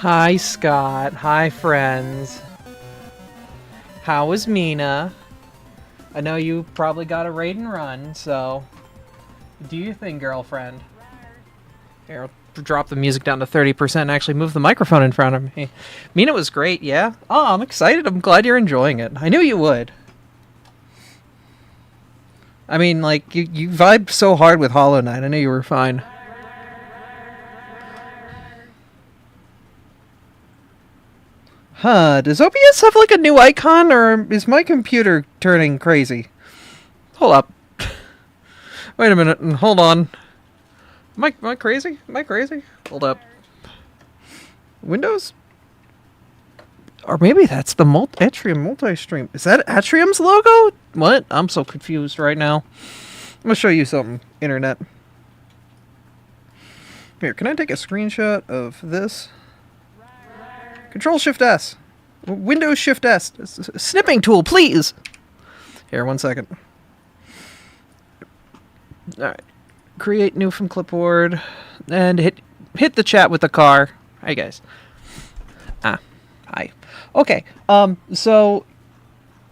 Hi, Scott. Hi, friends. How is Mina? I know you probably got a raid and run, so do your thing, girlfriend. Here, I'll drop the music down to 30% and actually move the microphone in front of me. Mina was great, yeah? Oh, I'm excited. I'm glad you're enjoying it. I knew you would. I mean, like, you vibed so hard with Hollow Knight. I knew you were fine. Huh, does OBS have like a new icon, or is my computer turning crazy? Hold up. Wait a minute, hold on. Am I crazy? Am I crazy? Hold up. Windows? Or maybe that's the Atrium multi-stream. Is that Atrium's logo? What? I'm so confused right now. I'm gonna show you something, internet. Here, can I take a screenshot of this? Control Shift S. Windows Shift S. Snipping tool, please. Here, 1 second. Alright. Create new from clipboard. And hit the chat with the car. Hi, guys. Hi. Okay. So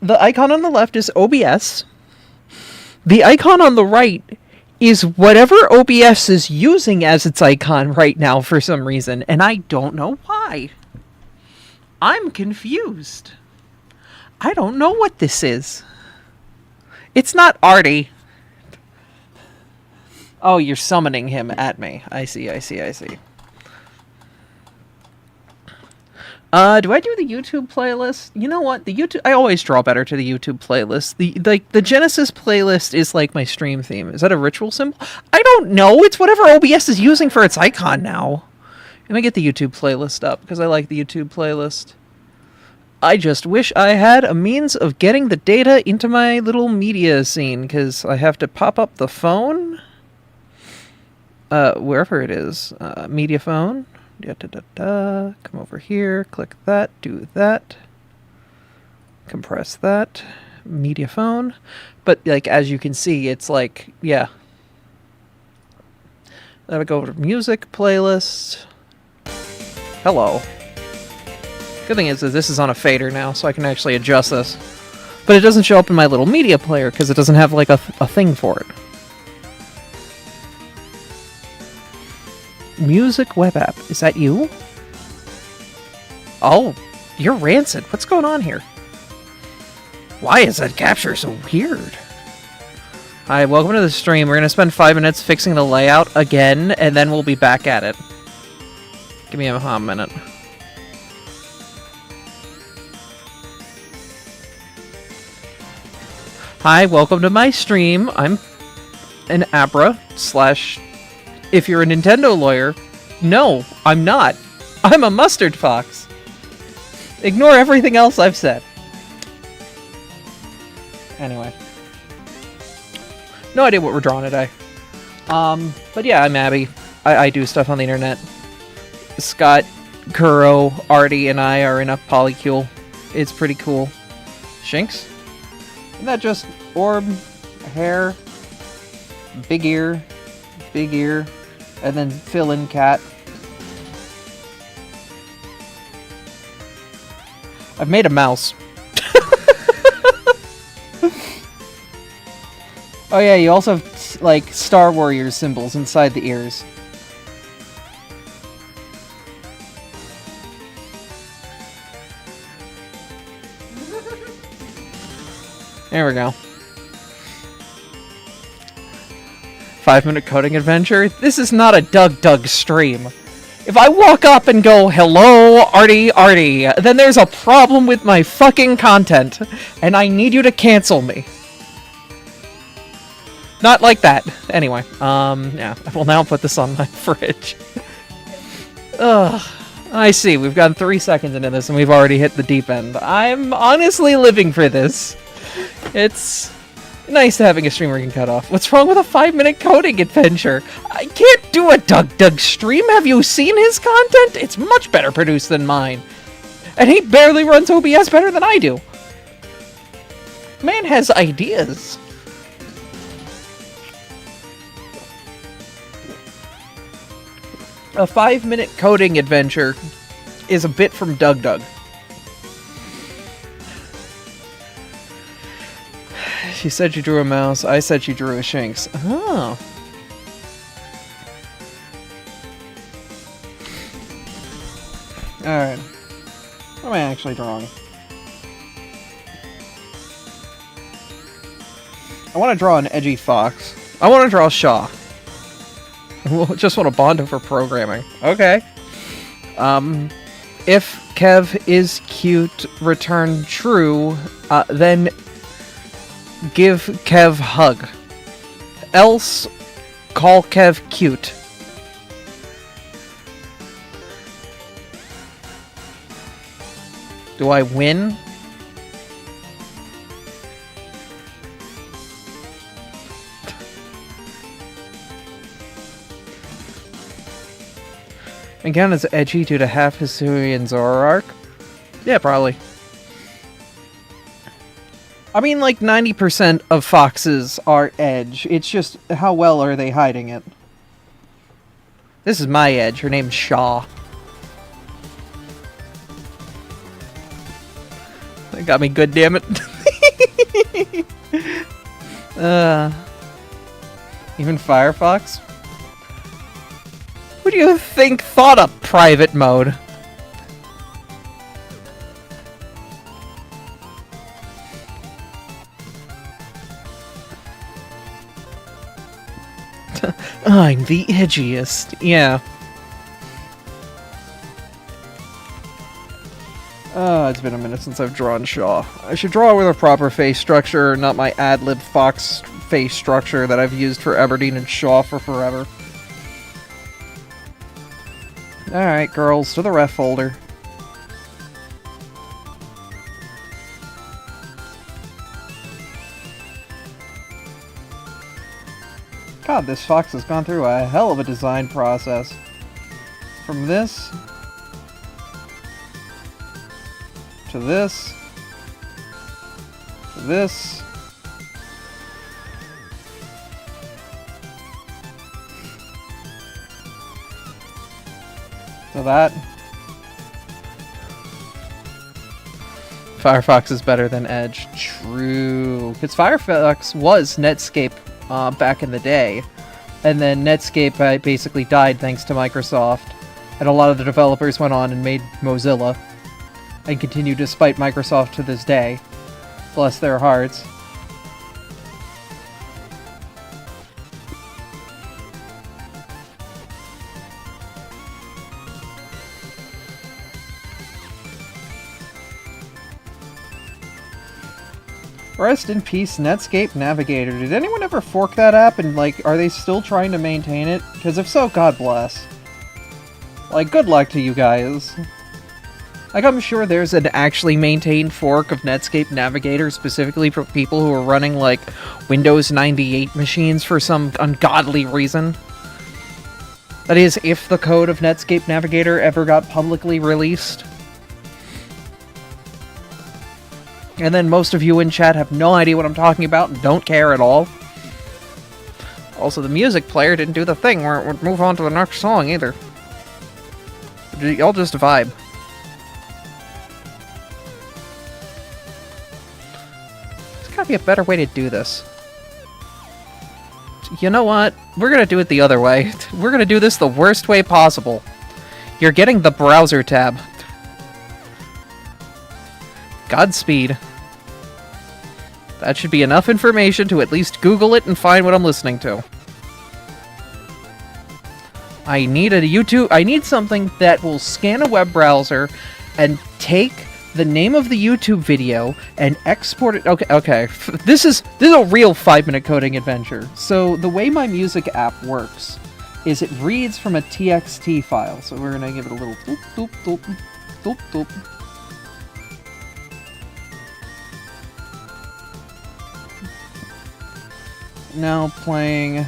the icon on the left is OBS. The icon on the right is whatever OBS is using as its icon right now for some reason, and I don't know why. I'm confused. I don't know what this is. It's not Artie. Oh, you're summoning him at me. I see. Do I do the YouTube playlist? You know what? I always draw better to the YouTube playlist. The Genesis playlist is like my stream theme. Is that a ritual symbol? I don't know. It's whatever OBS is using for its icon now. Let me get the YouTube playlist up, because I like the YouTube playlist. I just wish I had a means of getting the data into my little media scene, because I have to pop up the phone. Wherever it is. Media phone. Come over here. Click that. Do that. Compress that. Media phone. But, like, as you can see, it's like, yeah. Then I go over to music playlist. Hello. Good thing is that this is on a fader now, so I can actually adjust this. But it doesn't show up in my little media player, because it doesn't have, like, a thing for it. Music web app. Is that you? Oh, you're Rancid. What's going on here? Why is that capture so weird? Hi, welcome to the stream. We're going to spend 5 minutes fixing the layout again, and then we'll be back at it. Give me a minute. Hi, welcome to my stream. I'm an Abra / if you're a Nintendo lawyer. No, I'm not. I'm a mustard fox. Ignore everything else I've said. Anyway. No idea what we're drawing today. But yeah, I'm Abby. I do stuff on the internet. Scott, Kuro, Artie, and I are in a polycule. It's pretty cool. Shinx? Isn't that just orb, hair, big ear, and then fill in cat? I've made a mouse. Oh yeah, you also have, like, Star Warriors symbols inside the ears. There we go. 5-minute coding adventure? This is not a Doug stream. If I walk up and go, hello, Artie, then there's a problem with my fucking content, and I need you to cancel me. Not like that. Anyway, yeah, I will now put this on my fridge. Ugh. I see, we've gotten 3 seconds into this and we've already hit the deep end. I'm honestly living for this. It's nice having a streamer can cut off. What's wrong with a 5-minute coding adventure? I can't do a Doug stream. Have you seen his content? It's much better produced than mine. And he barely runs OBS better than I do. Man has ideas. A 5-minute coding adventure is a bit from Doug Doug. She said she drew a mouse. I said she drew a Shinx. Oh. Alright. What am I actually drawing? I want to draw an edgy fox. I want to draw Shaw. I just want to bond over programming. Okay. If Kev is cute, return true, then give Kev hug. Else, call Kev cute. Do I win? Again, is edgy due to half Hisui and Zoroark? Yeah, probably. I mean, like, 90% of foxes are edge. It's just, how well are they hiding it? This is my edge. Her name's Shaw. That got me good, damn it. Even Firefox? Who do you think thought up private mode? I'm the edgiest. Yeah. It's been a minute since I've drawn Shaw. I should draw with a proper face structure, not my ad-lib fox face structure that I've used for Aberdeen and Shaw for forever. Alright, girls, to the ref folder. God, this fox has gone through a hell of a design process. From this... to this... to this... to that... Firefox is better than Edge. True. Because Firefox was Netscape back in the day. And then Netscape basically died thanks to Microsoft. And a lot of the developers went on and made Mozilla. And continue despite Microsoft to this day. Bless their hearts. Rest in peace, Netscape Navigator. Did anyone ever fork that app, and, like, are they still trying to maintain it? Because if so, God bless. Like, good luck to you guys. Like, I'm sure there's an actually maintained fork of Netscape Navigator specifically for people who are running, like, Windows 98 machines for some ungodly reason. That is, if the code of Netscape Navigator ever got publicly released. And then most of you in chat have no idea what I'm talking about and don't care at all. Also, the music player didn't do the thing where it would move on to the next song either. Y'all just vibe. There's gotta be a better way to do this. You know what? We're gonna do it the other way. We're gonna do this the worst way possible. You're getting the browser tab. Godspeed. That should be enough information to at least Google it and find what I'm listening to. I need a YouTube... I need something that will scan a web browser and take the name of the YouTube video and export it... Okay. This is a real 5-minute coding adventure. So the way my music app works is it reads from a TXT file. So we're gonna give it a little doop, doop, doop, doop, doop. Now playing...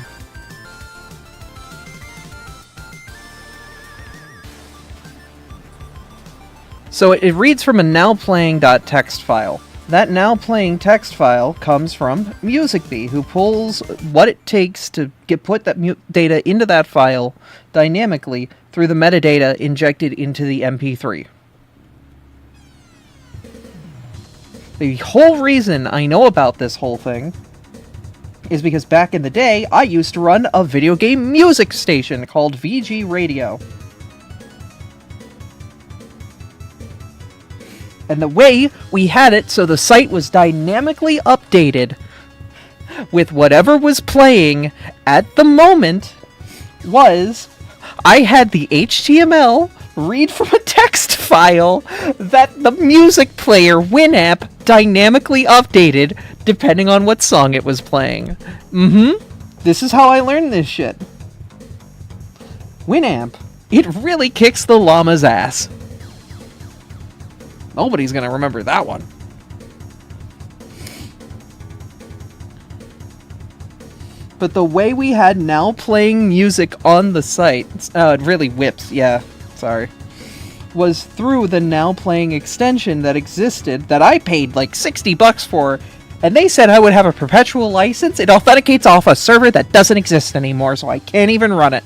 So it reads from a now playing.txt file. that now playing text file comes from MusicBee, who pulls what it takes to put that data into that file dynamically through the metadata injected into the MP3. The whole reason I know about this whole thing is because back in the day, I used to run a video game music station called VG Radio. And the way we had it so the site was dynamically updated with whatever was playing at the moment was I had the HTML read from a text file that the music player Winamp dynamically updated depending on what song it was playing. This is how I learned this shit. Winamp, it really kicks the llama's ass. Nobody's gonna remember that one. But the way we had now playing music on the site, it really whips, yeah, sorry, was through the now playing extension that existed that I paid like $60 for, and they said I would have a perpetual license. It authenticates off a server that doesn't exist anymore, so I can't even run it.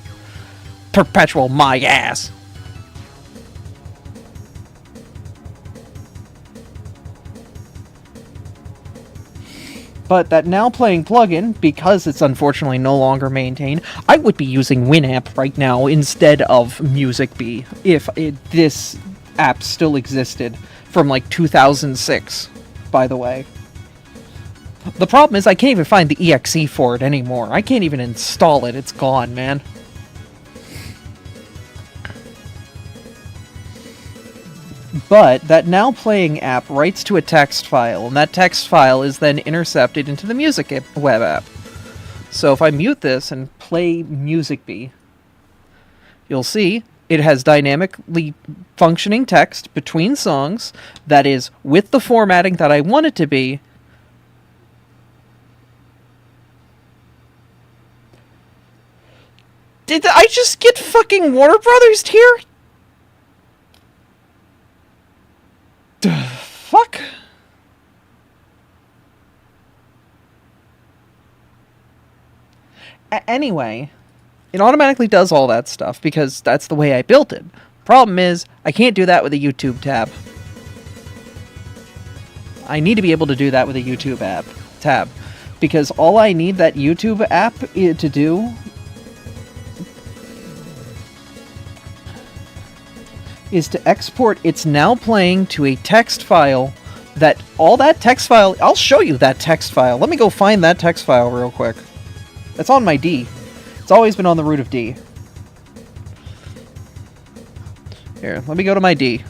Perpetual my ass. But that now playing plugin, because it's unfortunately no longer maintained, I would be using Winamp right now instead of MusicBee if this app still existed from like 2006, by the way. The problem is I can't even find the exe for it anymore. I can't even install it. It's gone, man. But that now playing app writes to a text file, and that text file is then intercepted into the music web app. So if I mute this and play MusicBee, you'll see it has dynamically functioning text between songs that is with the formatting that I want it to be. Did I just get fucking Warner Brothers here? Fuck. Anyway, it automatically does all that stuff because that's the way I built it. Problem is, I can't do that with a YouTube tab. I need to be able to do that with a YouTube tab because all I need that YouTube app to do is to export its now playing to a text file that all that text file, I'll show you that text file. Let me go find that text file real quick. It's on my D. It's always been on the root of D. Here, let me go to my D.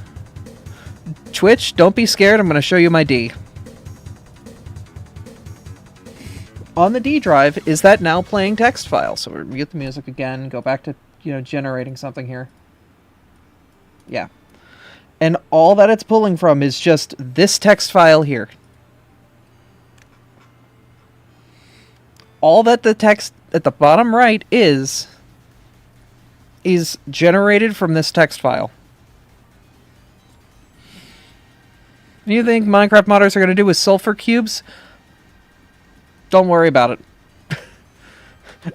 Twitch, don't be scared, I'm going to show you my D. On the D drive is that now playing text file. So we'll mute the music again, go back to, generating something here. Yeah. And all that it's pulling from is just this text file here. All that the text at the bottom right is generated from this text file. You think Minecraft modders are going to do with sulfur cubes? Don't worry about it.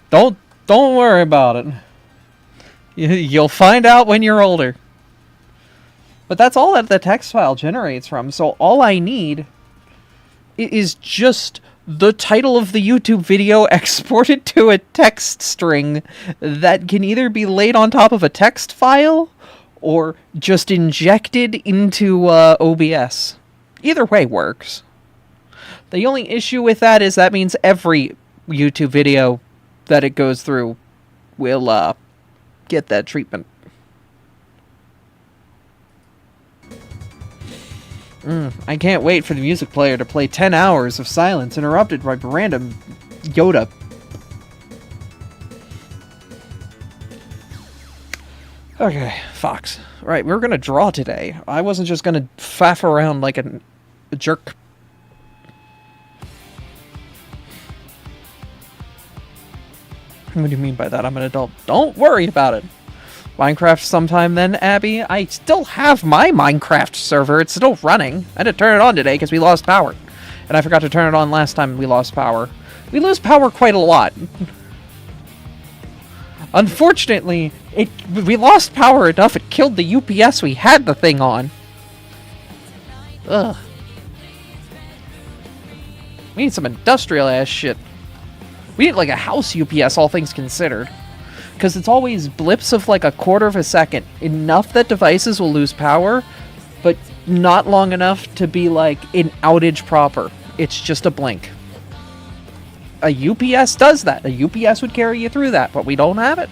Don't worry about it. You'll find out when you're older. But that's all that the text file generates from. So all I need is just the title of the YouTube video exported to a text string that can either be laid on top of a text file or just injected into OBS. Either way works. The only issue with that is that means every YouTube video that it goes through will get that treatment. I can't wait for the music player to play 10 hours of silence interrupted by random Yoda. Okay, Fox. Right, we're gonna draw today. I wasn't just gonna faff around like a jerk. What do you mean by that? I'm an adult. Don't worry about it. Minecraft sometime then, Abby. I still have my Minecraft server. It's still running. I had to turn it on today because we lost power. And I forgot to turn it on last time we lost power. We lose power quite a lot. Unfortunately, we lost power enough it killed the UPS we had the thing on. Ugh. We need some industrial ass shit. We need like a house UPS, all things considered. Because it's always blips of like a quarter of a second. Enough that devices will lose power, but not long enough to be like an outage proper. It's just a blink. A UPS does that. A UPS would carry you through that, but we don't have it.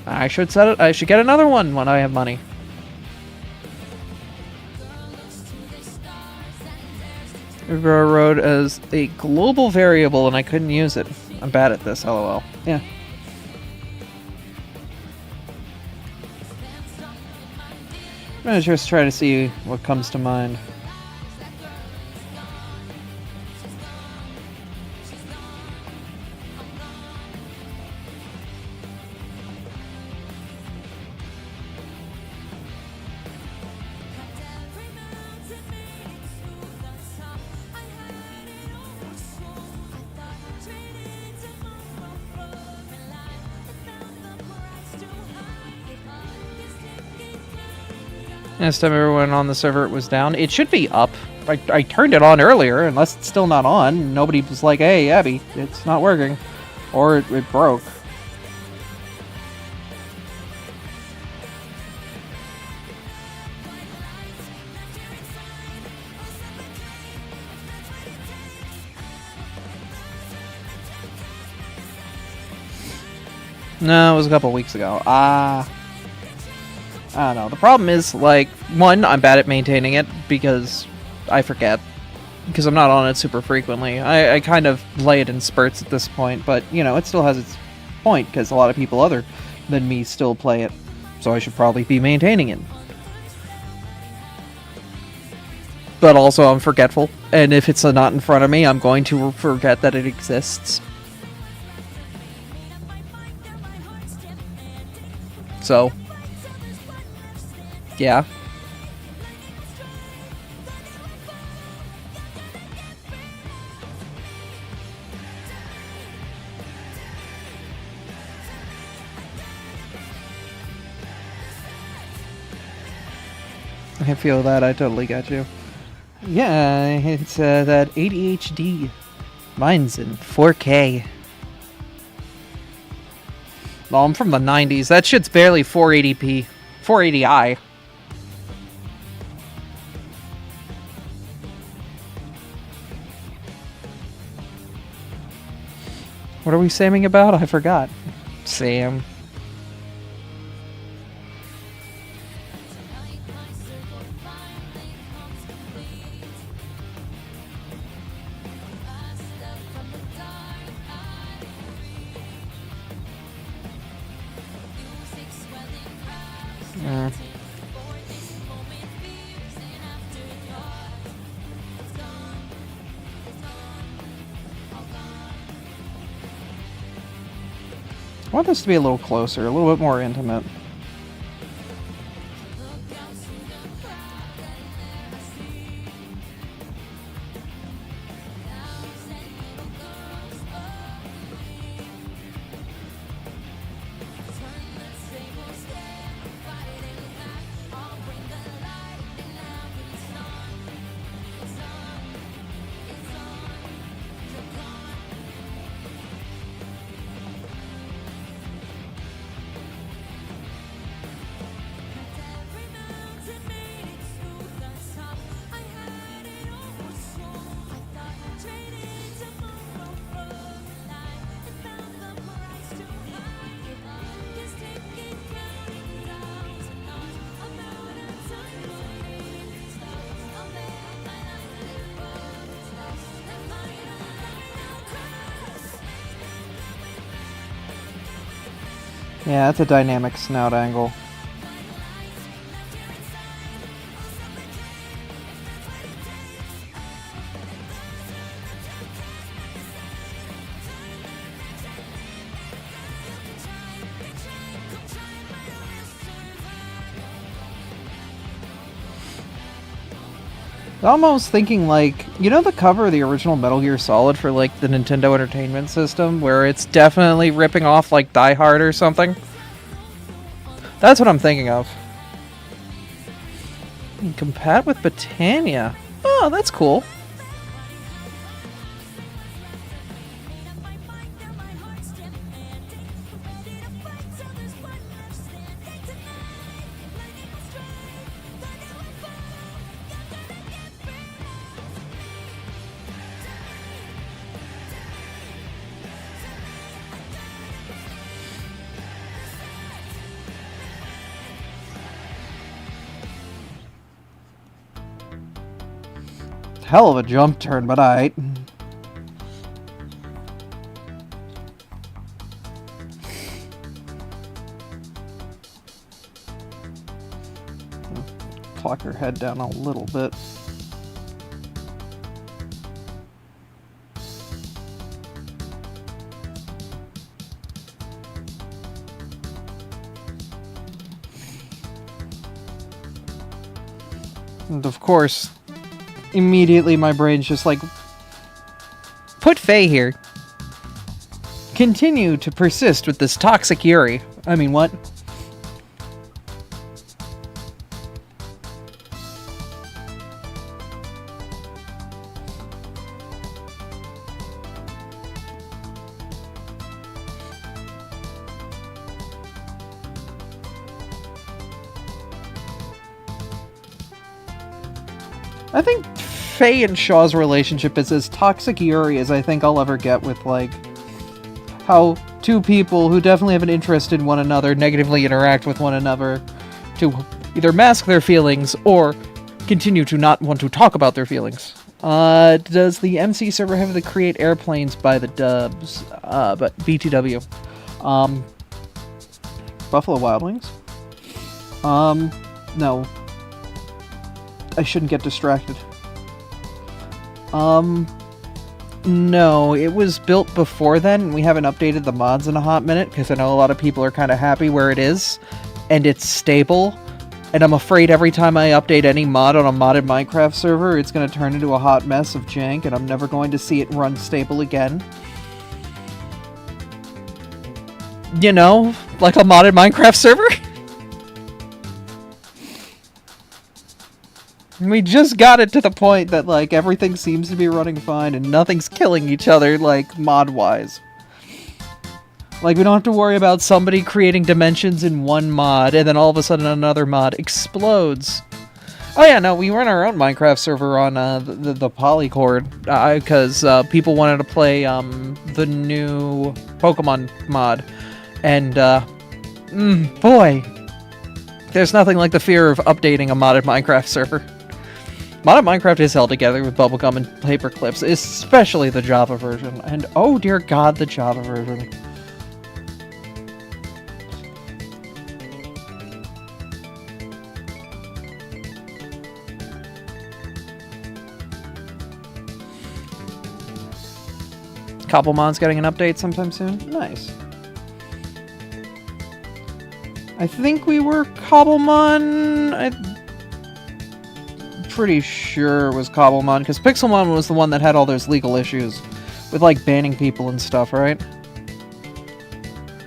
I should set it. I should get another one when I have money. Abra wrote as a global variable and I couldn't use it. I'm bad at this, lol. Yeah. I'm gonna just try to see what comes to mind. Last time everyone on the server it was down. It should be up. I turned it on earlier, unless it's still not on. Nobody was like, hey, Abby, it's not working. Or it broke. No, it was a couple weeks ago. I don't know. The problem is, like, one, I'm bad at maintaining it because I forget. Because I'm not on it super frequently. I kind of play it in spurts at this point, but, you know, it still has its point because a lot of people other than me still play it. So I should probably be maintaining it. But also, I'm forgetful. And if it's not in front of me, I'm going to forget that it exists. So... yeah. I feel that. I totally got you. Yeah, it's that ADHD. Mine's in 4K. Well, I'm from the 90s. That shit's barely 480p. 480i. What are we samming about? I forgot. Sam. I want this to be a little closer, a little bit more intimate. Yeah, that's a dynamic snout angle. Almost thinking like, you know the cover of the original Metal Gear Solid for like the Nintendo Entertainment System, where it's definitely ripping off like Die Hard or something? That's what I'm thinking of. Compat with Botania. Oh, that's cool. Hell of a jump turn, but aight. Clock her head down a little bit. And of course, immediately my brain's just like, put Faye here. Continue to persist with this toxic Yuri. I mean, what? I think Faye and Shaw's relationship is as toxic Yuri as I think I'll ever get with, like, how two people who definitely have an interest in one another negatively interact with one another to either mask their feelings or continue to not want to talk about their feelings. Does the MC server have to create airplanes by the dubs? But BTW. Buffalo Wild Wings? No. I shouldn't get distracted. No, it was built before then, and we haven't updated the mods in a hot minute, because I know a lot of people are kind of happy where it is, and it's stable, and I'm afraid every time I update any mod on a modded Minecraft server, it's going to turn into a hot mess of jank, and I'm never going to see it run stable again. You know, like a modded Minecraft server? We just got it to the point that, like, everything seems to be running fine and nothing's killing each other, like, mod-wise. Like, we don't have to worry about somebody creating dimensions in one mod and then all of a sudden another mod explodes. Oh yeah, no, we run our own Minecraft server on the Polycord, because people wanted to play the new Pokemon mod. And, boy, there's nothing like the fear of updating a modded Minecraft server. Modded Minecraft is held together with bubblegum and paper clips, especially the Java version. And oh dear god, the Java version. Cobblemon's getting an update sometime soon? Nice. I think we were Cobblemon... pretty sure it was Cobblemon, because Pixelmon was the one that had all those legal issues with, like, banning people and stuff, right?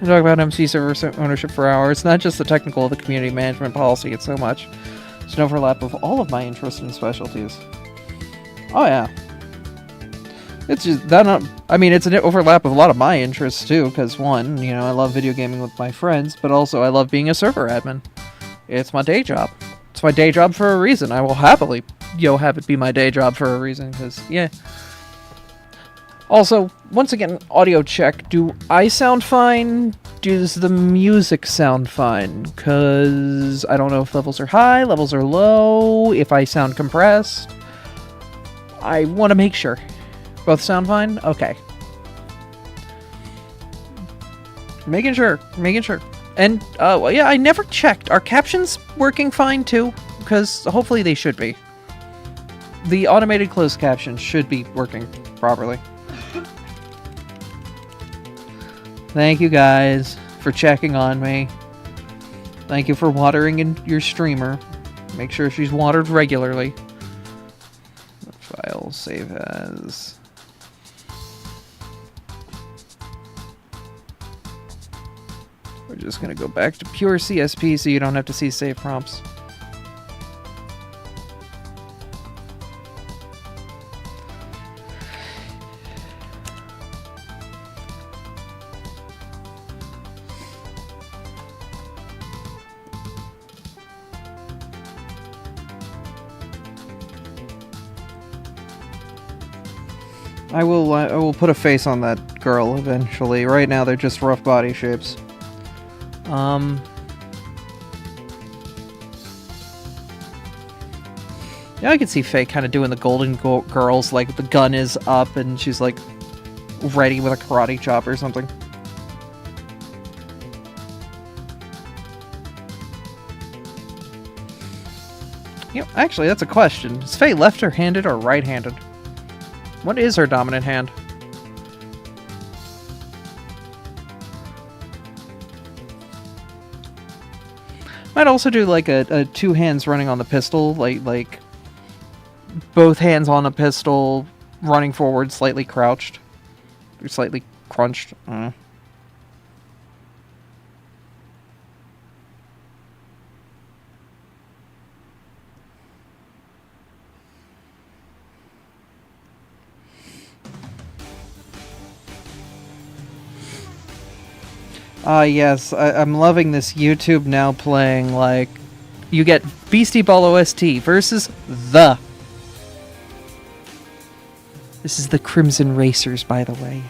We talk about MC server ownership for hours. It's not just the technical of the community management policy, it's so much. It's an overlap of all of my interests and specialties. Oh yeah. It's just that I mean, it's an overlap of a lot of my interests too, because one, you know, I love video gaming with my friends, but also I love being a server admin. It's my day job. It's my day job for a reason. I will happily, have it be my day job for a reason, because, yeah. Also, once again, audio check. Do I sound fine? Does the music sound fine? Because I don't know if levels are high, levels are low, if I sound compressed. I want to make sure. Both sound fine? Okay. Making sure. And, well, yeah, I never checked. Are captions working fine, too? Because hopefully they should be. The automated closed captions should be working properly. Thank you, guys, for checking on me. Thank you for watering in your streamer. Make sure she's watered regularly. we'll save as... We're just gonna go back to pure CSP so you don't have to see save prompts. I will put a face on that girl eventually. Right now they're just rough body shapes. Yeah, I can see Faye kind of doing the Golden Girls, like the gun is up and she's like ready with a karate chop or something. You know, actually, that's a question. Is Faye left-handed or right-handed? What is her dominant hand? Might also do like a two hands running on the pistol, like both hands on a pistol, running forward, slightly crouched, or slightly crunched. Yes, I'm loving this YouTube now playing, like, you get Beastie Ball OST versus the. This is the Crimson Racers, by the way.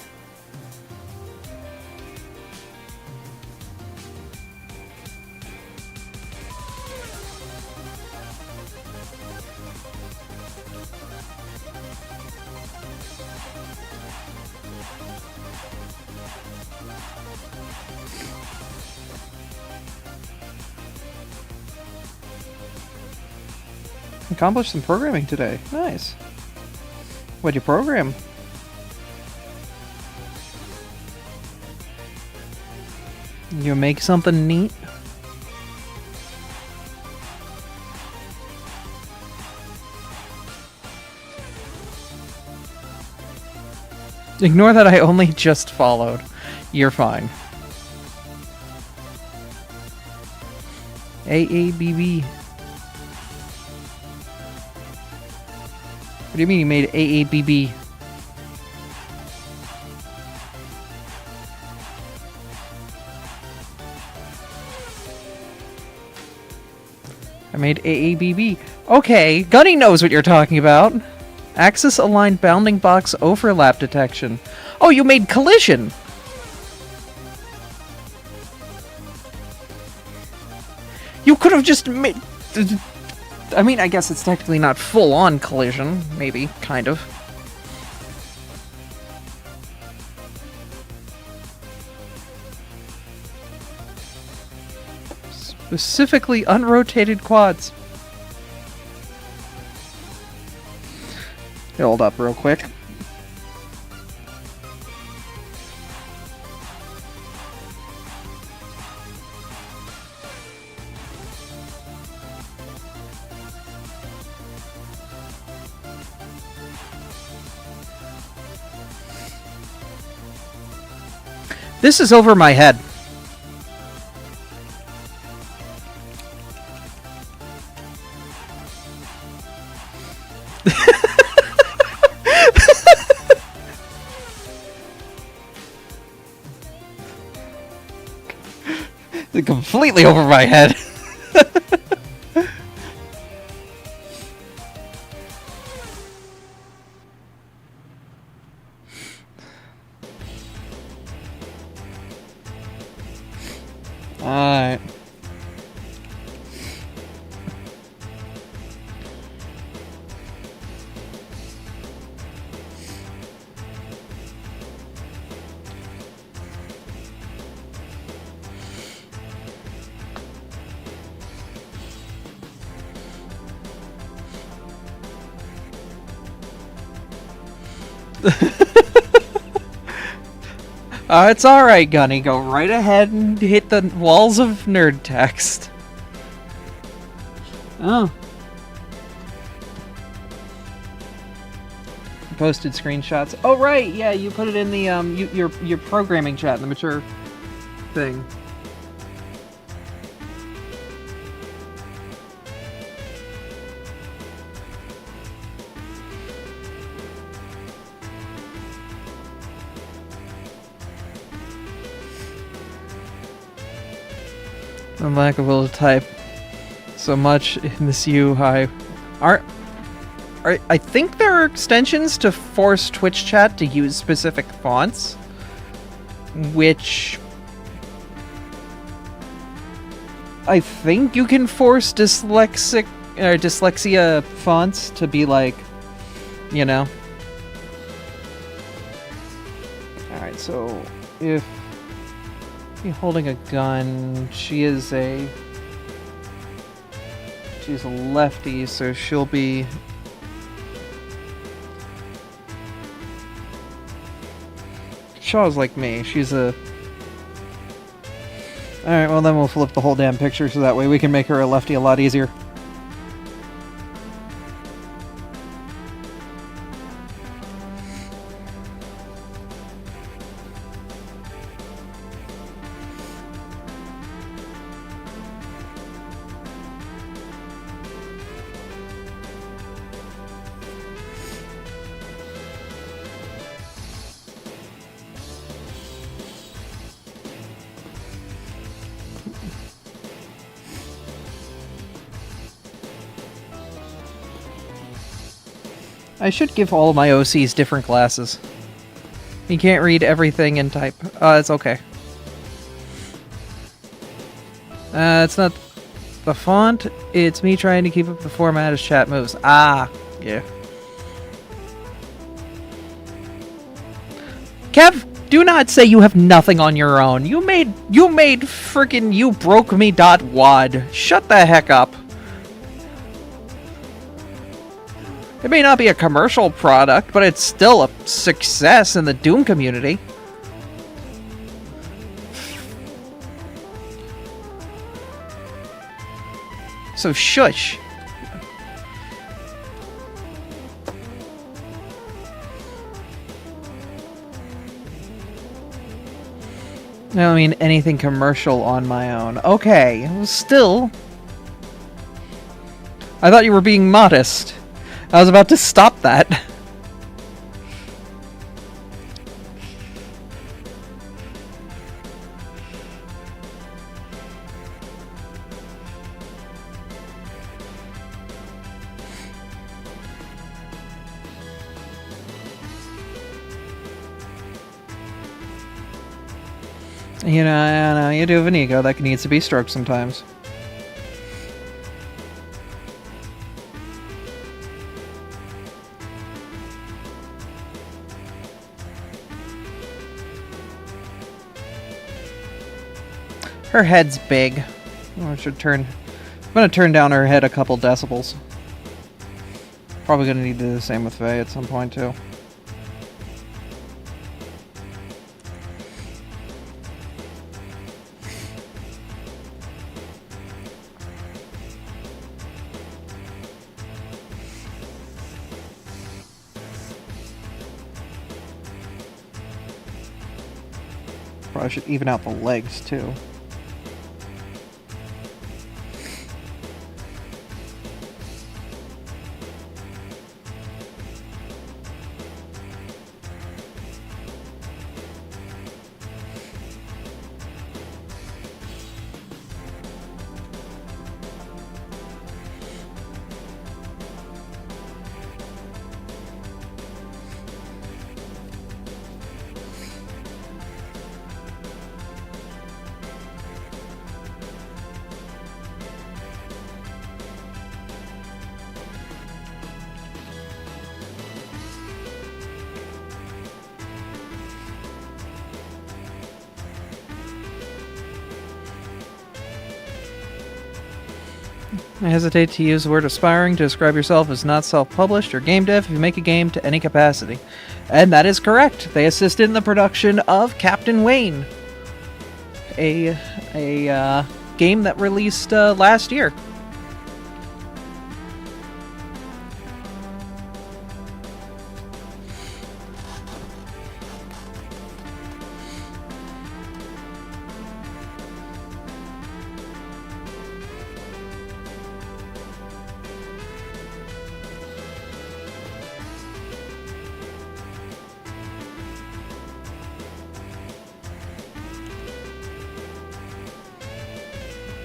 Accomplished some programming today. Nice. What'd you program? You make something neat? Ignore that I only just followed. You're fine. AABB. What do you mean you made AABB? I made AABB. Okay, Gunny knows what you're talking about. Axis aligned bounding box overlap detection. Oh, you made collision. You could have just made... I mean, I guess it's technically not full-on collision. Maybe, kind of. Specifically unrotated quads. Hold up real quick. This is over my head. It's completely over my head. Alright. It's alright, Gunny. Go right ahead and hit the walls of nerd text. Oh. posted screenshots. Oh right, yeah, you put it in the your programming chat in the mature thing. The lack of will to type so much in this UI. I think there are extensions to force Twitch chat to use specific fonts, which I think you can force dyslexia fonts to be like, you know. Alright, so if you're holding a gun, she's a lefty, so she'll be Shaw's like me. She's a... Alright, well then we'll flip the whole damn picture so that way we can make her a lefty a lot easier. I should give all of my OCs different glasses. You can't read everything in type. It's okay. It's not the font, it's me trying to keep up the format as chat moves. Ah, yeah. Kev, do not say you have nothing on your own. You made frickin' you broke me.wad. Shut the heck up. It may not be a commercial product, but it's still a success in the Doom community. So shush. I don't mean anything commercial on my own. Okay, still. I thought you were being modest. I was about to stop that. You know, I know, you do have an ego that needs to be stroked sometimes. Her head's big. I should turn... I'm gonna turn down her head a couple decibels. Probably gonna need to do the same with Faye at some point, too. Probably should even out the legs, too. I hesitate to use the word aspiring to describe yourself as not self-published or game dev if you make a game to any capacity. And that is correct. They assisted in the production of Captain Wayne, a game that released last year.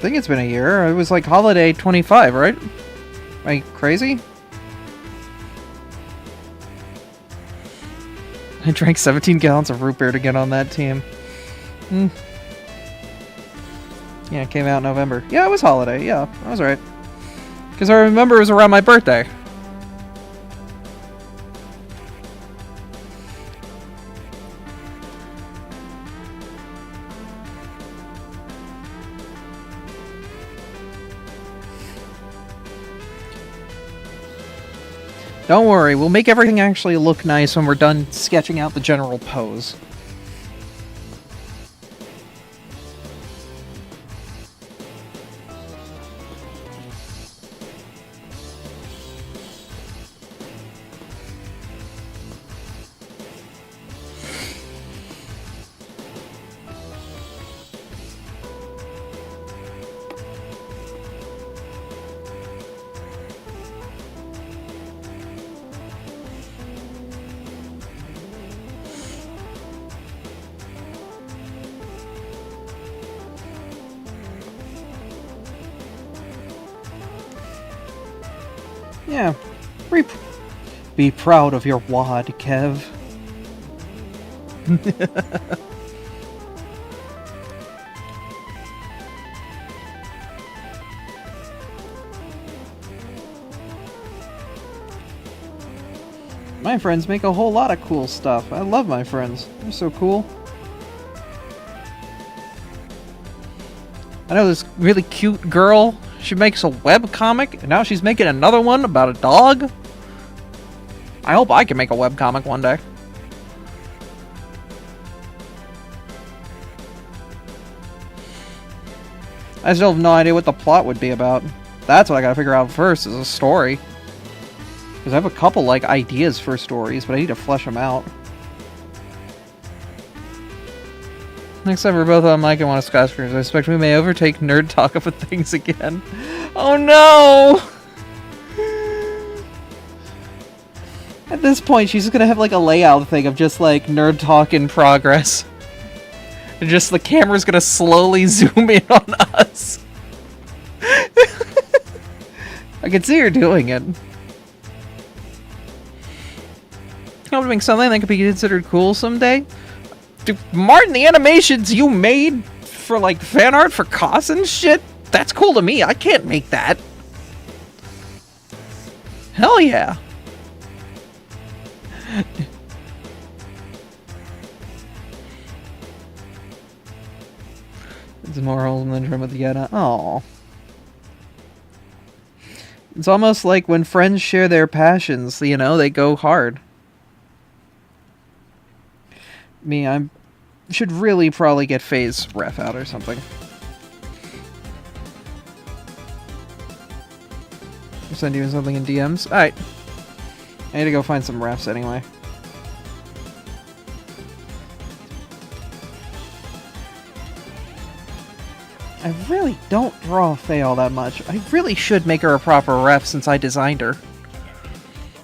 think it's been a year. It was like holiday 25, right? Am I crazy? I drank 17 gallons of root beer to get on that team. Yeah, it came out in November. Yeah, it was holiday. Yeah, I was right. Because I remember it was around my birthday. Don't worry, we'll make everything actually look nice when we're done sketching out the general pose. Yeah. Be proud of your wad, Kev. My friends make a whole lot of cool stuff. I love my friends. They're so cool. I know this really cute girl. She makes a web comic, and now she's making another one about a dog. I hope I can make a web comic one day. I still have no idea what the plot would be about. That's what I gotta figure out first, is a story. Because I have a couple, like, ideas for stories, but I need to flesh them out. Next time we're both on mic and want to skyscrapers, I expect we may overtake nerd talk of things again. Oh no! At this point, she's just gonna have like a layout thing of just like nerd talk in progress. And just the camera's gonna slowly zoom in on us. I can see her doing it. Helping something that could be considered cool someday? Dude, Martin, the animations you made for, like, fan art for costs and shit? That's cool to me. I can't make that. Hell yeah. It's more wholesome than Trim with the Yetta. Aww. It's almost like when friends share their passions, you know, they go hard. Me, I should really probably get Faye's ref out or something. I'll send you something in DMs. Alright. I need to go find some refs anyway. I really don't draw Faye all that much. I really should make her a proper ref since I designed her.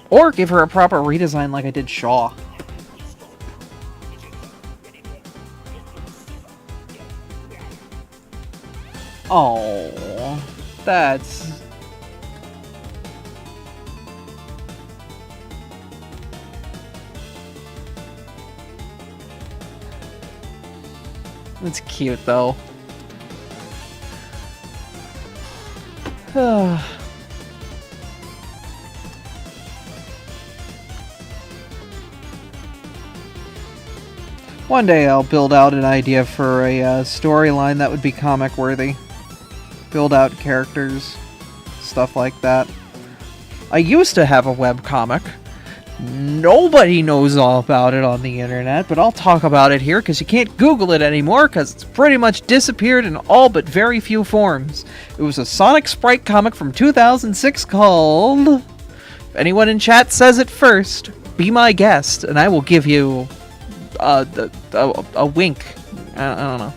Or give her a proper redesign like I did Shaw. Oh, that's... That's cute, though. One day I'll build out an idea for a storyline that would be comic-worthy. Build out characters, stuff like that. I used to have a webcomic. Nobody knows all about it on the internet, but I'll talk about it here because you can't Google it anymore because it's pretty much disappeared in all but very few forms. It was a Sonic Sprite comic from 2006 called... If anyone in chat says it first, be my guest, and I will give you a wink. I don't know.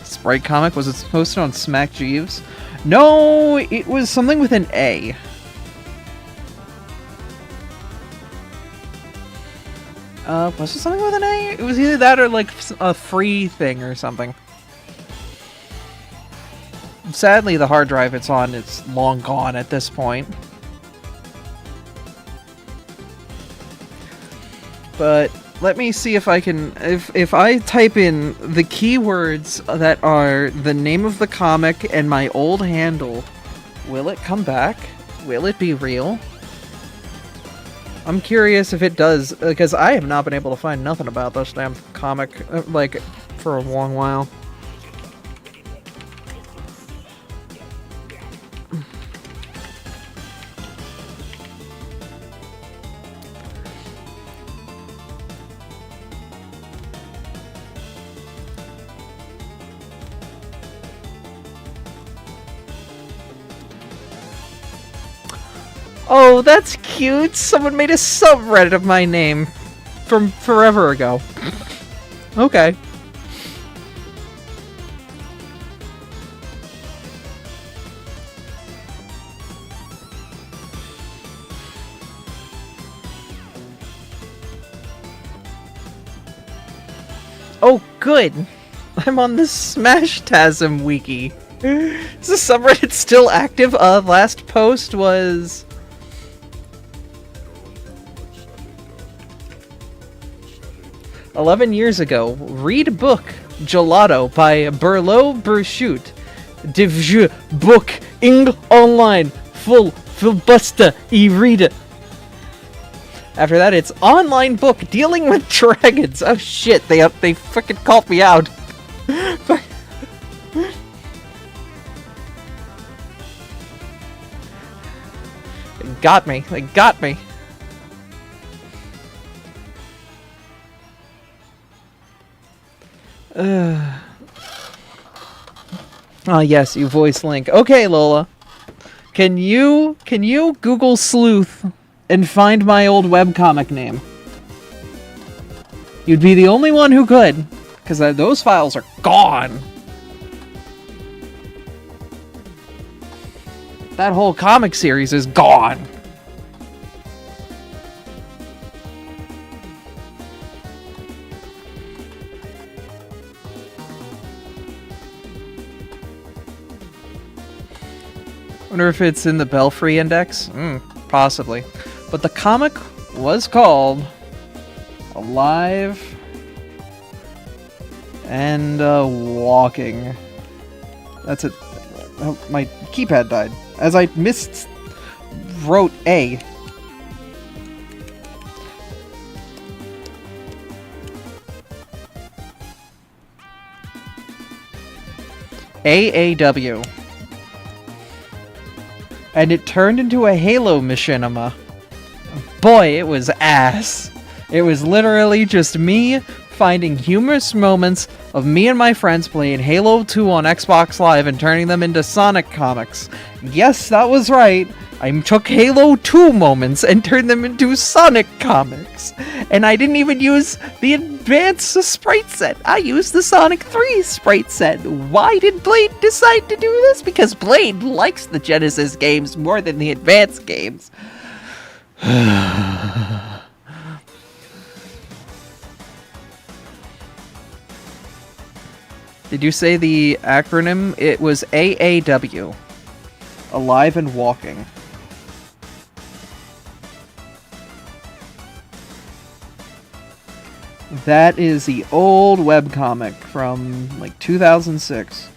Sprite comic? Was it posted on Smack Jeeves? No, it was something with an A. Was it something with an A? It was either that or like a free thing or something. Sadly, the hard drive it's on, it's long gone at this point. But let me see if I can, if I type in the keywords that are the name of the comic and my old handle, will it come back? Will it be real? I'm curious if it does, because I have not been able to find nothing about this damn comic, like, for a long while. Oh, that's cute! Someone made a subreddit of my name from forever ago. Okay. Oh, good! I'm on the Smashtasm wiki. Is the subreddit still active? Last post was... 11 years ago. Read book Gelato by Berlo Burchute. Divje book ing online full filbusta e read. After that, it's online book dealing with dragons. Oh shit! They fucking called me out. They got me. They got me. Oh yes, you voice Link. Okay, Lola. Can you Google sleuth and find my old webcomic name? You'd be the only one who could, because those files are gone. That whole comic series is gone. Wonder if it's in the Belfry Index? Possibly. But the comic was called Alive and Walking. That's it. Oh, my keypad died. As I wrote A. AAW. And it turned into a Halo machinima. Boy, it was ass. It was literally just me finding humorous moments of me and my friends playing Halo 2 on Xbox Live and turning them into Sonic comics. Yes, that was right. I took Halo 2 moments and turned them into Sonic comics. And I didn't even use the advanced sprite set. I used the Sonic 3 sprite set. Why did Blade decide to do this? Because Blade likes the Genesis games more than the advanced games. Did you say the acronym? It was AAW. Alive and Walking. That is the old webcomic from like 2006.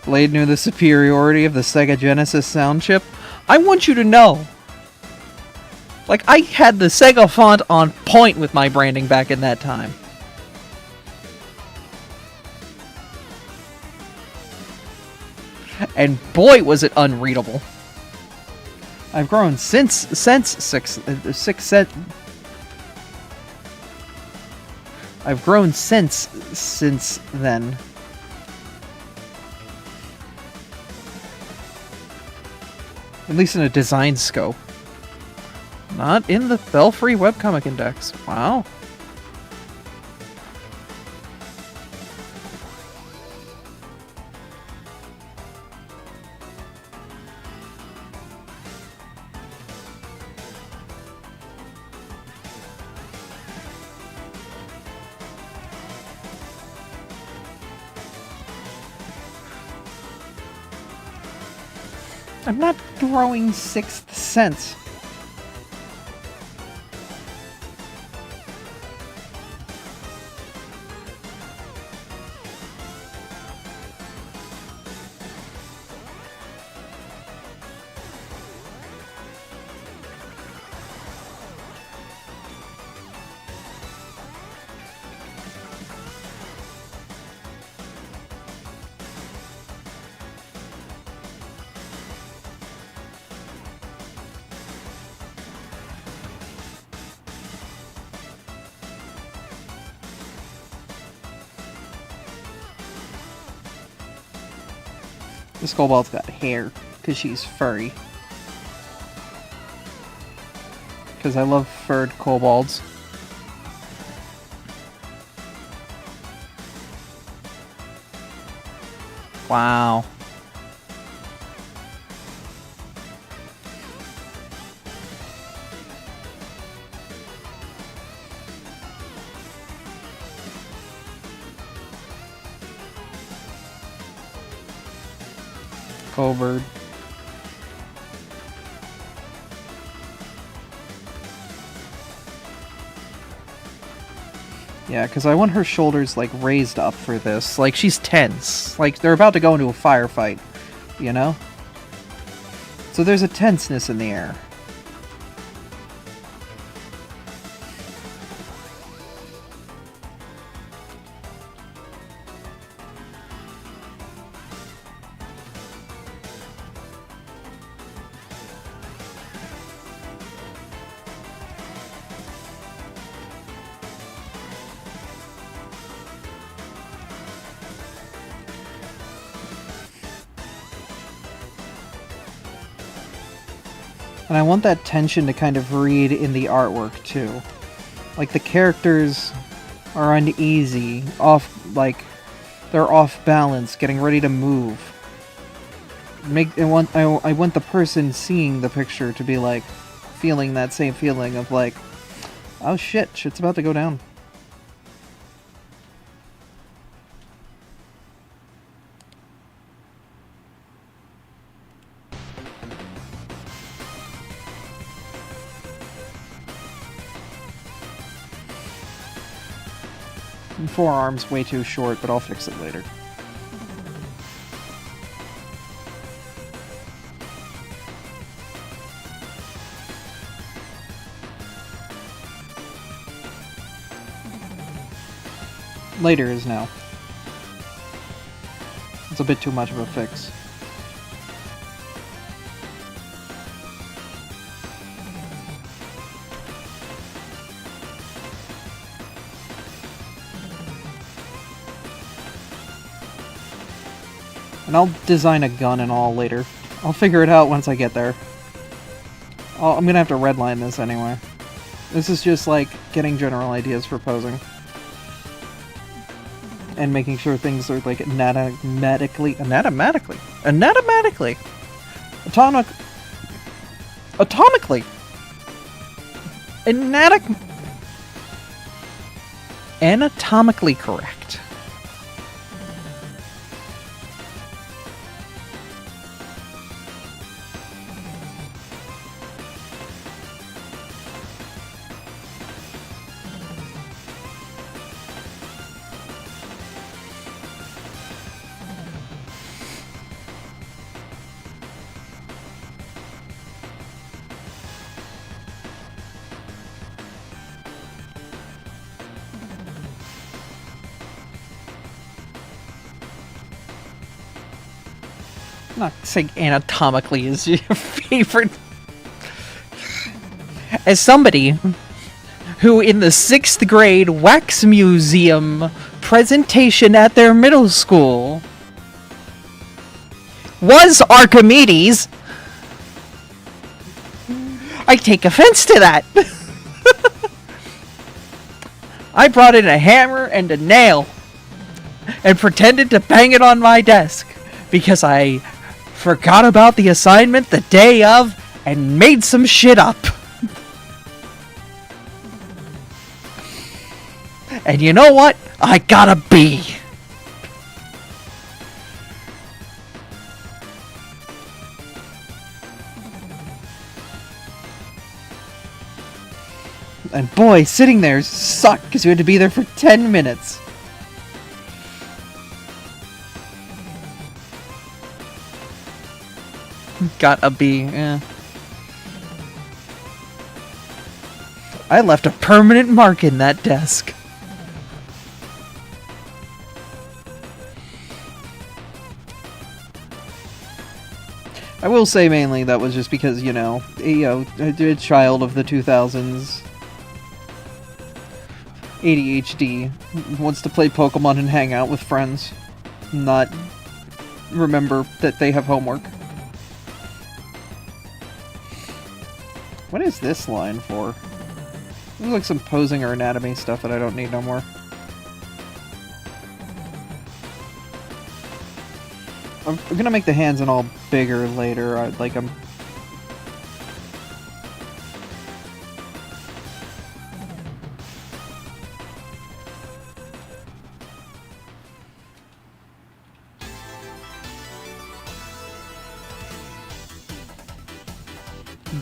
Blade knew the superiority of the Sega Genesis sound chip. I want you to know. Like, I had the Sega font on point with my branding back in that time. And boy, was it unreadable. I've grown since I've grown since then. At least in a design scope. Not in the Belfry webcomic index. Wow. I'm not throwing Sixth Sense. This kobold's got hair, because she's furry. Because I love furred kobolds. Wow. Covert. Yeah, because I want her shoulders, like, raised up for this. Like, she's tense. Like, they're about to go into a firefight, you know? So there's a tenseness in the air. And I want that tension to kind of read in the artwork, too. Like, the characters are uneasy, they're off balance, getting ready to move. I want the person seeing the picture to be, like, feeling that same feeling of, like, oh shit, shit's about to go down. Forearm's way too short, but I'll fix it later. Later is now. It's a bit too much of a fix. And I'll design a gun and all later. I'll figure it out once I get there. I'm gonna have to redline this anyway. This is just like getting general ideas for posing. And making sure things are like anatomically, anatomically correct. I'm not saying anatomically is your favorite. As somebody who in the 6th grade wax museum presentation at their middle school was Archimedes, I take offense to that. I brought in a hammer and a nail and pretended to bang it on my desk because I forgot about the assignment the day of and made some shit up. And you know what? I got a B. And boy, sitting there sucked because you had to be there for 10 minutes. Got a B, yeah. I left a permanent mark in that desk. I will say mainly that was just because, you know, a child of the 2000s, ADHD, wants to play Pokemon and hang out with friends, not remember that they have homework. What is this line for? This is like some posing or anatomy stuff that I don't need no more. I'm gonna make the hands and all bigger later. I'm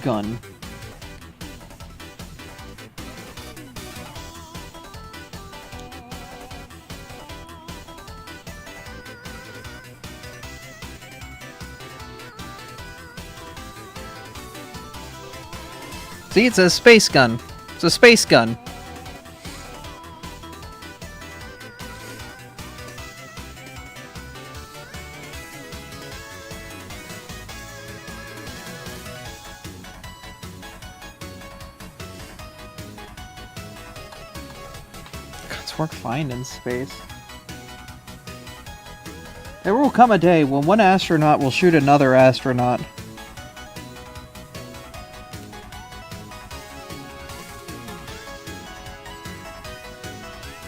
gun. See, it's a space gun. It's a space gun. Guns work fine in space. There will come a day when one astronaut will shoot another astronaut.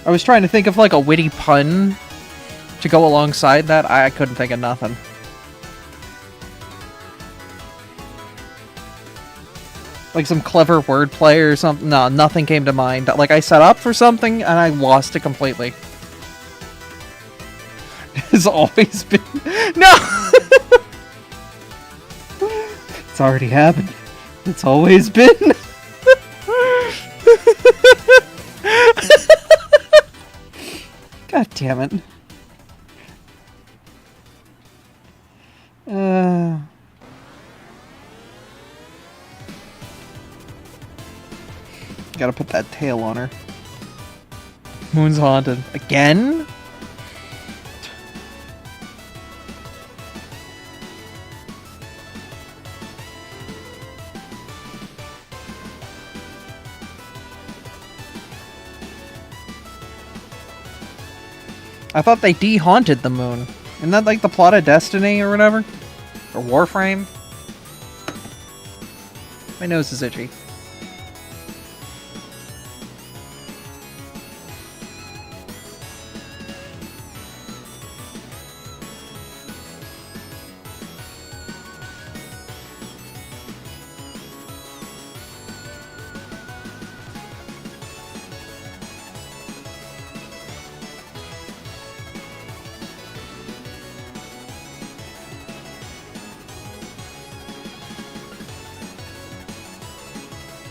I was trying to think of like a witty pun to go alongside that. I couldn't think of nothing. Like some clever wordplay or something. No, nothing came to mind. Like I set up for something and I lost it completely. It's always been... No! It's already happened. It's always been... God damn it. Gotta put that tail on her. Moon's haunted. Again? I thought they de-haunted the moon. Isn't that like the plot of Destiny or whatever? Or Warframe? My nose is itchy.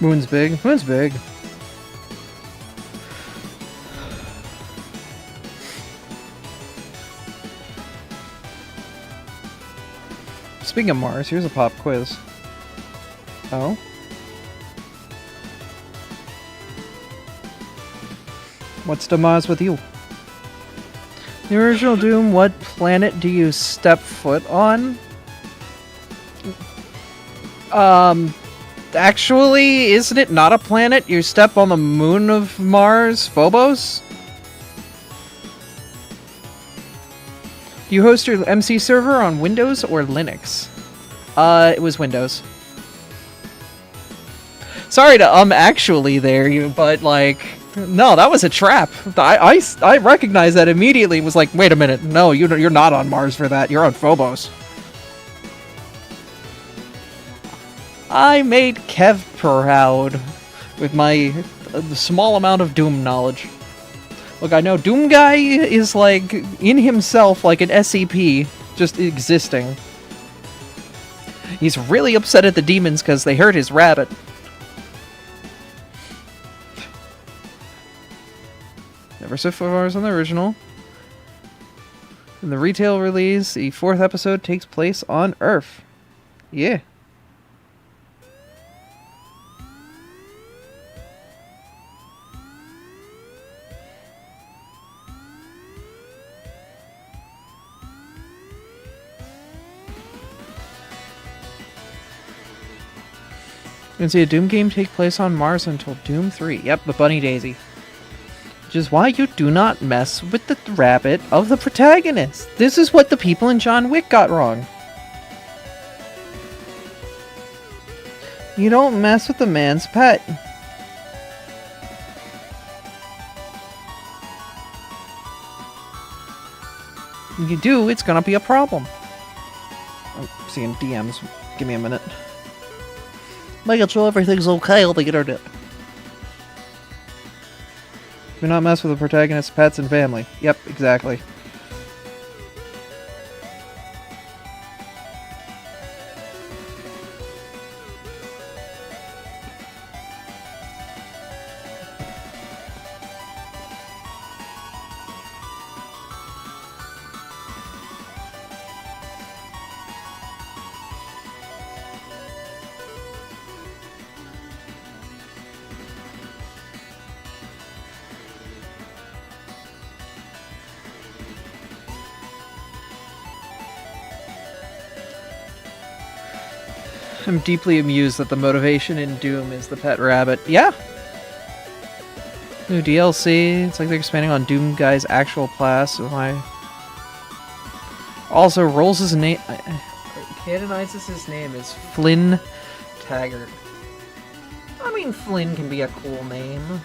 Moon's big. Moon's big. Speaking of Mars, here's a pop quiz. Oh? What's the Mars with you? The original Doom, what planet do you step foot on? Actually, isn't it not a planet? You step on the moon of Mars, Phobos? Do you host your MC server on Windows or Linux? It was Windows. Sorry to actually there, but like, no, that was a trap. I recognized that immediately and was like, wait a minute, no, you're not on Mars for that, you're on Phobos. I made Kev proud with my small amount of Doom knowledge. Look, I know Doom Guy is like, in himself, like an SCP, just existing. He's really upset at the demons because they hurt his rabbit. Ever so far as on the original. In the retail release, the 4th episode takes place on Earth. Yeah. You can see a Doom game take place on Mars until Doom 3. Yep, the Bunny Daisy. Which is why you do not mess with the rabbit of the protagonist. This is what the people in John Wick got wrong. You don't mess with the man's pet. You do, it's gonna be a problem. I'm seeing DMs. Give me a minute. Making sure everything's okay on the internet. Do not mess with the protagonist's pets and family. Yep, exactly. I'm deeply amused that the motivation in Doom is the pet rabbit. Yeah! New DLC. It's like they're expanding on Doom Guy's actual class. So also, rolls his name... canonizes his name as Flynn Taggart. I mean, Flynn can be a cool name.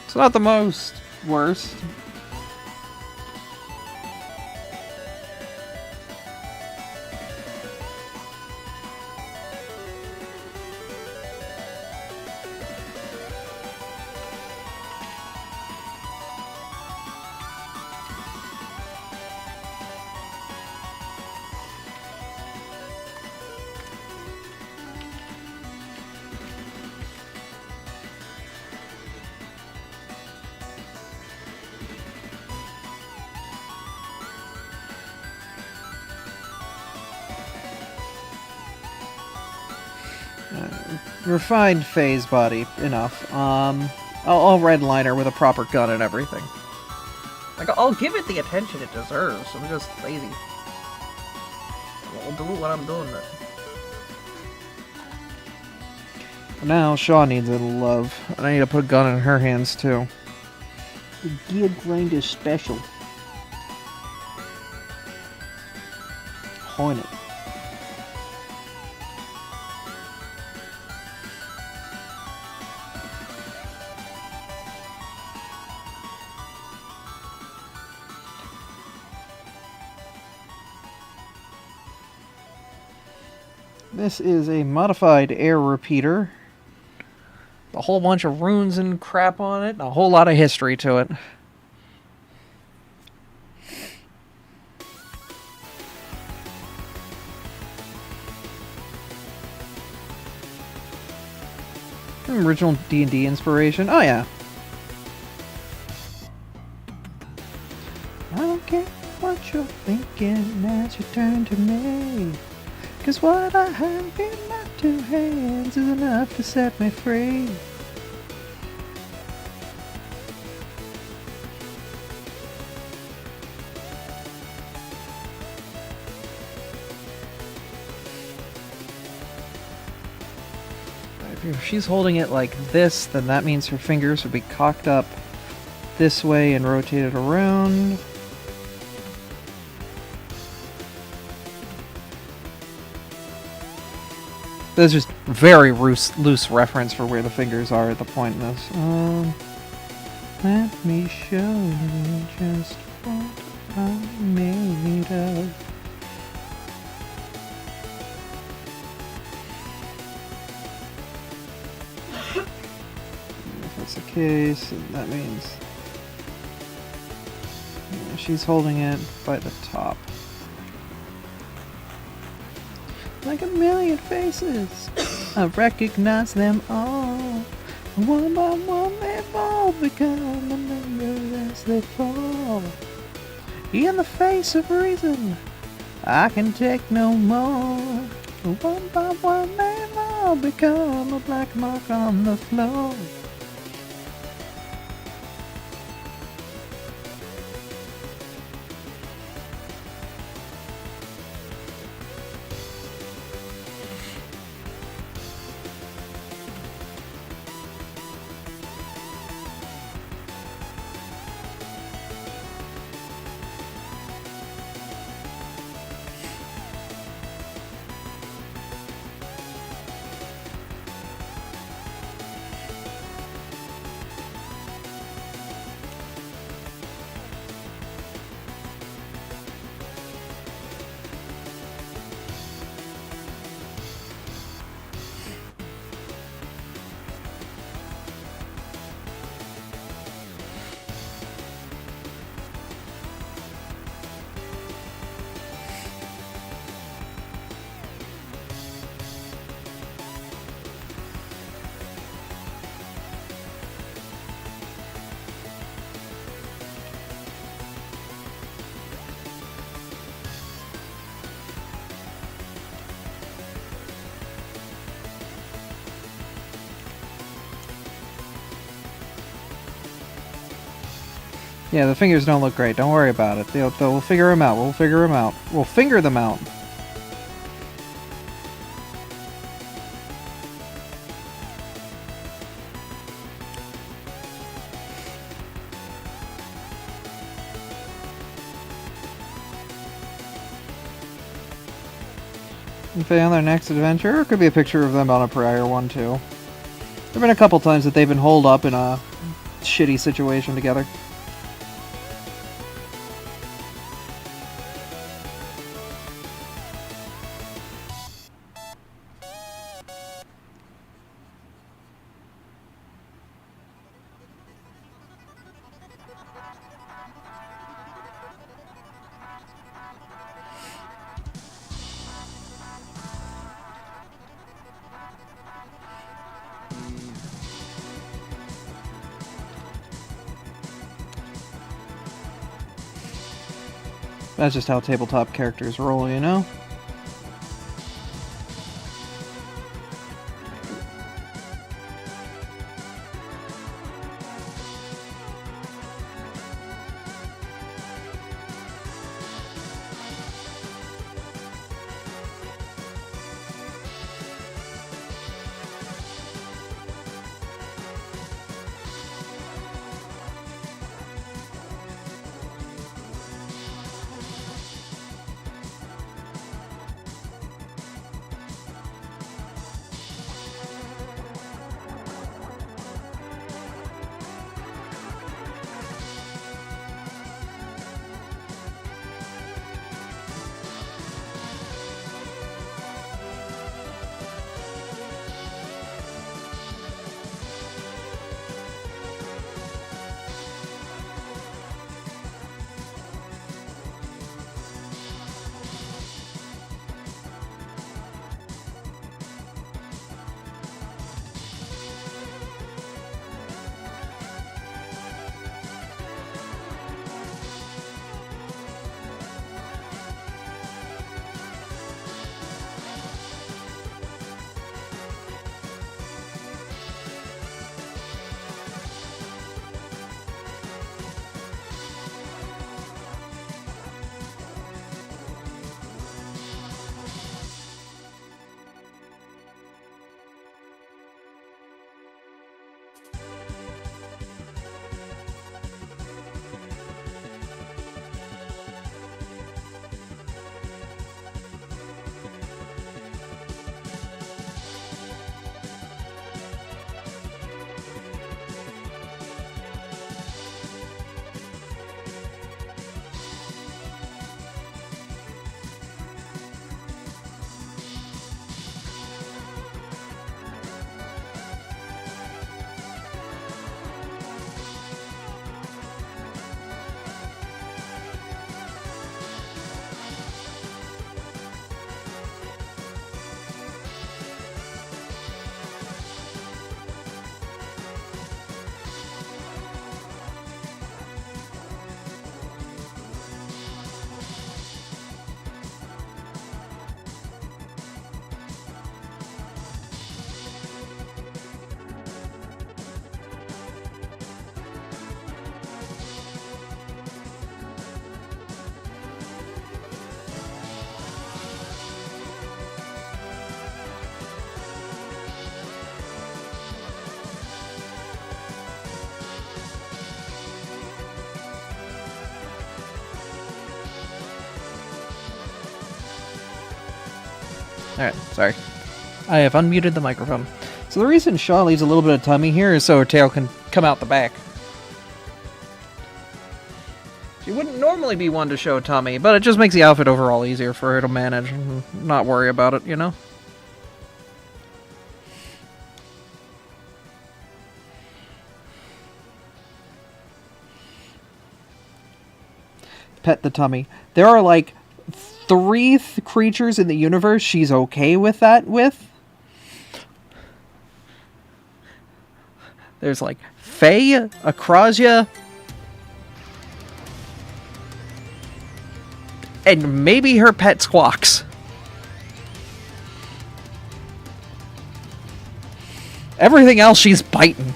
It's not the most worst. Refined phase body, enough. I'll redline her with a proper gun and everything. Like, I'll give it the attention it deserves. I'm just lazy. I'll do what I'm doing. Now, Shaw needs a little love. And I need to put a gun in her hands, too. The gear grind is special. Hornet. This is a modified air repeater. A whole bunch of runes and crap on it. A whole lot of history to it. Original D&D inspiration. Oh yeah. I don't care what you're thinking as you turn to me. 'Cause what I have in my two hands is enough to set me free. If she's holding it like this, then that means her fingers would be cocked up this way and rotated around. There's just very loose reference for where the fingers are at the point in this. Let me show you just what I'm made of. If that's the case, that means she's holding it by the top. Like a million faces, I recognize them all. One by one they fall, become the numbers as they fall. In the face of reason, I can take no more. One by one they fall, become a black mark on the floor. Yeah, the fingers don't look great. Don't worry about it. We'll figure them out. We'll figure them out. We'll finger them out. If they on their next adventure, or it could be a picture of them on a prior one too. There've been a couple times that they've been holed up in a shitty situation together. That's just how tabletop characters roll, you know? Alright, sorry. I have unmuted the microphone. So the reason Shaw leaves a little bit of tummy here is so her tail can come out the back. She wouldn't normally be one to show tummy, but it just makes the outfit overall easier for her to manage and not worry about it, you know? Pet the tummy. There are like 3 creatures in the universe she's okay with that with. There's like Faye, Acrasia, and maybe her pet Squawks. Everything else she's biting.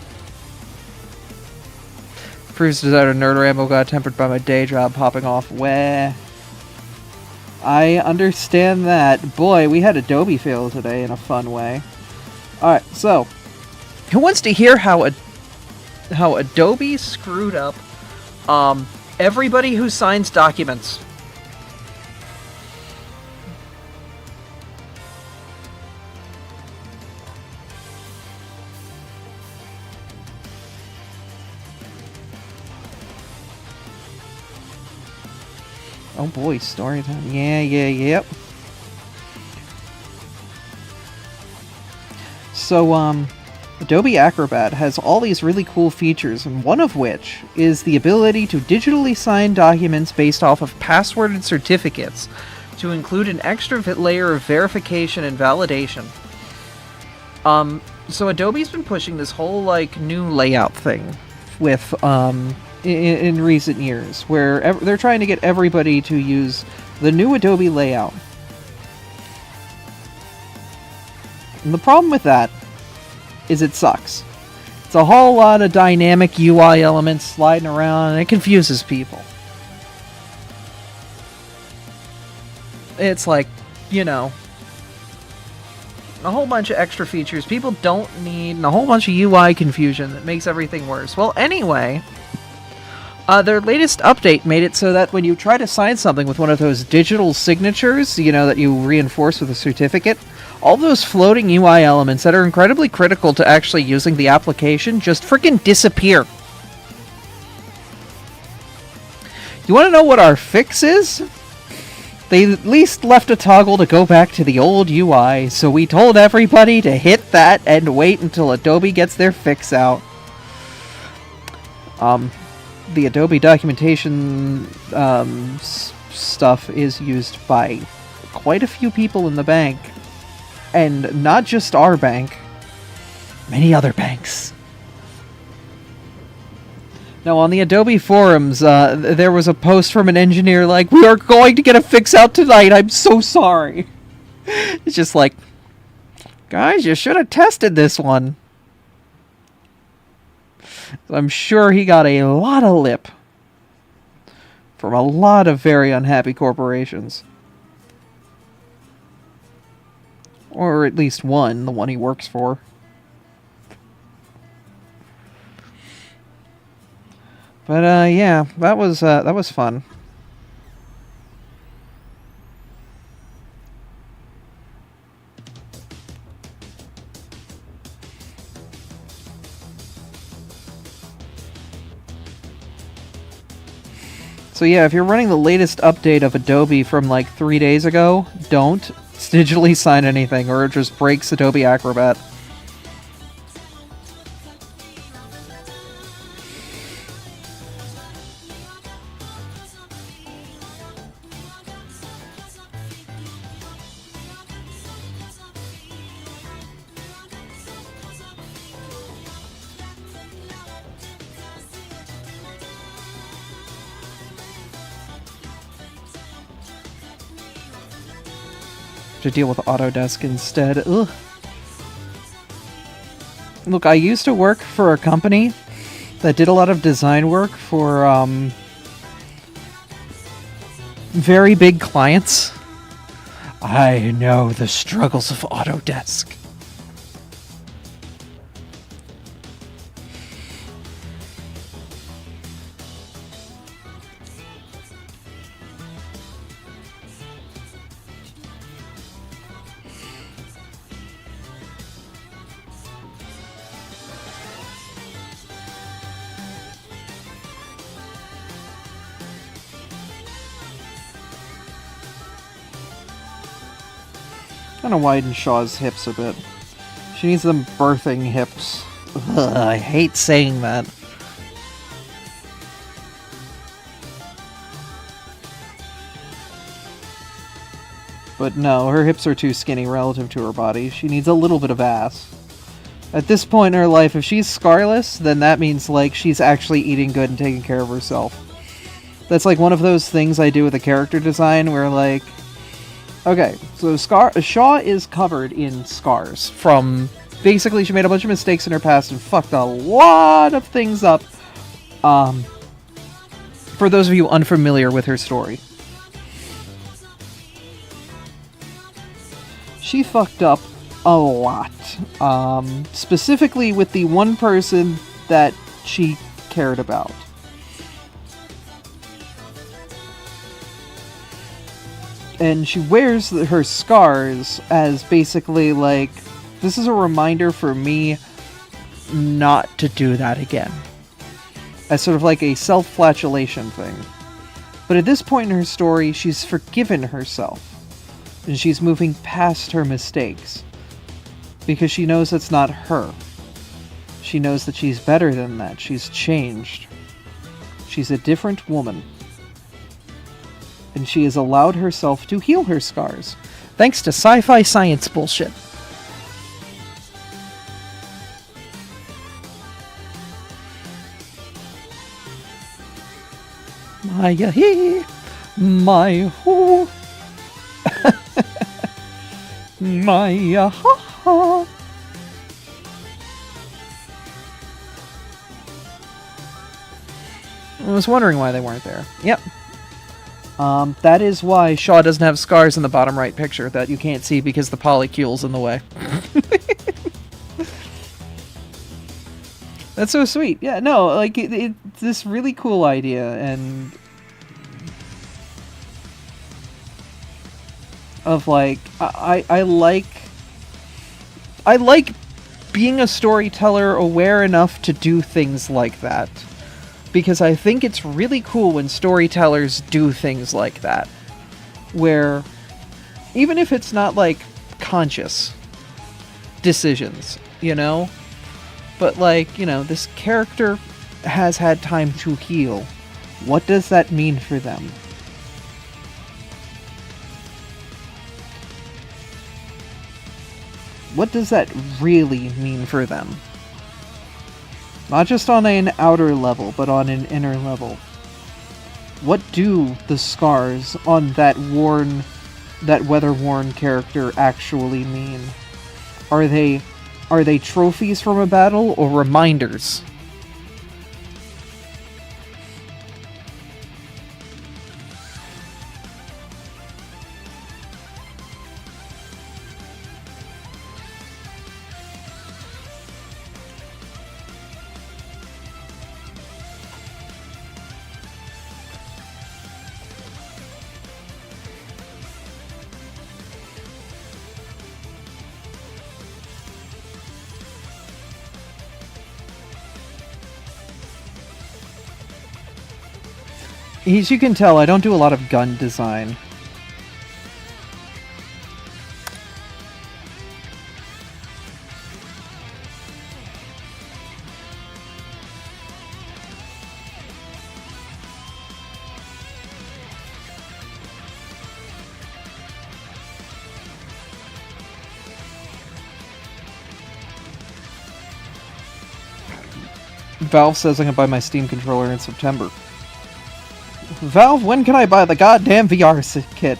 Previous designer Nerd Rambo got tempered by my day job popping off. Where? I understand that. Boy, we had Adobe fail today in a fun way. Alright, so who wants to hear how Adobe screwed up everybody who signs documents? Oh boy, story time. Yep. So, Adobe Acrobat has all these really cool features, and one of which is the ability to digitally sign documents based off of passworded certificates to include an extra layer of verification and validation. So Adobe's been pushing this whole, like, new layout thing with, in recent years, where they're trying to get everybody to use the new Adobe layout. And the problem with that is it sucks. It's a whole lot of dynamic UI elements sliding around, and it confuses people. It's like, you know, a whole bunch of extra features people don't need, and a whole bunch of UI confusion that makes everything worse. Well, anyway, their latest update made it so that when you try to sign something with one of those digital signatures, you know, that you reinforce with a certificate, all those floating UI elements that are incredibly critical to actually using the application just freaking disappear. You want to know what our fix is? They at least left a toggle to go back to the old UI, so we told everybody to hit that and wait until Adobe gets their fix out. The Adobe documentation stuff is used by quite a few people in the bank. And not just our bank, many other banks. Now, on the Adobe forums, there was a post from an engineer like, "We are going to get a fix out tonight, I'm so sorry." It's just like, guys, you should have tested this one. I'm sure he got a lot of lip from a lot of very unhappy corporations. Or at least one, the one he works for. But yeah, that was fun. So yeah, if you're running the latest update of Adobe from like 3 days ago, don't digitally sign anything, or it just breaks Adobe Acrobat. To deal with Autodesk instead. Ugh. Look, I used to work for a company that did a lot of design work for very big clients. I know the struggles of Autodesk. Kind of widen Shaw's hips a bit. She needs them birthing hips. Ugh, I hate saying that. But no, her hips are too skinny relative to her body. She needs a little bit of ass. At this point in her life, if she's scarless, then that means, like, she's actually eating good and taking care of herself. That's, like, one of those things I do with a character design where, like... Okay, so Shaw is covered in scars from... Basically, she made a bunch of mistakes in her past and fucked a lot of things up. For those of you unfamiliar with her story. She fucked up a lot. Specifically with the one person that she cared about. And she wears her scars as basically like, this is a reminder for me not to do that again. As sort of like a self-flagellation thing. But at this point in her story, she's forgiven herself. And she's moving past her mistakes. Because she knows it's not her. She knows that she's better than that. She's changed. She's a different woman. And she has allowed herself to heal her scars. Thanks to sci-fi science bullshit. Maya hee, my hoo, Maya ha ha. I was wondering why they weren't there. Yep. That is why Shaw doesn't have scars in the bottom right picture that you can't see because the polycule's in the way. That's so sweet. Yeah, no, like, it's this really cool idea, and... Of, like, I like being a storyteller aware enough to do things like that. Because I think it's really cool when storytellers do things like that. Where, even if it's not, like, conscious decisions, you know? But, like, you know, this character has had time to heal. What does that mean for them? What does that really mean for them? Not just on an outer level, but on an inner level. What do the scars on that weather-worn character actually mean? Are they trophies from a battle or reminders? As you can tell, I don't do a lot of gun design. Valve says I can buy my Steam controller in September. Valve, when can I buy the goddamn VR kit?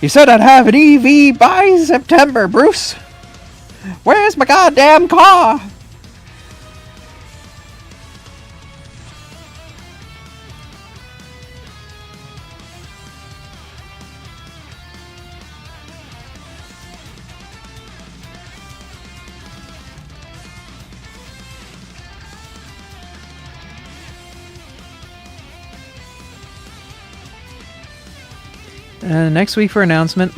You said I'd have an EV by September, Bruce. Where's my goddamn car? Next week for announcement.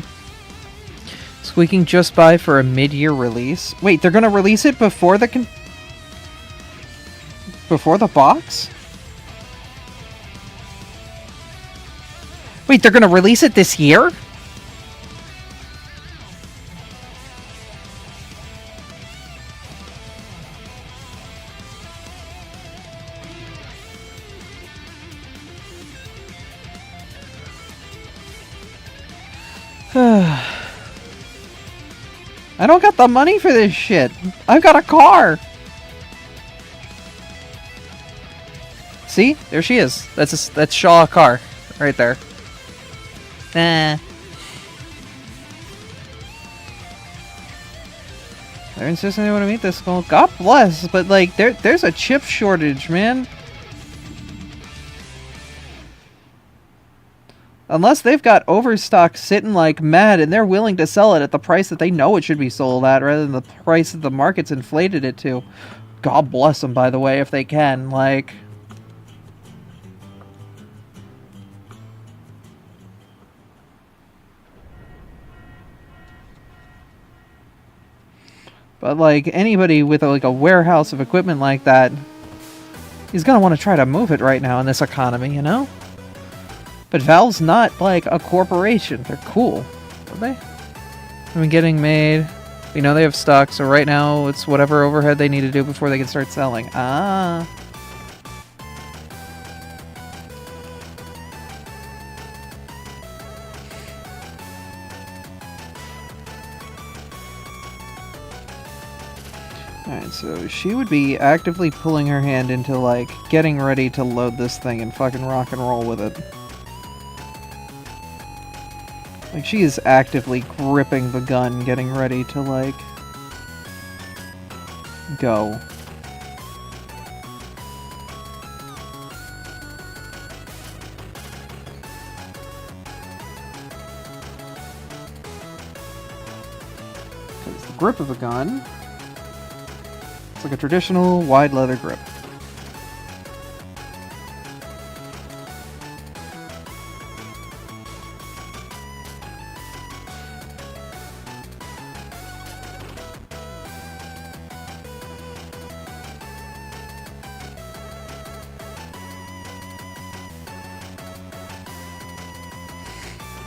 Squeaking just by for a mid-year release. Wait, they're gonna release it before the before the box? Wait, they're gonna release it this year? I don't got the money for this shit. I've got a car. See? There she is. That's Shaw car. Right there. They're insisting they want to meet this goal. God bless, but like there's a chip shortage, man. Unless they've got overstock sitting like mad and they're willing to sell it at the price that they know it should be sold at rather than the price that the market's inflated it to. God bless them, by the way, if they can. Like... But like anybody with like a warehouse of equipment like that is gonna want to try to move it right now in this economy, you know? But Valve's not like a corporation. They're cool. Are they? I mean, getting made. We know they have stock, so right now it's whatever overhead they need to do before they can start selling. Ah. Alright, so she would be actively pulling her hand into, like, getting ready to load this thing and fucking rock and roll with it. Like, she is actively gripping the gun, getting ready to, like, go. Because the grip of the gun... It's like a traditional wide leather grip.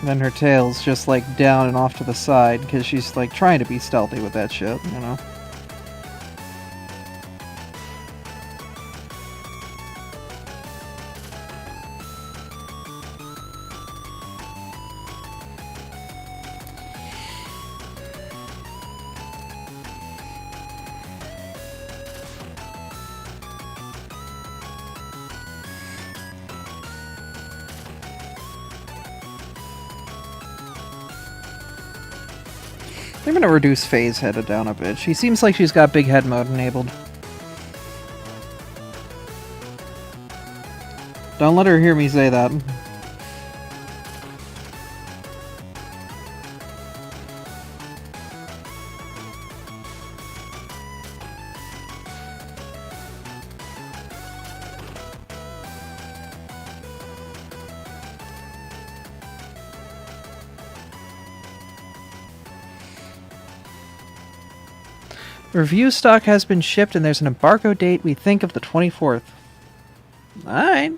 And then her tail's just like down and off to the side because she's like trying to be stealthy with that shit, you know? I'm gonna reduce Faye's head down a bit. She seems like she's got big head mode enabled. Don't let her hear me say that. Review stock has been shipped and there's an embargo date, we think, of the 24th. Alright.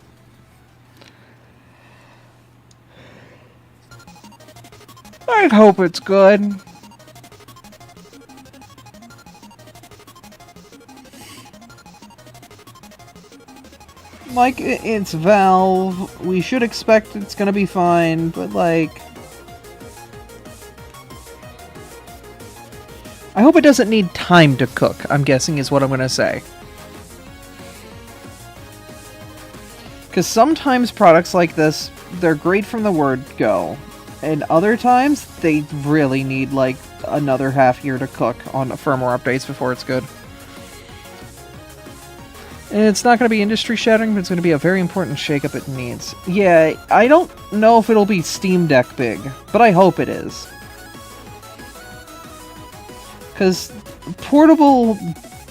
I hope it's good. Like, it's Valve. We should expect it's gonna be fine, but like... I hope it doesn't need time to cook, I'm guessing is what I'm gonna say. Because sometimes products like this, they're great from the word go. And other times, they really need like another half year to cook on firmware updates before it's good. And it's not going to be industry shattering, but it's going to be a very important shakeup it needs. Yeah, I don't know if it'll be Steam Deck big, but I hope it is. Because portable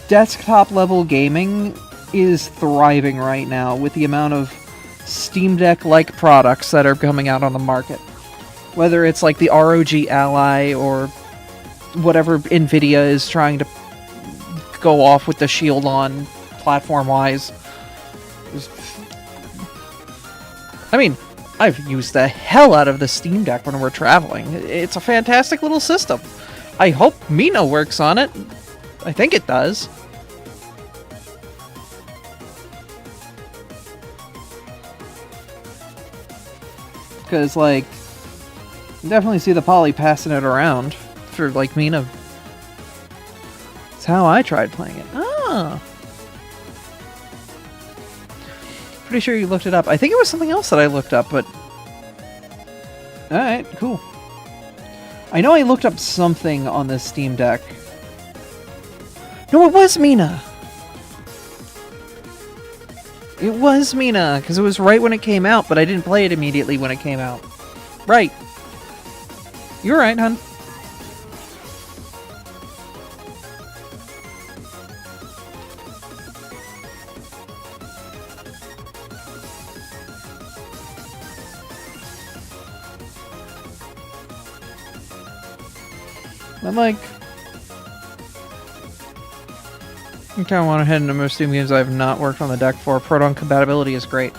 desktop-level gaming is thriving right now with the amount of Steam Deck-like products that are coming out on the market. Whether it's like the ROG Ally or whatever NVIDIA is trying to go off with the shield on platform-wise. I mean, I've used the hell out of the Steam Deck when we're traveling. It's a fantastic little system. I hope Mina works on it. I think it does. Because, like, definitely see the Poly passing it around for, like, Mina. That's how I tried playing it. Ah. Pretty sure you looked it up. I think it was something else that I looked up, but... Alright, cool. I know I looked up something on this Steam Deck. No, it was Mina! It was Mina, because it was right when it came out, but I didn't play it immediately when it came out. Right. You're right, hun. I'm like... I kind of want to head into most Steam games I have not worked on the deck for. Proton compatibility is great.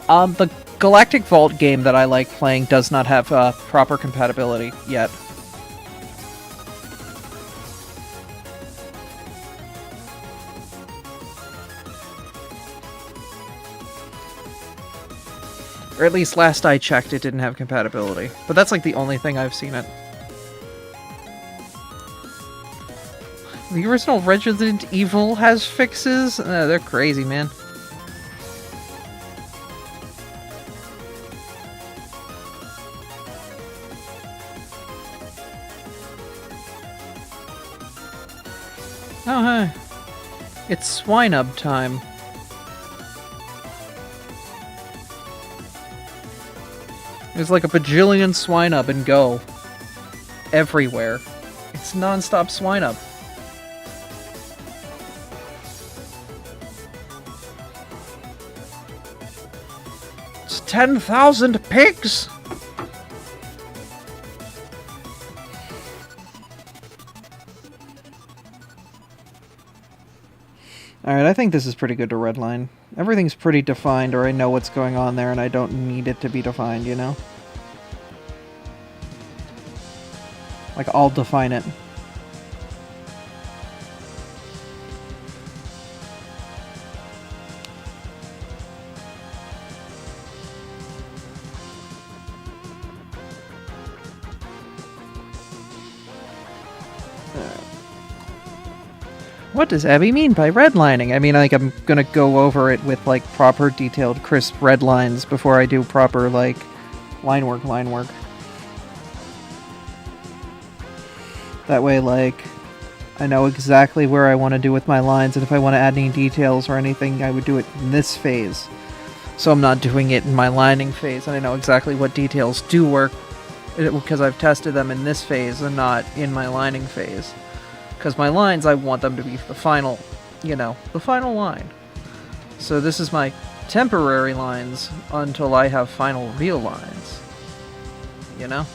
The Galactic Vault game that I like playing does not have proper compatibility yet. Or at least last I checked, it didn't have compatibility. But that's like the only thing I've seen it. The original Resident Evil has fixes? They're crazy, man. Oh, hi. It's Swinub time. There's like a bajillion Swinub and Go. Everywhere. It's non-stop Swinub. It's 10,000 pigs! Alright, I think this is pretty good to redline. Everything's pretty defined, or I know what's going on there, and I don't need it to be defined, you know? Like, I'll define it. What does Abby mean by redlining? I mean, like, I'm gonna go over it with, like, proper, detailed, crisp red lines before I do proper, like, line work. That way, like, I know exactly where I want to do with my lines, and if I want to add any details or anything, I would do it in this phase. So I'm not doing it in my lining phase, and I know exactly what details do work, because I've tested them in this phase and not in my lining phase. Because my lines, I want them to be the final, you know, the final line. So this is my temporary lines until I have final real lines. You know?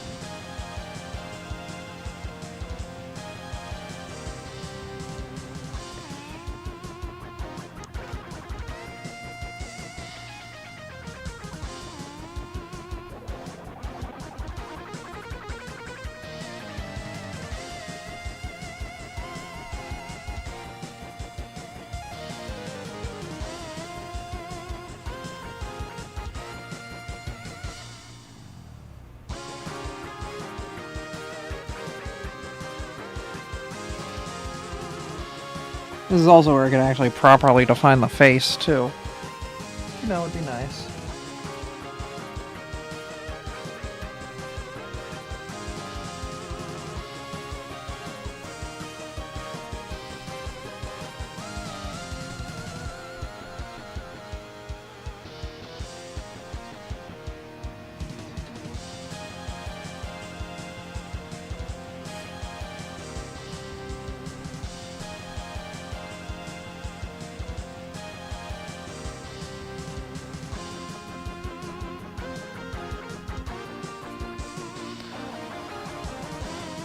This is also where I can actually properly define the face, too. You know, it'd be nice.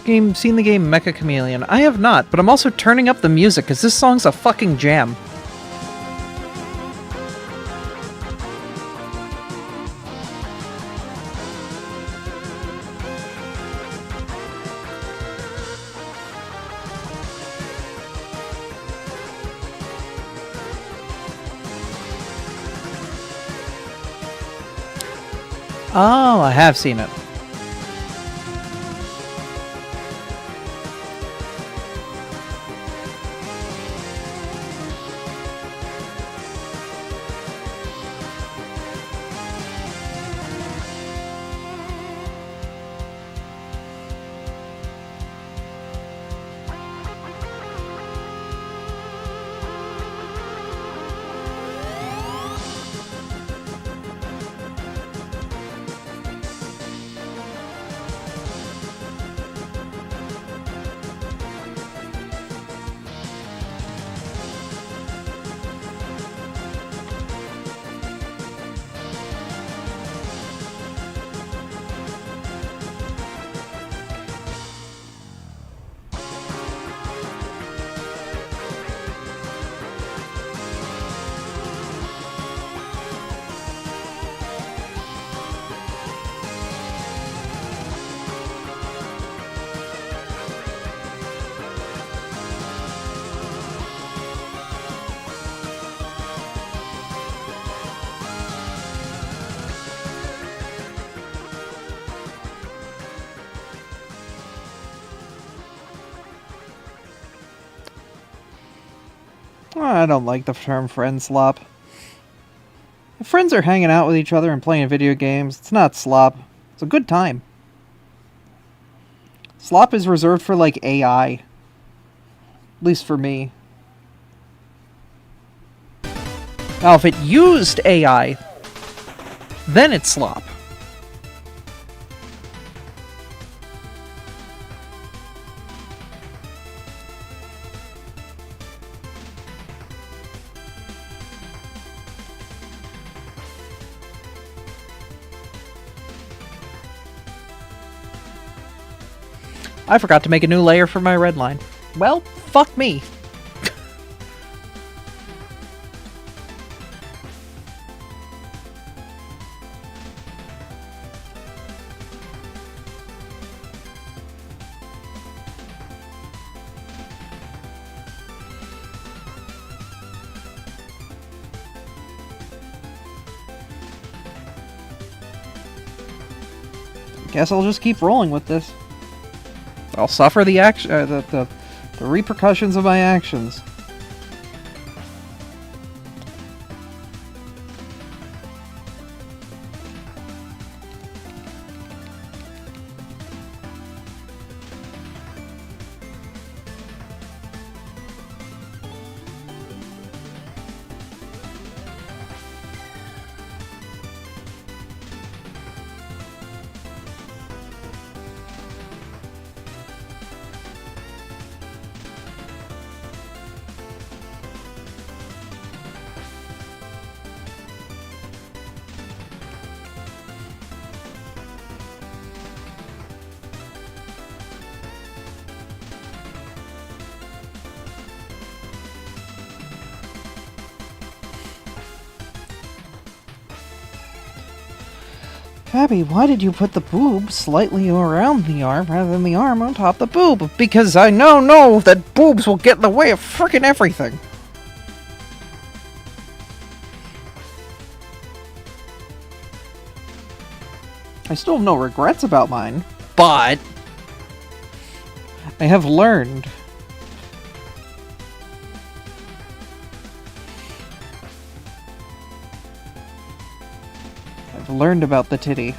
Seen the game Mecha Chameleon? I have not, but I'm also turning up the music because this song's a fucking jam. Oh, I have seen it. I don't like the term friend slop. If friends are hanging out with each other and playing video games, it's not slop. It's a good time. Slop is reserved for, like, AI. At least for me. Now, if it used AI, then it's slop. I forgot to make a new layer for my red line. Well, fuck me. Guess I'll just keep rolling with this. I'll suffer the action. The repercussions of my actions. Abby, why did you put the boob slightly around the arm rather than the arm on top of the boob? Because I now know that boobs will get in the way of frickin' everything. I still have no regrets about mine, but I have learned. I've learned about the titty.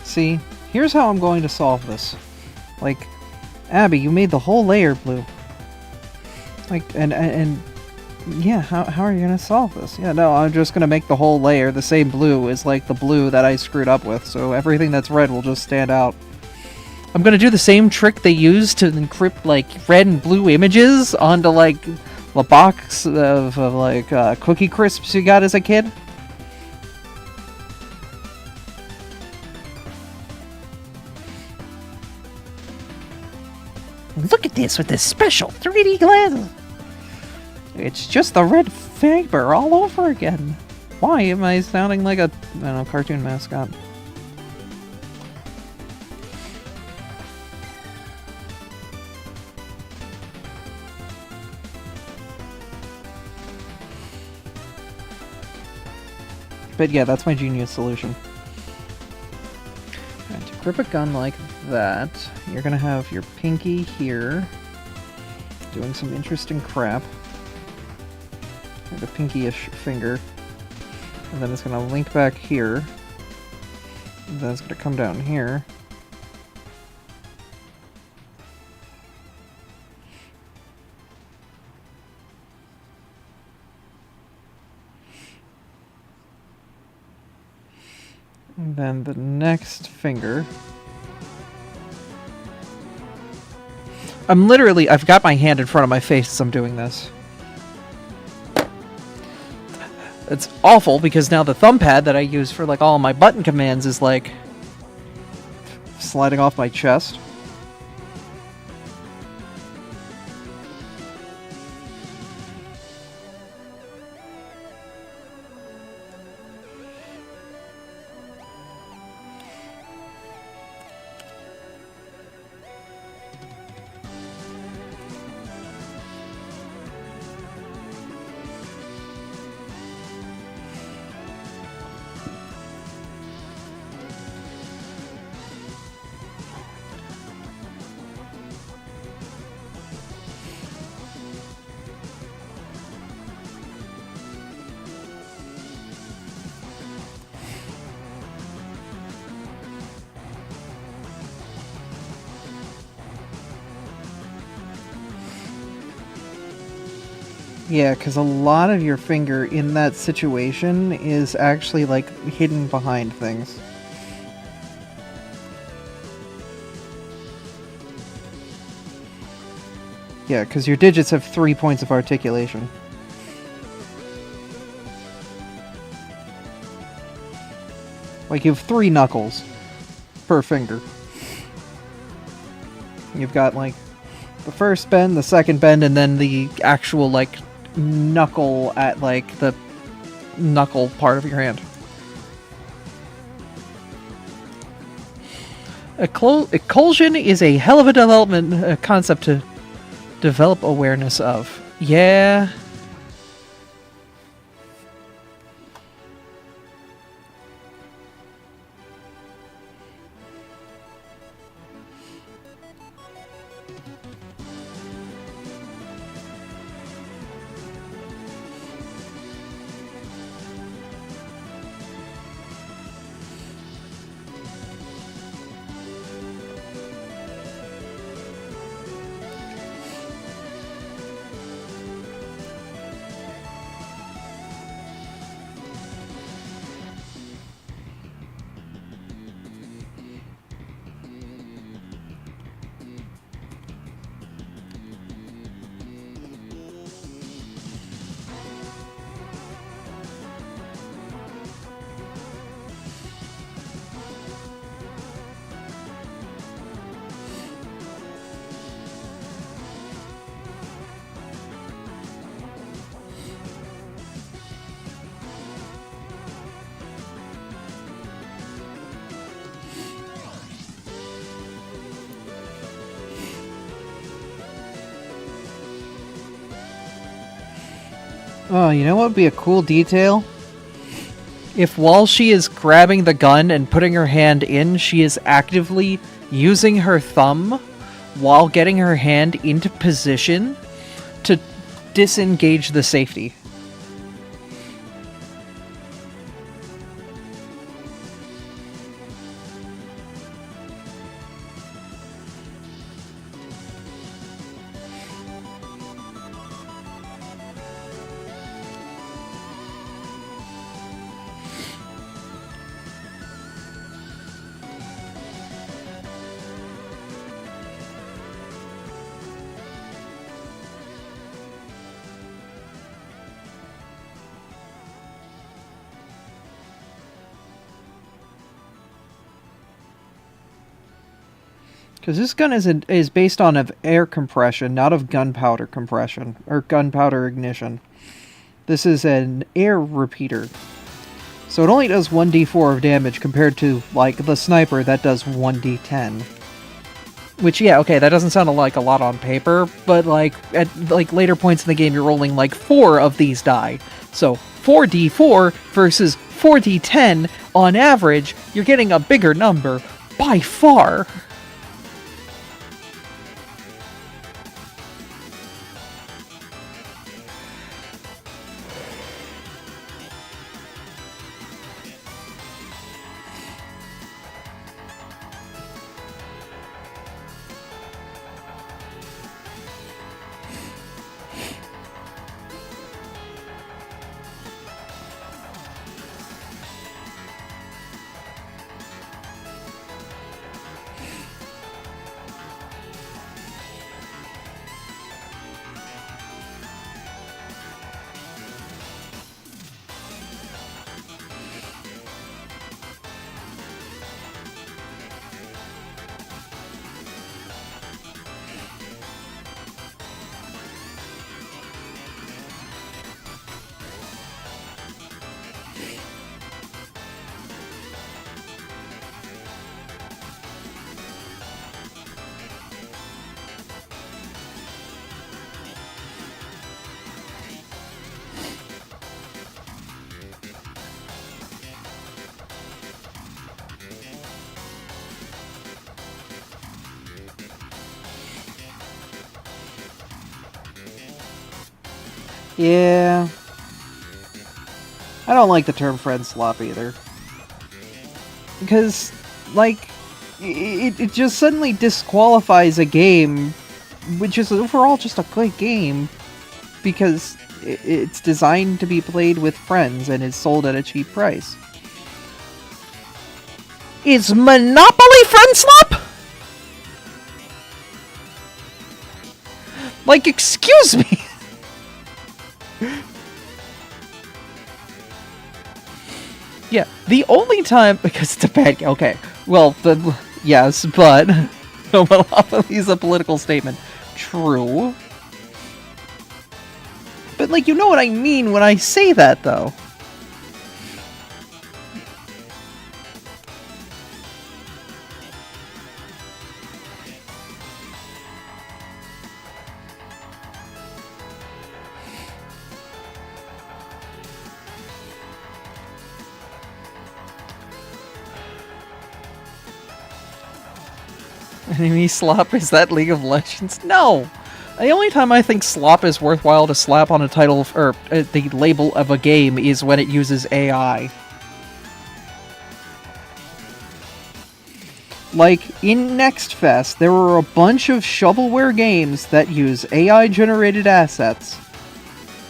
See, here's how I'm going to solve this. Like, Abby, you made the whole layer blue. Like, and yeah, how are you gonna solve this? Yeah, no, I'm just gonna make the whole layer the same blue as, like, the blue that I screwed up with, so everything that's red will just stand out. I'm gonna do the same trick they use to encrypt, like, red and blue images onto, like, the box of like, Cookie Crisps you got as a kid. Look at this with this special 3D glasses! It's just the red fiber all over again. Why am I sounding like a, I don't know, cartoon mascot? But yeah, that's my genius solution. And to grip a gun like that, you're gonna have your pinky here, doing some interesting crap. Like a pinky-ish finger. And then it's gonna link back here. And then it's gonna come down here. And then the next finger. I've got my hand in front of my face as I'm doing this. It's awful because now the thumb pad that I use for, like, all my button commands is, like, sliding off my chest. Yeah, because a lot of your finger in that situation is actually, like, hidden behind things. Yeah, because your digits have 3 points of articulation. Like, you have 3 knuckles per finger. You've got, like, the first bend, the second bend, and then the actual, like, knuckle at, like, the knuckle part of your hand. Occlusion is a hell of a development concept to develop awareness of. Yeah. Oh, you know what would be a cool detail? If while she is grabbing the gun and putting her hand in, she is actively using her thumb while getting her hand into position to disengage the safety. Because this gun is based on of air compression, not of gunpowder compression, or gunpowder ignition. This is an air repeater. So it only does 1d4 of damage compared to, like, the sniper that does 1d10. Which, yeah, okay, that doesn't sound like a lot on paper, but, like, at like later points in the game, you're rolling, like, 4 of these die. So 4d4 versus 4d10, on average, you're getting a bigger number, by far. Yeah. I don't like the term friend slop either. Because, like, it just suddenly disqualifies a game, which is overall just a good game, because it's designed to be played with friends and is sold at a cheap price. Is Monopoly friend slop? Like, excuse me! Yeah, the only time, because it's a bad game, okay, well, yes, but, no, Monopoly is a political statement. True. But, like, you know what I mean when I say that, though. Enemy slop, is that League of Legends? No! The only time I think slop is worthwhile to slap on a title, or the label of a game, is when it uses AI. Like, in Next Fest, there were a bunch of shovelware games that use AI-generated assets.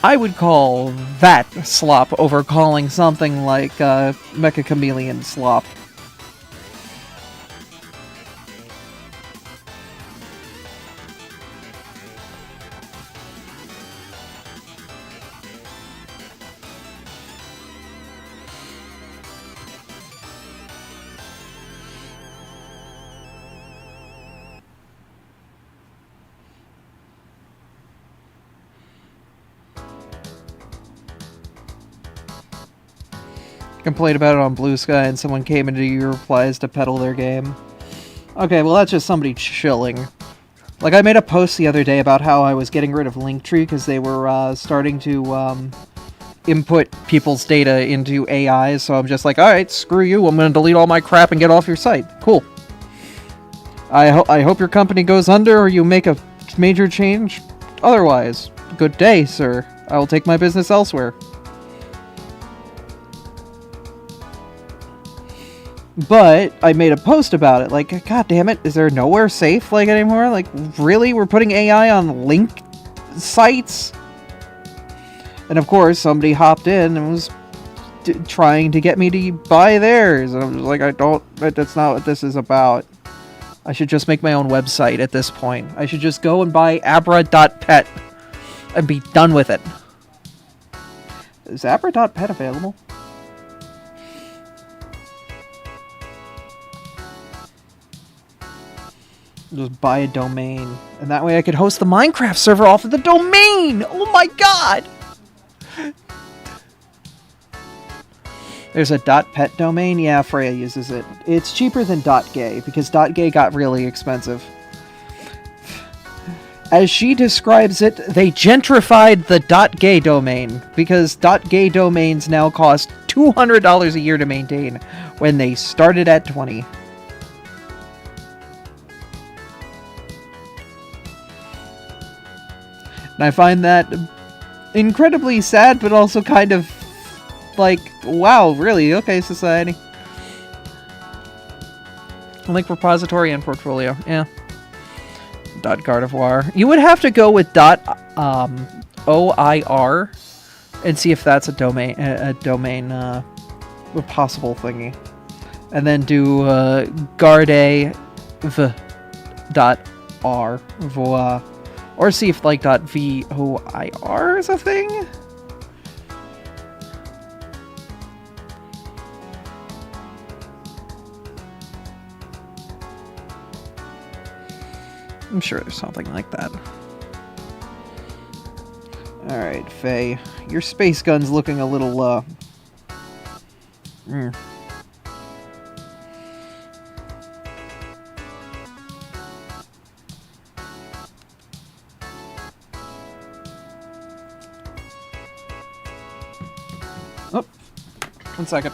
I would call that slop over calling something like Mecha Chameleon slop. Complained about it on Blue Sky and someone came into your replies to peddle their game. Okay, well that's just somebody chilling. Like, I made a post the other day about how I was getting rid of Linktree because they were starting to input people's data into AI, so I'm just like, alright, screw you, I'm gonna delete all my crap and get off your site. Cool. I hope your company goes under or you make a major change. Otherwise, good day, sir. I will take my business elsewhere. But I made a post about it, like, god damn it, is there nowhere safe, like, anymore? Like, really? We're putting AI on link sites? And of course, somebody hopped in and was trying to get me to buy theirs. And I'm just like, that's not what this is about. I should just make my own website at this point. I should just go and buy abra.pet and be done with it. Is abra.pet available? Just buy a domain. And that way I could host the Minecraft server off of the domain! Oh my god! There's a .pet domain? Yeah, Freya uses it. It's cheaper than .gay, because .gay got really expensive. As she describes it, they gentrified the .gay domain, because .gay domains now cost $200 a year to maintain, when they started at $20. And I find that incredibly sad, but also kind of like, wow, really? Okay, society. Link repository and portfolio, yeah. .gardevoir. You would have to go with .oir and see if that's a domain, a possible thingy. And then do garde .r voa. Or see if like .voir is a thing. I'm sure there's something like that. Alright, Faye. Your space gun's looking a little, Oh, 1 second.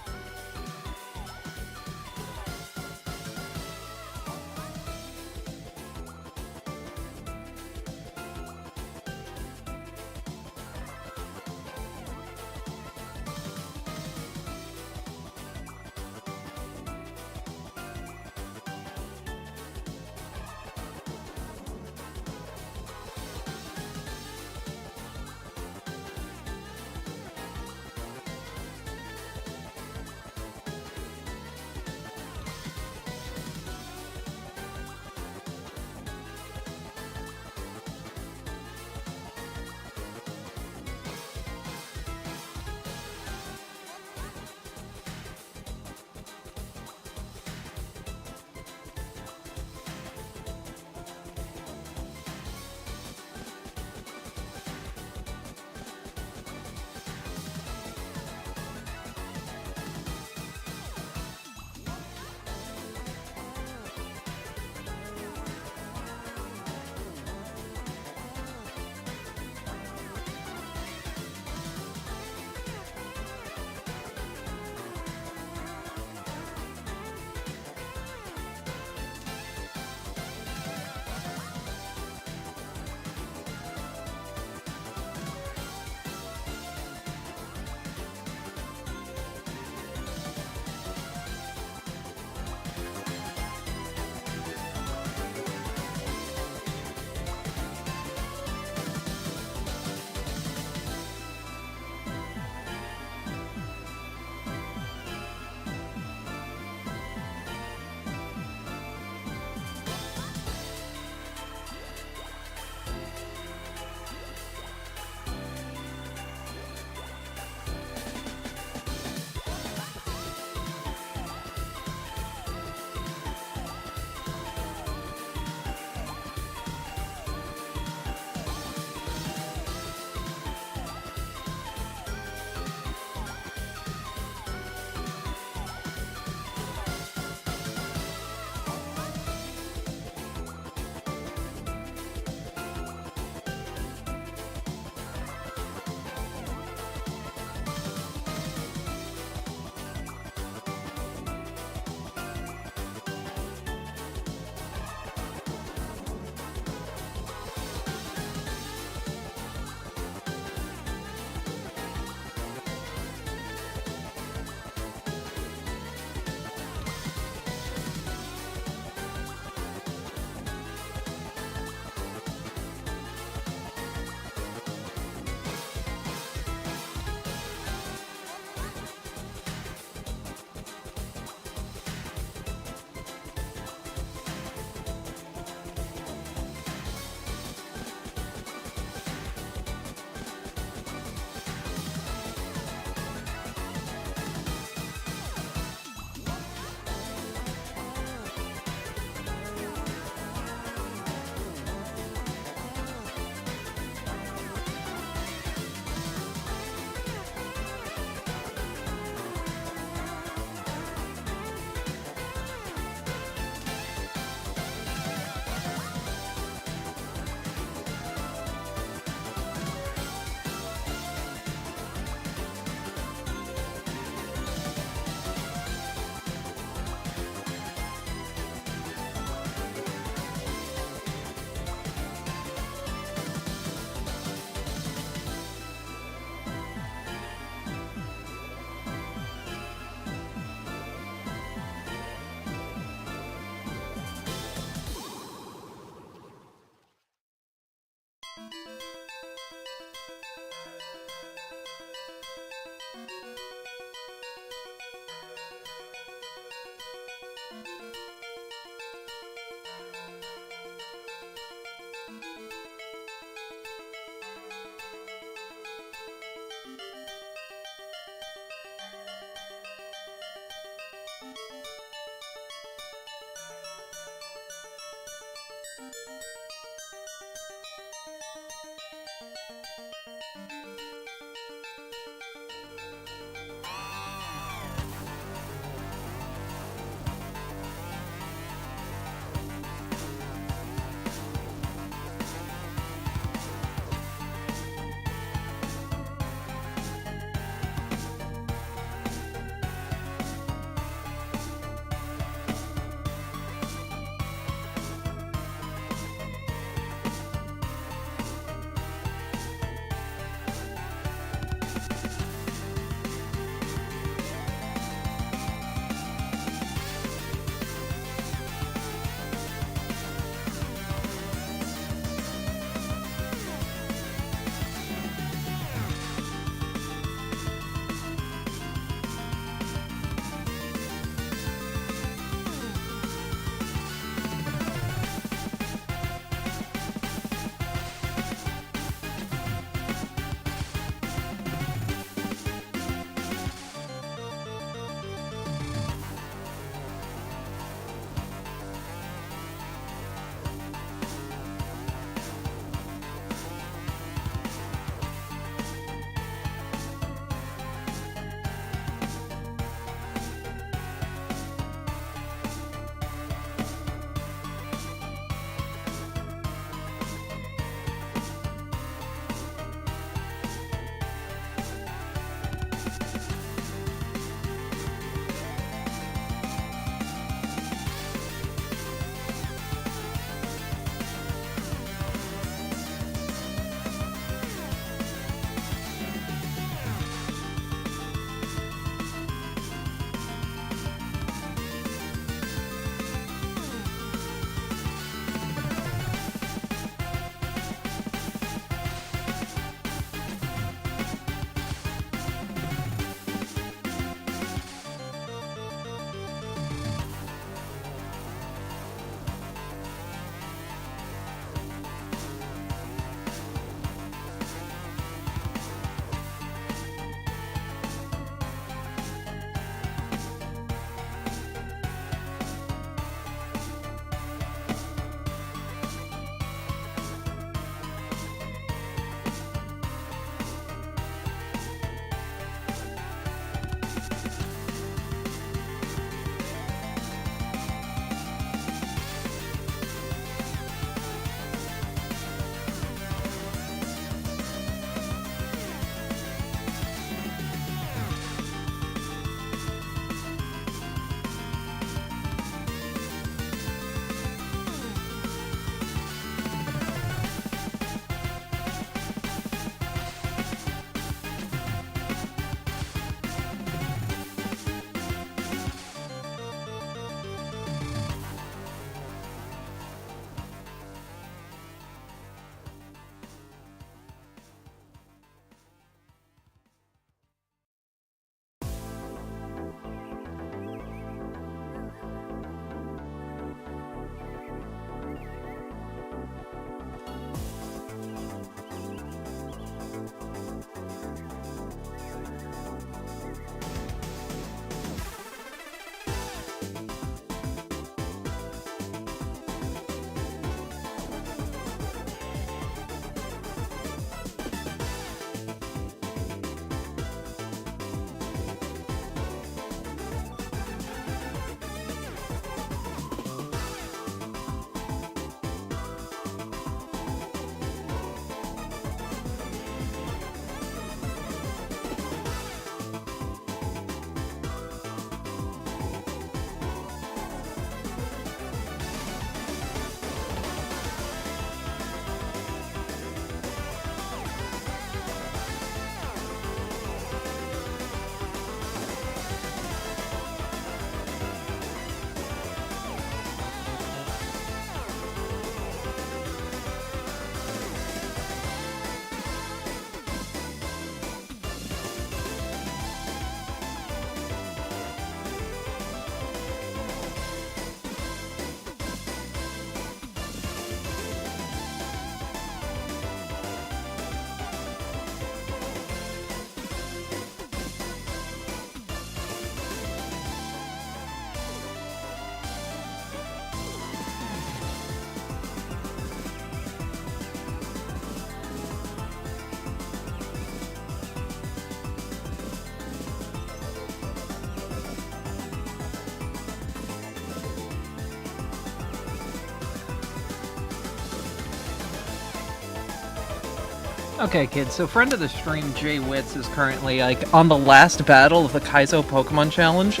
Okay, kids, so friend of the stream, Jay Witz, is currently, like, on the last battle of the Kaizo Pokemon Challenge.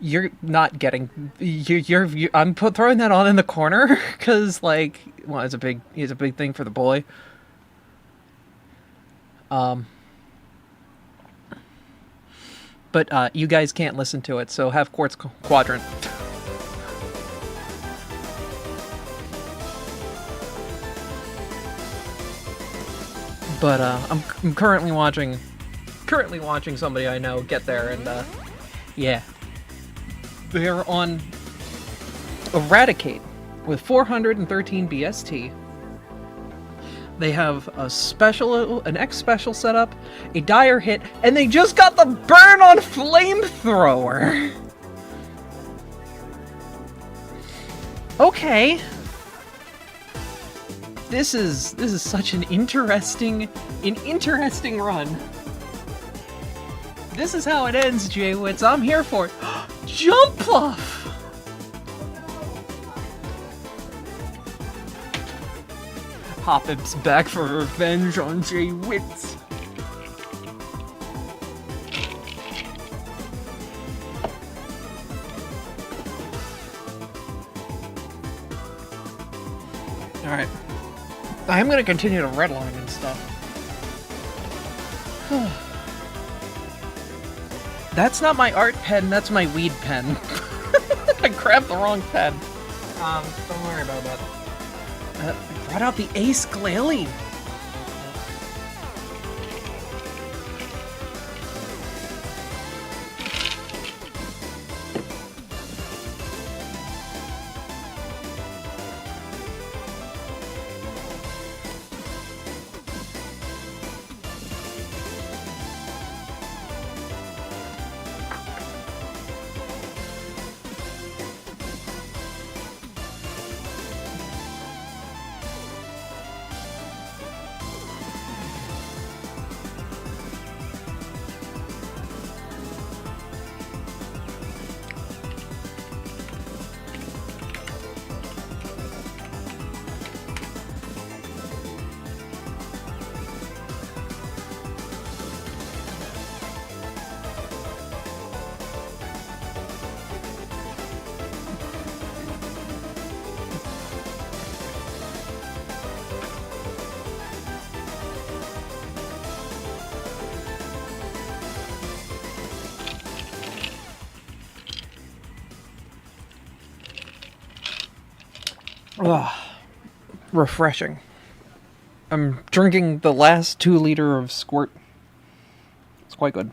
You're not getting... I'm throwing that on in the corner, because, like, well, it's a big thing for the boy. But, you guys can't listen to it, so have Quartz Quadrant. But I'm currently watching somebody I know get there, and yeah, they're on Eradicate with 413 BST. They have an X special setup, a dire hit, and they just got the burn on flamethrower. Okay. This is such an interesting run. This is how it ends, Jay-Witz. I'm here for it. Jump Pluff! Hoppip's back for revenge on Jay-Witz. Alright. I'm gonna continue to redline and stuff. That's not my art pen, that's my weed pen. I grabbed the wrong pen. Don't worry about that. I brought out the Ace Glalie. Ugh. Refreshing. I'm drinking the last 2 liter of Squirt. It's quite good.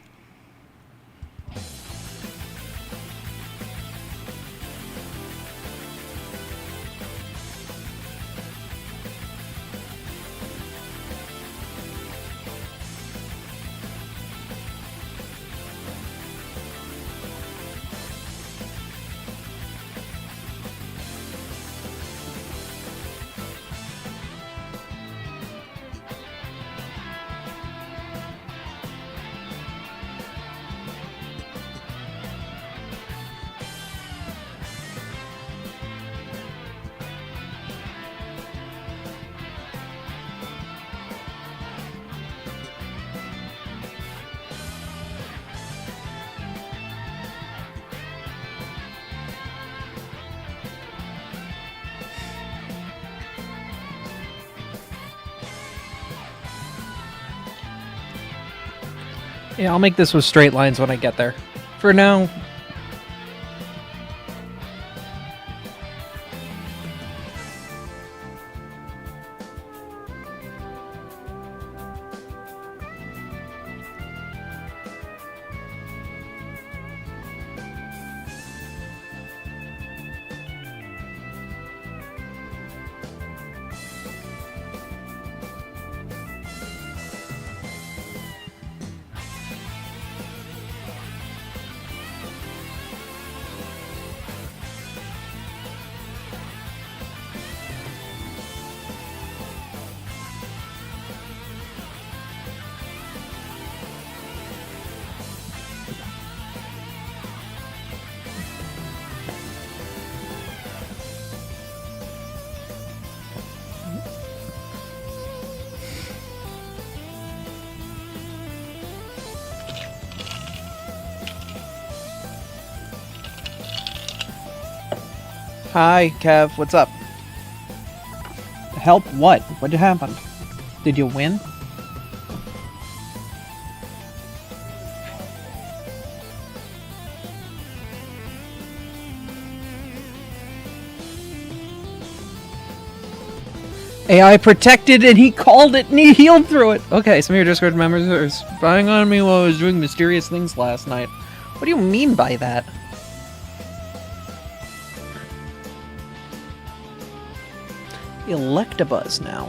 Yeah, I'll make this with straight lines when I get there. For now... Hi, Kev. What's up? Help what? What happened? Did you win? AI protected and he called it and he healed through it. Okay, some of your Discord members are spying on me while I was doing mysterious things last night. What do you mean by that? Electabuzz now.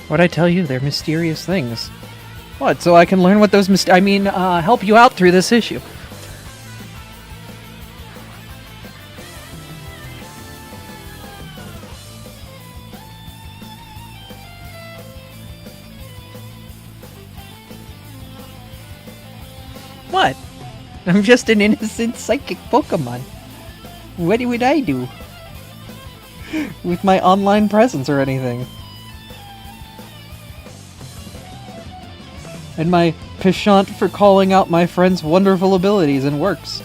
What'd I tell you? They're mysterious things. What? So I can learn what those help you out through this issue. What? I'm just an innocent psychic Pokemon. What would I do? With my online presence or anything? And my penchant for calling out my friend's wonderful abilities and works.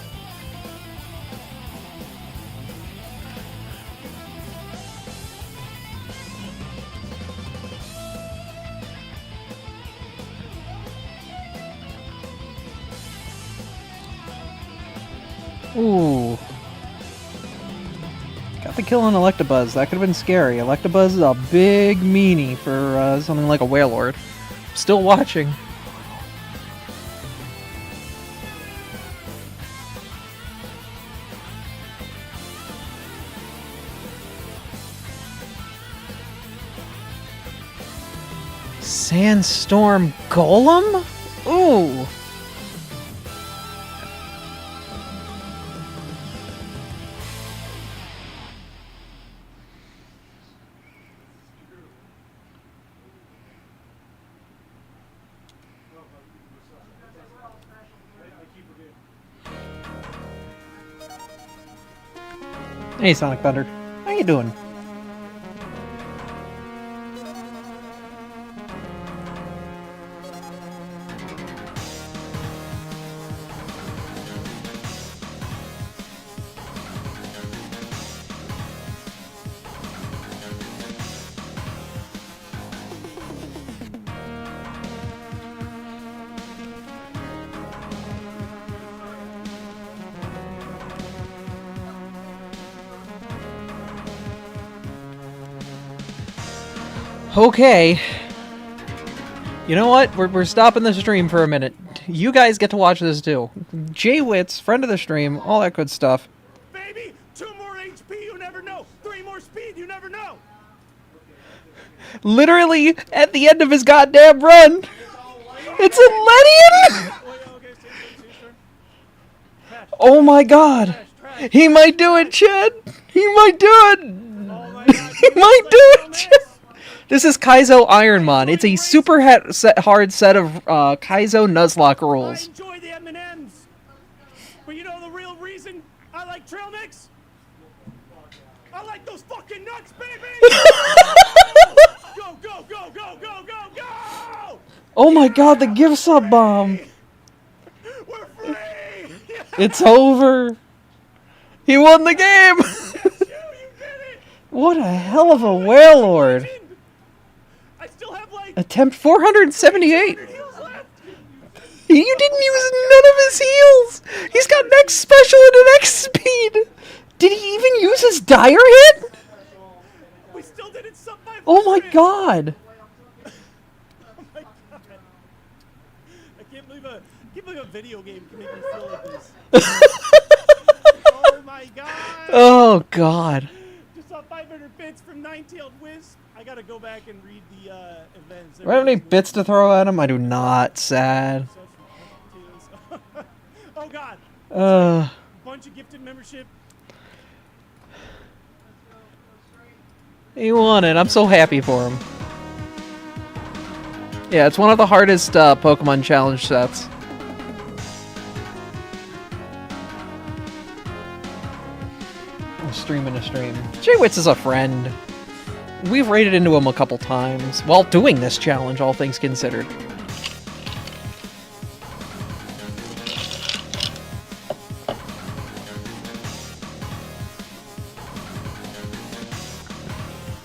Ooh. Got the kill on Electabuzz. That could have been scary. Electabuzz is a big meanie for something like a Wailord. Still watching. Sandstorm Golem? Ooh. Hey, Sonic Thunder. How you doing? Okay. You know what? We're stopping the stream for a minute. You guys get to watch this too. J-Wits, friend of the stream, all that good stuff. Baby, 2 more HP, you never know. 3 more speed, you never know. Literally at the end of his goddamn run. It's a Ledian! Oh my god. He might do it, Chad. He might do it. He might do it, Chad. This is Kaizo Ironmon. It's a super hard set of Kaizo Nuzlocke rules. I enjoy the M&Ms, but you know the real reason I like trail mix? I like those fucking nuts, baby! Go, go, go, go, go, go, go! Oh my god, the gift sub bomb. We're free! It's over. He won the game. You did it! What a hell of a Wailord. I still have like Attempt 478. 100 heals left. You didn't use none of his heals. He's got next special and an X speed. Did he even use his dire hit? We still did it sub 500. Oh my god. Oh my god. I can't believe a video game can make me feel like this. Oh my god. Oh god. Just saw 500 bits from Nine-Tailed Wisp. I gotta go back and read the events. Do I have any bits to throw at him? I do not. Sad. Oh god. Bunch of gifted membership. He won it. I'm so happy for him. Yeah, it's one of the hardest Pokemon Challenge sets. streaming a stream. J-Wits is a friend. We've raided into him a couple times while doing this challenge, all things considered.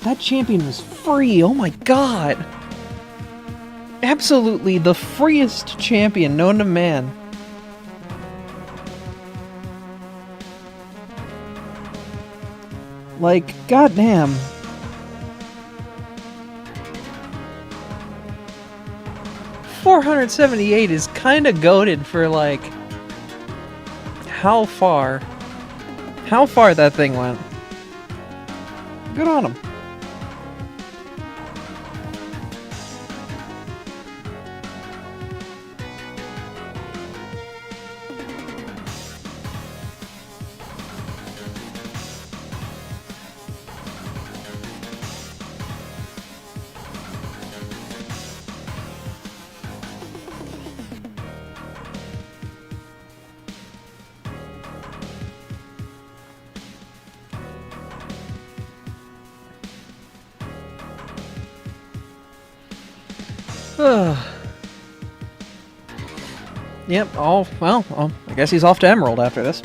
That champion was free, oh my god! Absolutely the freest champion known to man. Like, goddamn. $478 is kinda goated for, like, how far that thing went. Good on him. Yep, well, I guess he's off to Emerald after this.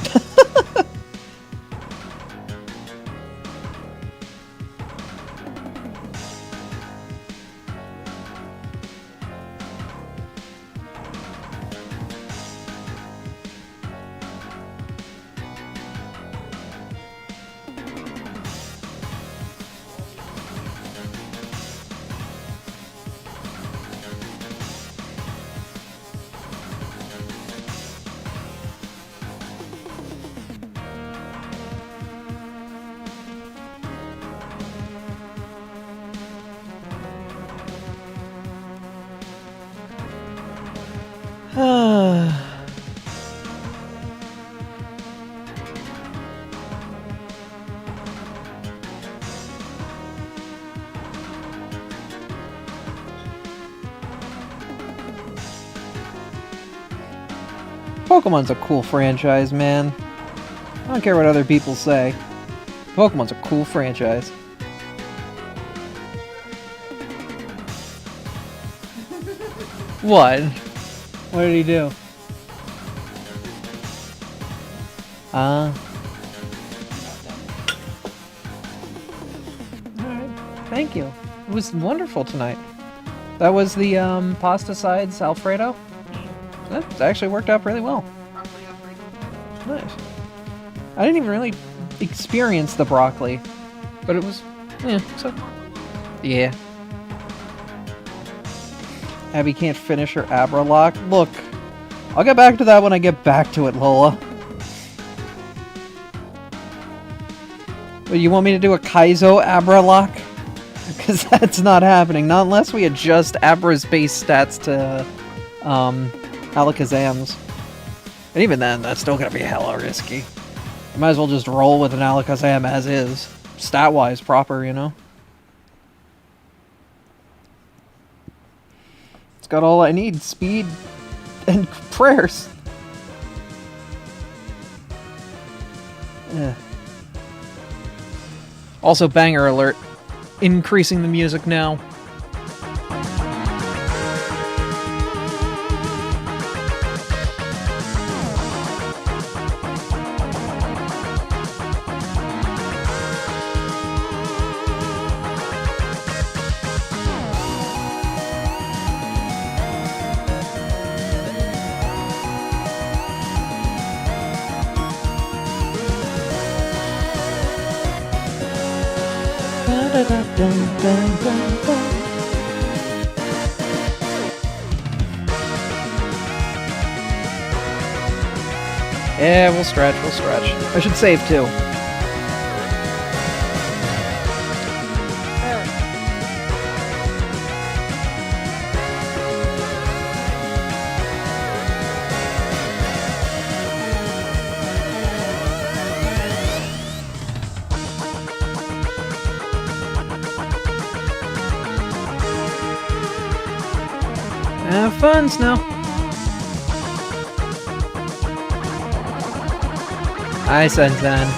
Pokemon's a cool franchise, man. I don't care what other people say. Pokemon's a cool franchise. What? What did he do? Alright. Thank you. It was wonderful tonight. That was the pasta sides Alfredo. That actually worked out really well. Nice. I didn't even really experience the broccoli, but it was, yeah. Abby can't finish her Abra lock. Look, I'll get back to that when I get back to it, Lola. But you want me to do a Kaizo Abra lock? Because that's not happening. Not unless we adjust Abra's base stats to, Alakazam's. And even then, that's still gonna be hella risky. You might as well just roll with an Alakazam as is. Stat-wise proper, you know? It's got all I need. Speed and prayers. Yeah. Also, banger alert. Increasing the music now. Yeah, we'll stretch. I should save too. Have fun, Snow. Hi, Sensen.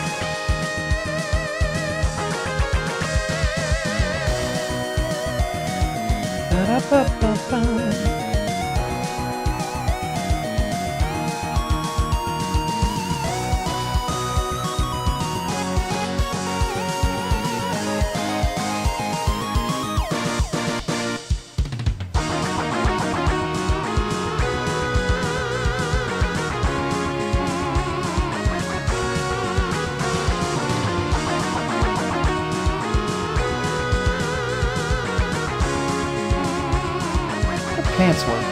Pants work.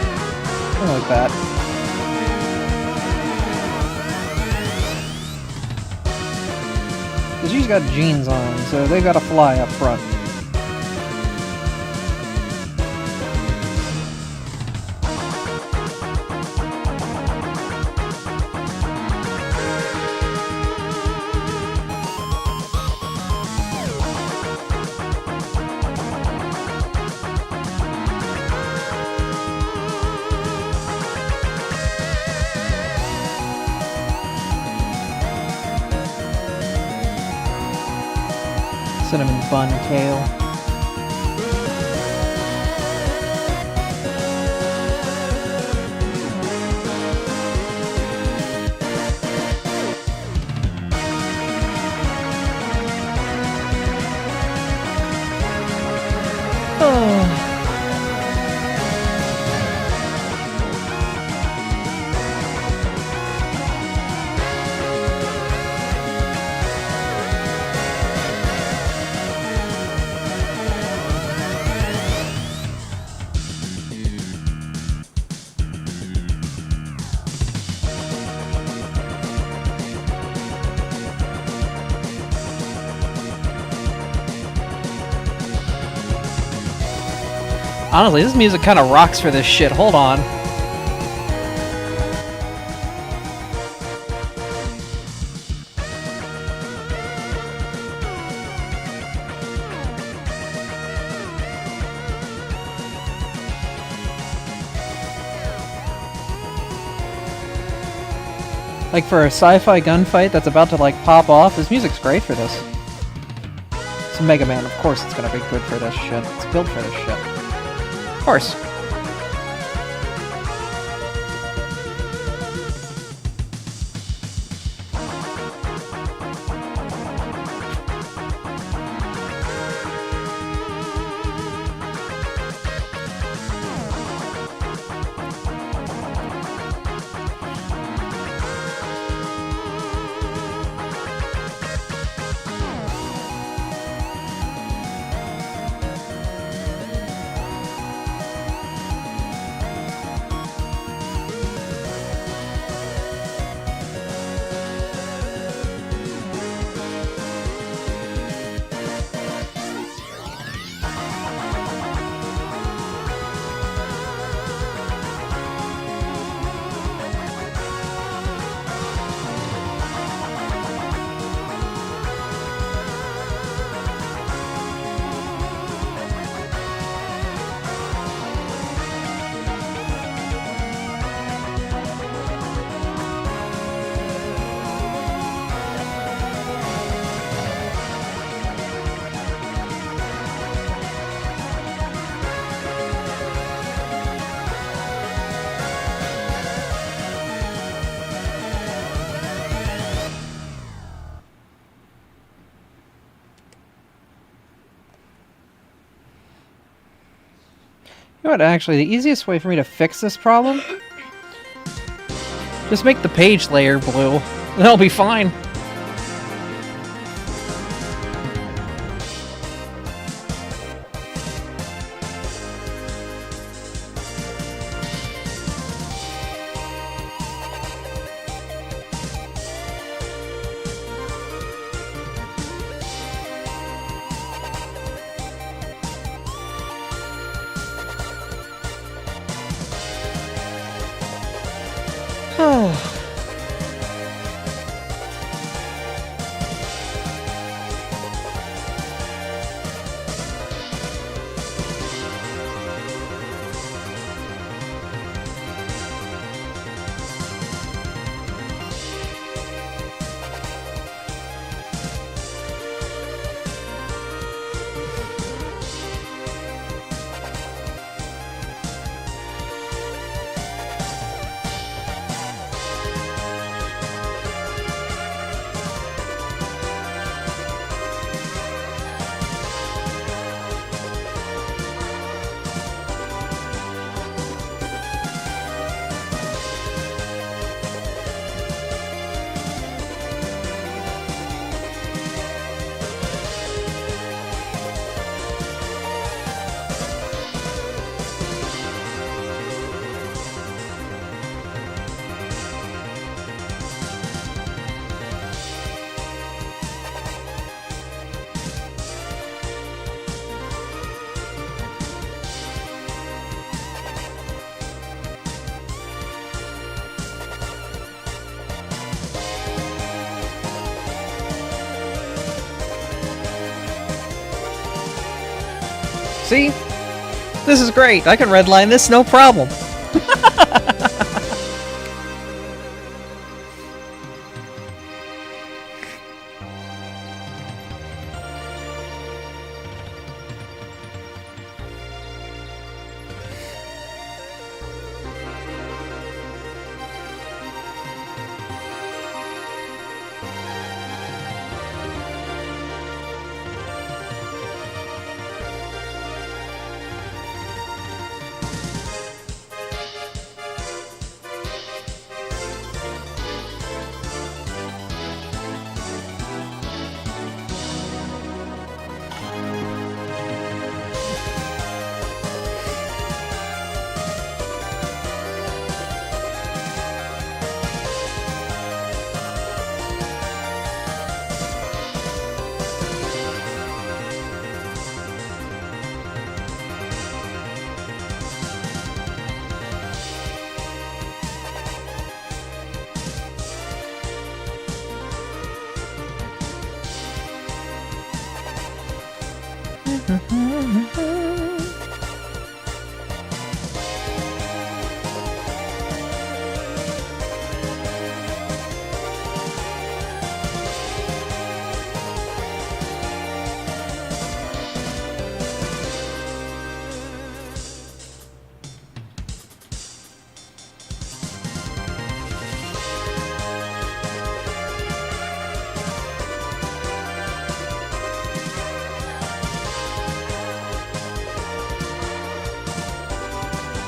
I like that. Because she's got jeans on, so they gotta fly up front. Cinnamon bun kale. Oh. Honestly, this music kind of rocks for this shit. Hold on. Like for a sci-fi gunfight that's about to like pop off, this music's great for this. It's Mega Man, of course it's gonna be good for this shit. It's built for this shit. Of course. You know what, actually, the easiest way for me to fix this problem? Just make the page layer blue. That'll be fine. See? This is great. I can redline this, no problem.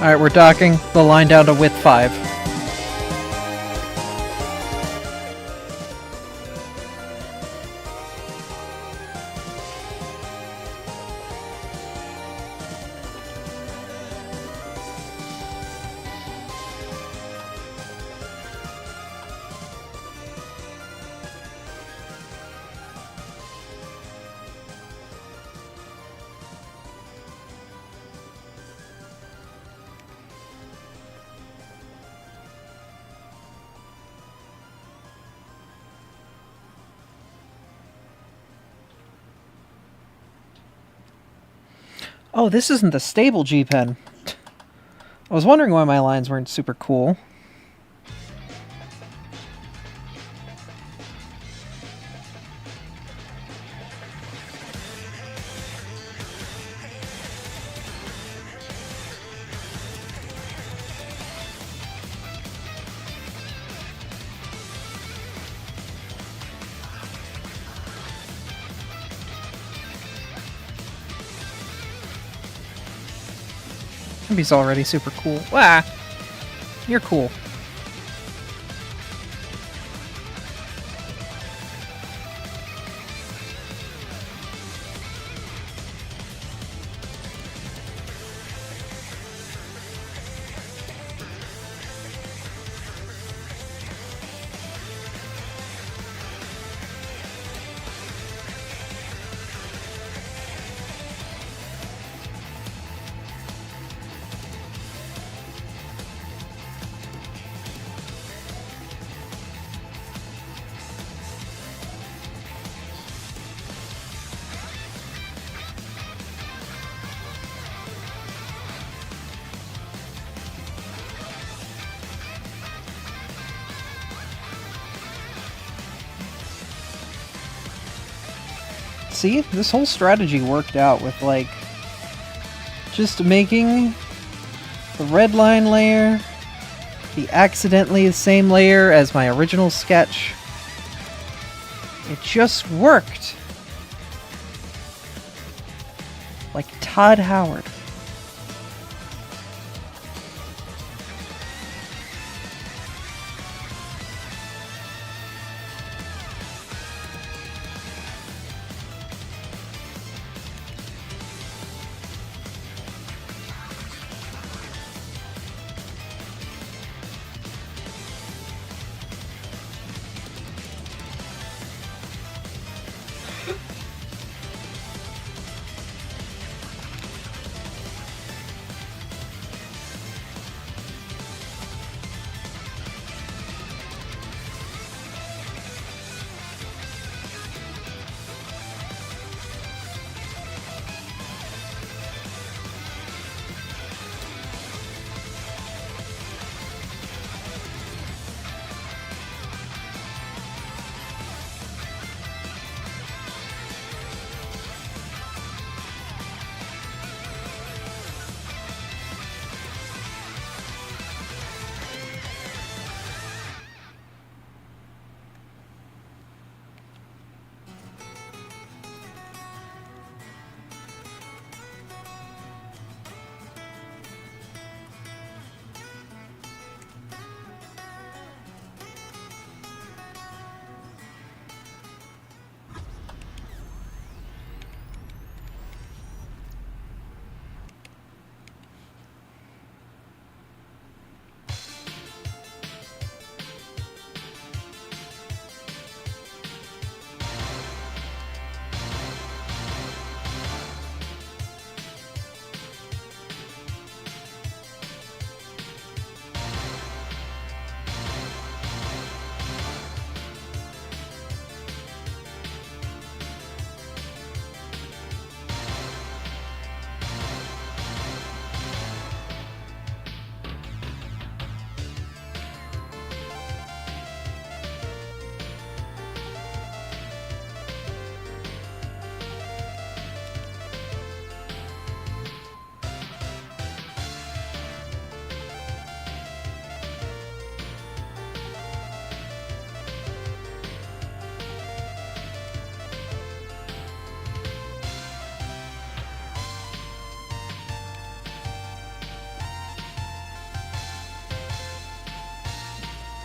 Alright, we're docking the line down to width 5. Oh, this isn't the stable G-pen. I was wondering why my lines weren't super cool. He's already super cool. Ah! You're cool. See, this whole strategy worked out with, like, just making the red line layer be accidentally the same layer as my original sketch. It just worked. Like Todd Howard.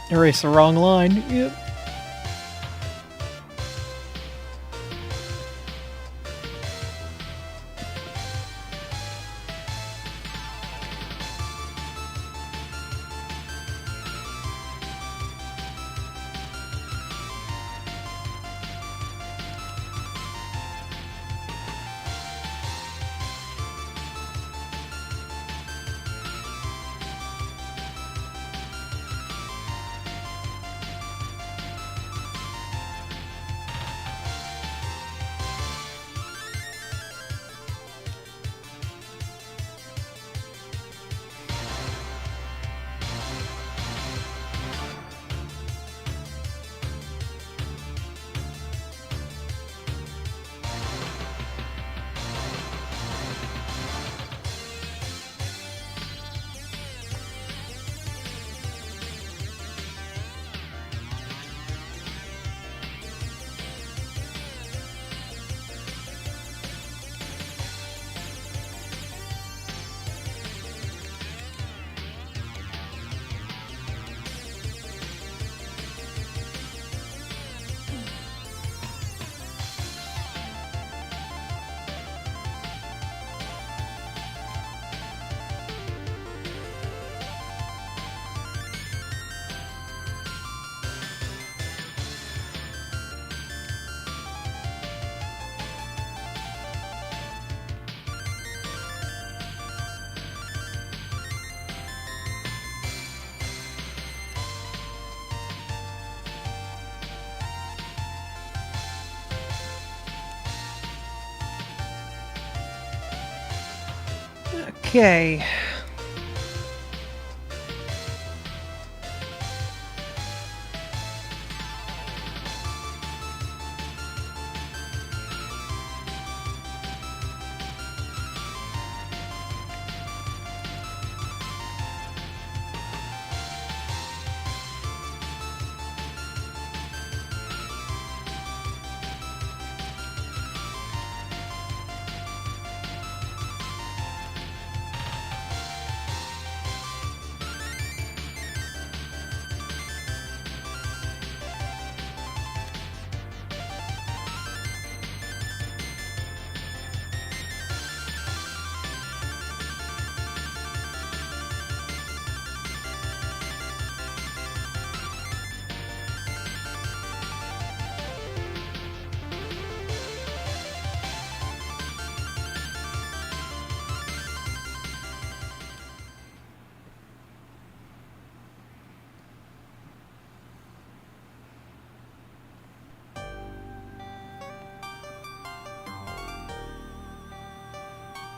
Erase the wrong line. Yep. Okay.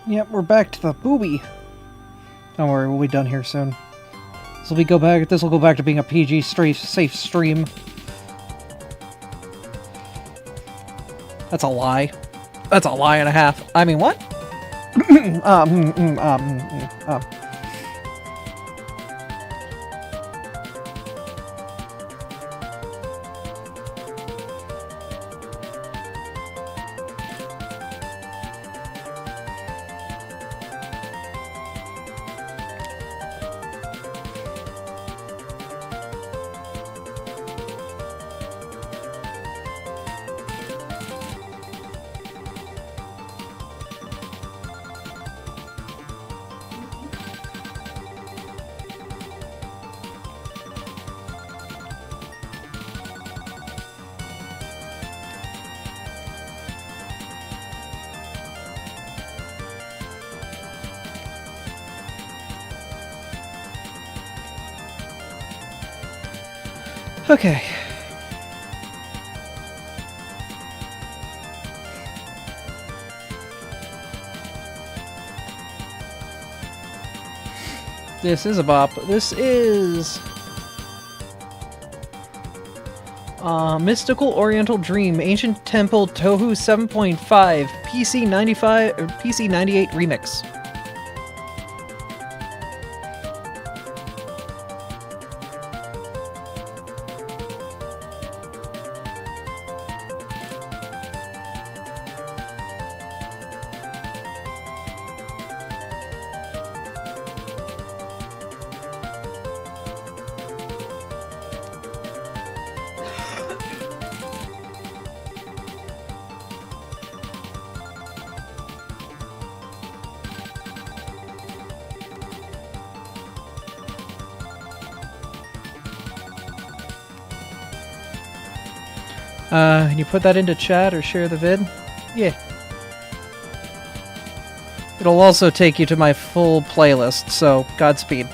Yep, we're back to the booby. Don't worry, we'll be done here soon. This will go back to being a PG safe stream. That's a lie. That's a lie and a half. I mean, what? Okay. This is a bop. This is Mystical Oriental Dream, Ancient Temple Tohu 7.5, PC 95 or PC 98 remix. Can you put that into chat or share the vid? Yeah. It'll also take you to my full playlist, so Godspeed.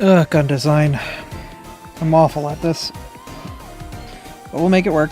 Ugh, gun design. I'm awful at this. But we'll make it work.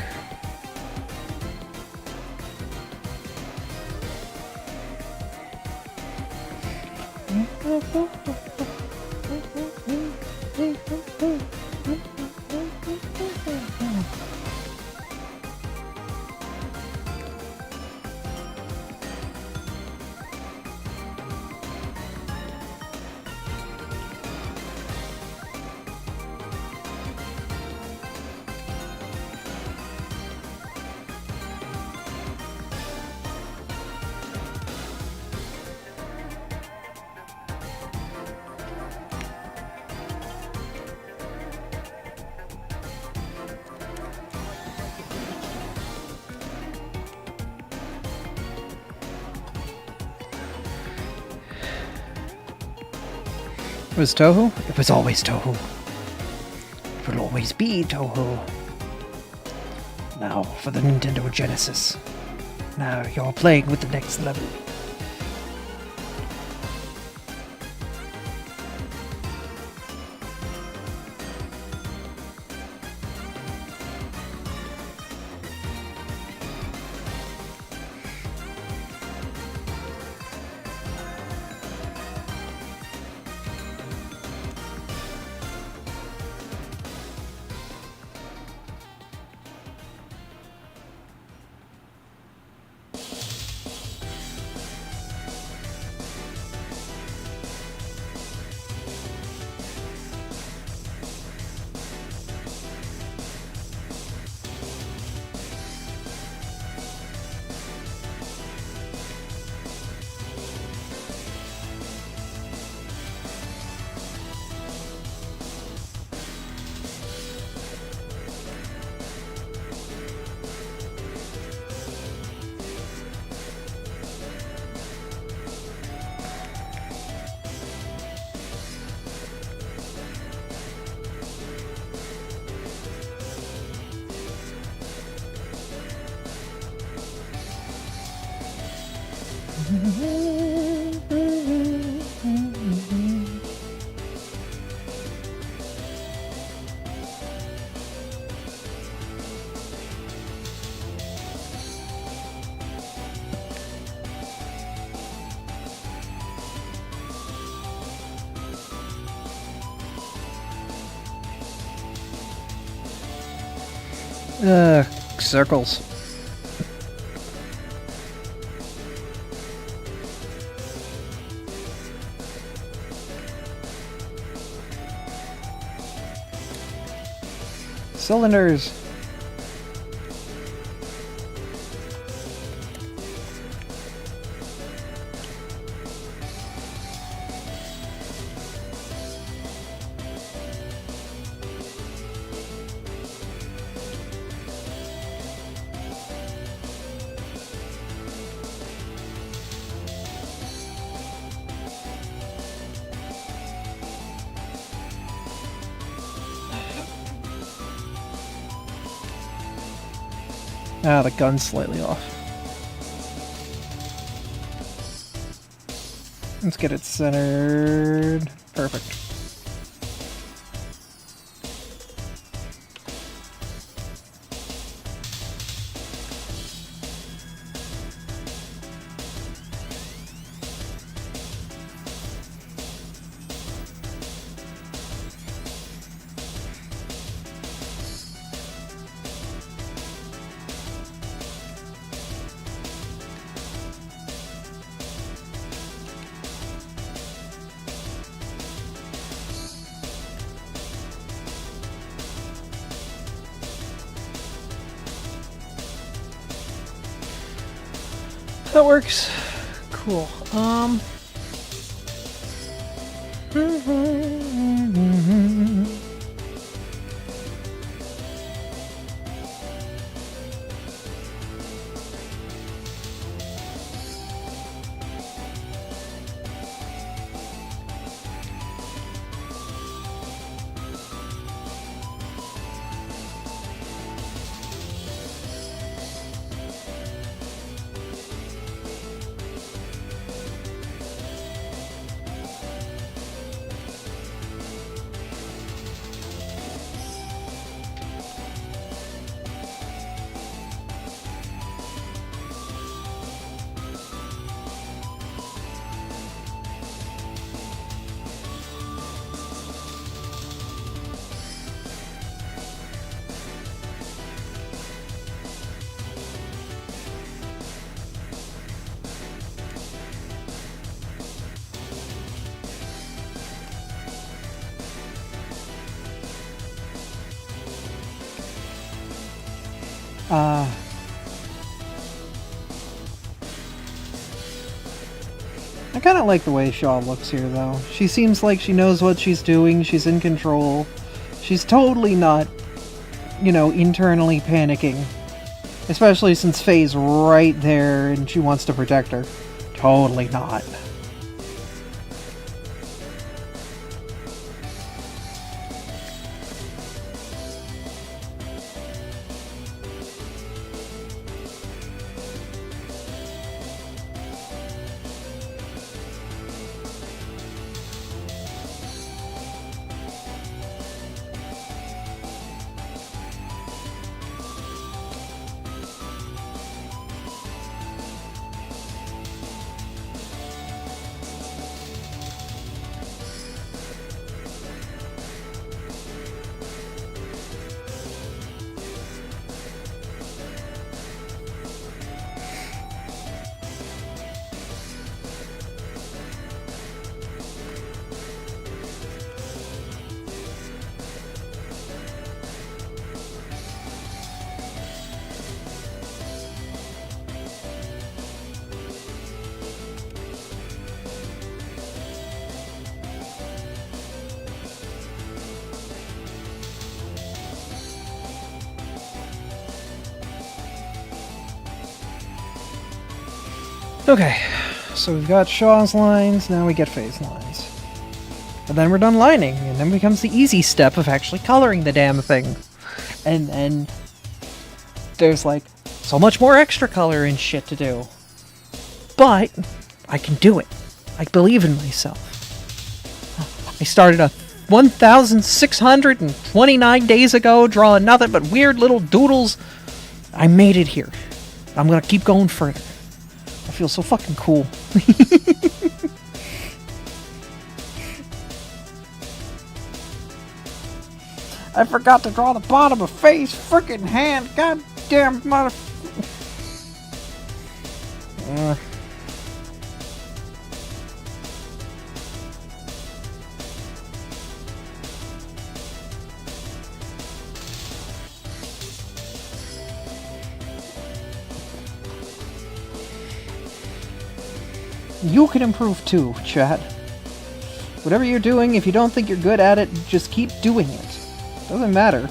It was Toho? It was always Toho. It will always be Toho. Now for the Nintendo Genesis. Now you're playing with the next level. Circles. Cylinders. Ah, the gun's slightly off. Let's get it centered. Perfect. That works. Cool. I kind of like the way Shaw looks here, though. She seems like she knows what she's doing, she's in control. She's totally not, you know, internally panicking. Especially since Faye's right there and she wants to protect her. Totally not. Okay, so we've got Shaw's lines, now we get Faye's lines. And then we're done lining, and then becomes the easy step of actually coloring the damn thing. And then there's like so much more extra color and shit to do. But I can do it. I believe in myself. I started 1,629 days ago, drawing nothing but weird little doodles. I made it here. I'm gonna keep going further. I feel so fucking cool. I forgot to draw the bottom of face, freaking hand, goddamn mother. You can improve too, chat. Whatever you're doing, if you don't think you're good at it, just keep doing it. Doesn't matter.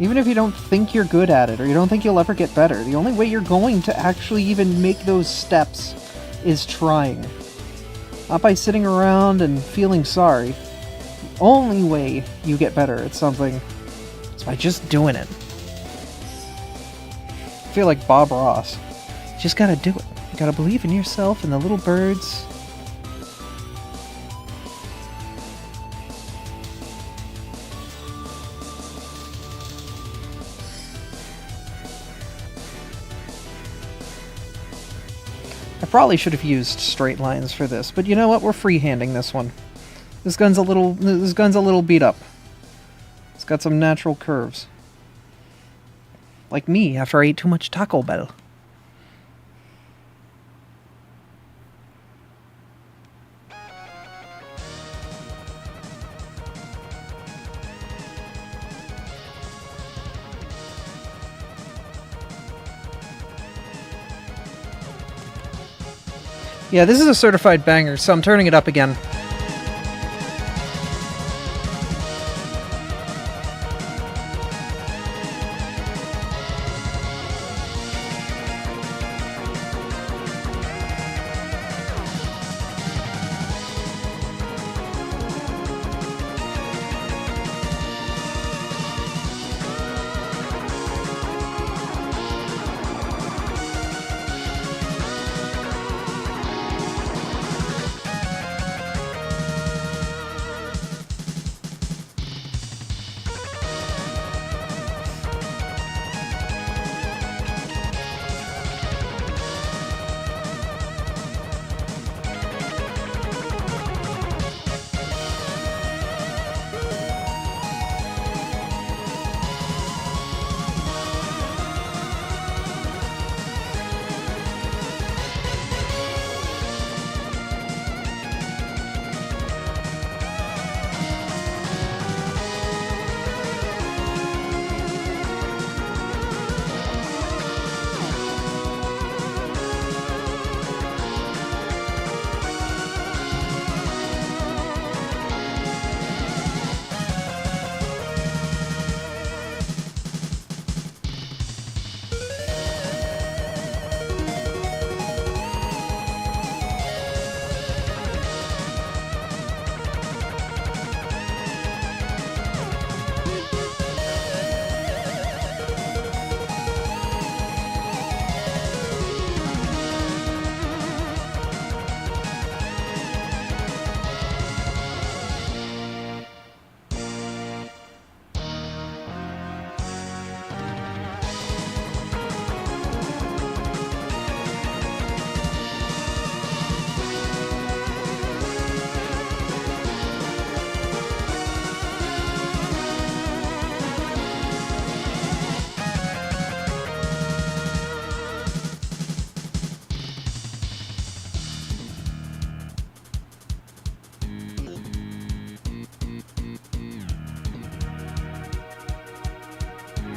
Even if you don't think you're good at it, or you don't think you'll ever get better, the only way you're going to actually even make those steps is trying. Not by sitting around and feeling sorry. The only way you get better at something is by just doing it. I feel like Bob Ross. You just gotta do it. You gotta believe in yourself and the little birds. I probably should have used straight lines for this, but you know what? We're freehanding this one. This gun's a little beat up. It's got some natural curves. Like me after I ate too much Taco Bell. Yeah, this is a certified banger, so I'm turning it up again.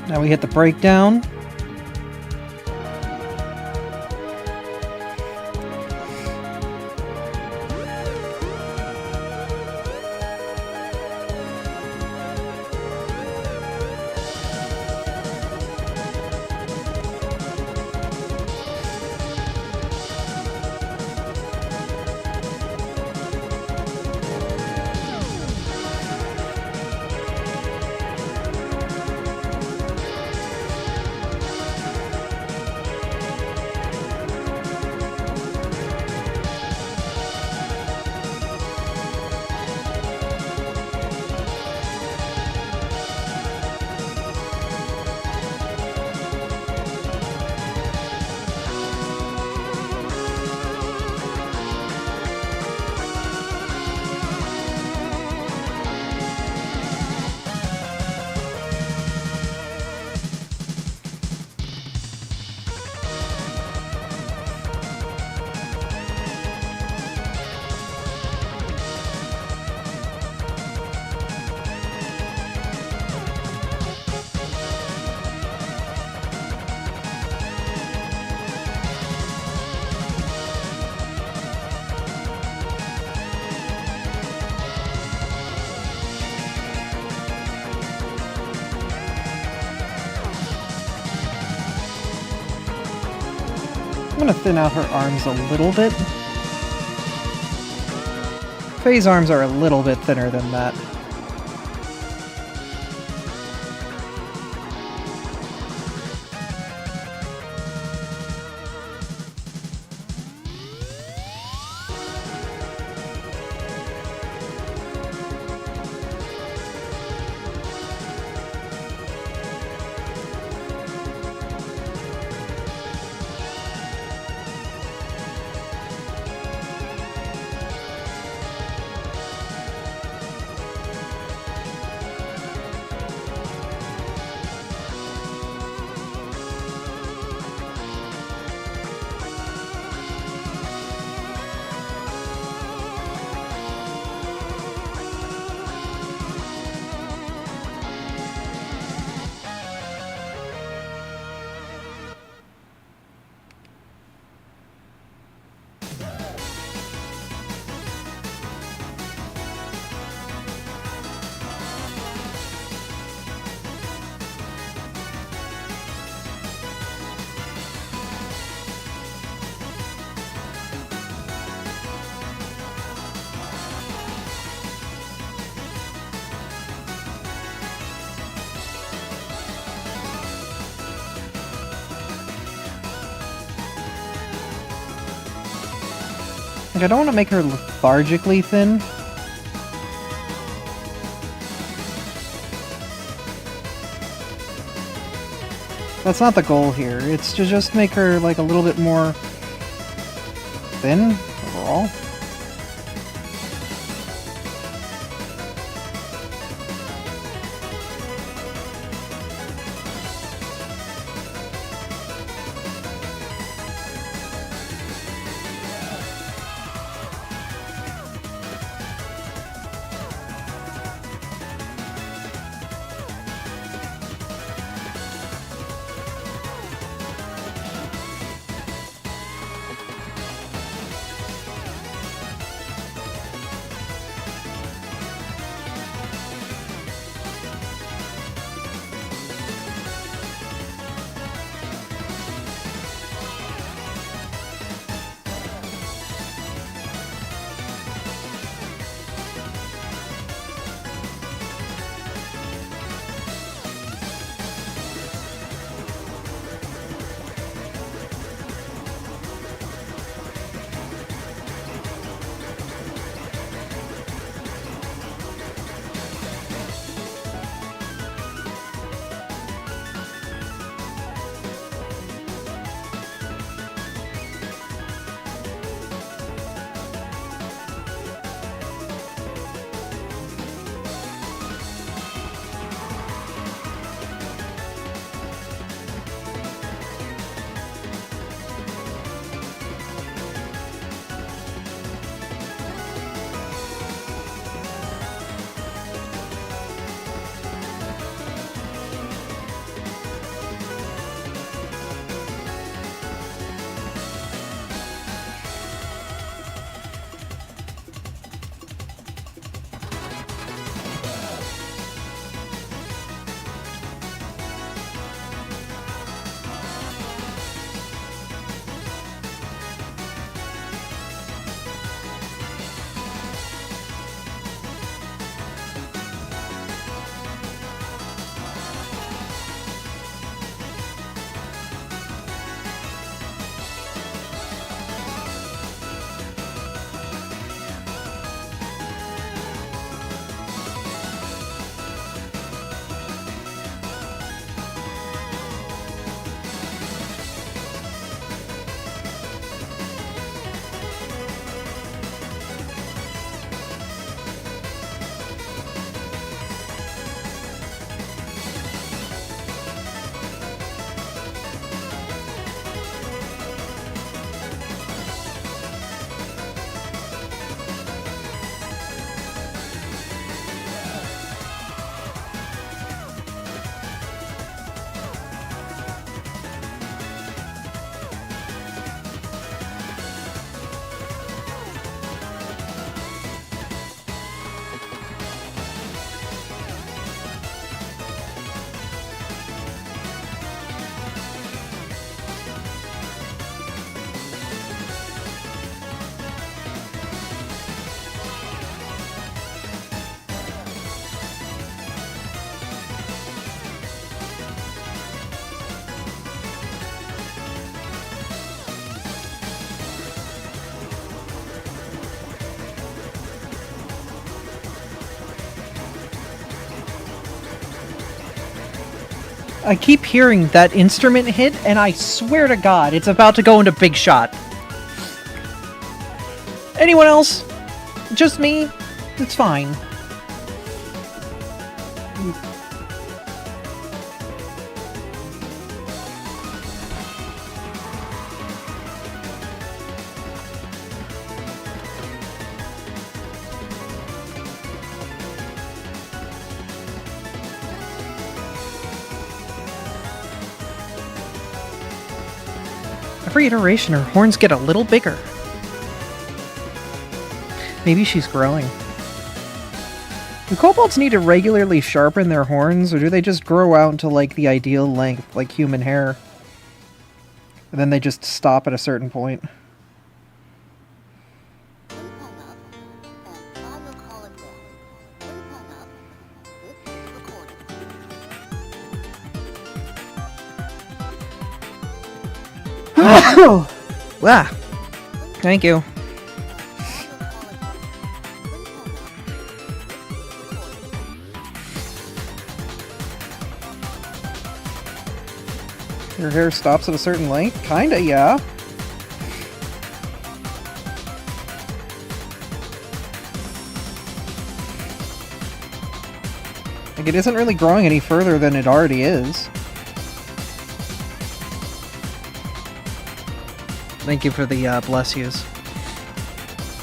Now we hit the breakdown. gonna thin out her arms a little bit. Faye's arms are a little bit thinner than that. Like, I don't want to make her lethargically thin. That's not the goal here. It's to just make her, like, a little bit more thin overall. I keep hearing that instrument hit, and I swear to God, it's about to go into Big Shot. Anyone else? Just me? It's fine. Every iteration, her horns get a little bigger. Maybe she's growing. Do kobolds need to regularly sharpen their horns, or do they just grow out to, like, the ideal length, like human hair? And then they just stop at a certain point? Wow. Thank you. Your hair stops at a certain length? Kinda, yeah. Like, it isn't really growing any further than it already is. Thank you for the bless yous.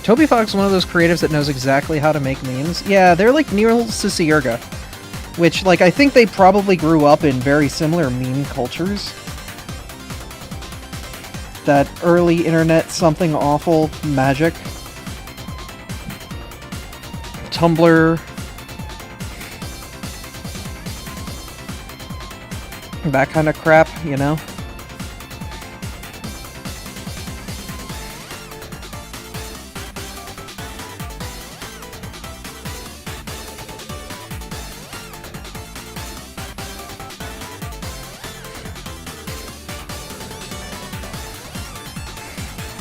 Toby Fox is one of those creatives that knows exactly how to make memes. Yeah, they're like Neil Cicierga, which, like, I think they probably grew up in very similar meme cultures. That early internet something awful magic. Tumblr. That kind of crap, you know?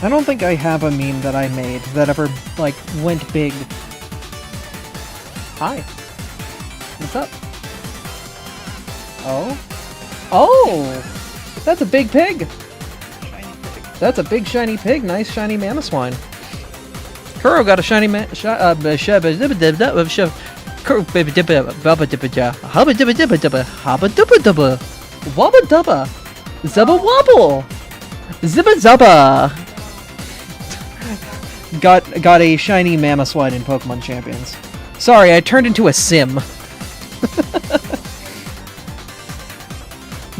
I don't think I have a meme that I made that ever, like, went big. Hi. What's up? Oh? Oh! That's a big pig! That's a big shiny pig. Nice shiny Mamoswine. Kuro got a shiny Wubba dubba! Zubba wobble! Zibba zubba! Got a shiny Mamoswine in Pokemon Champions. Sorry, I turned into a sim.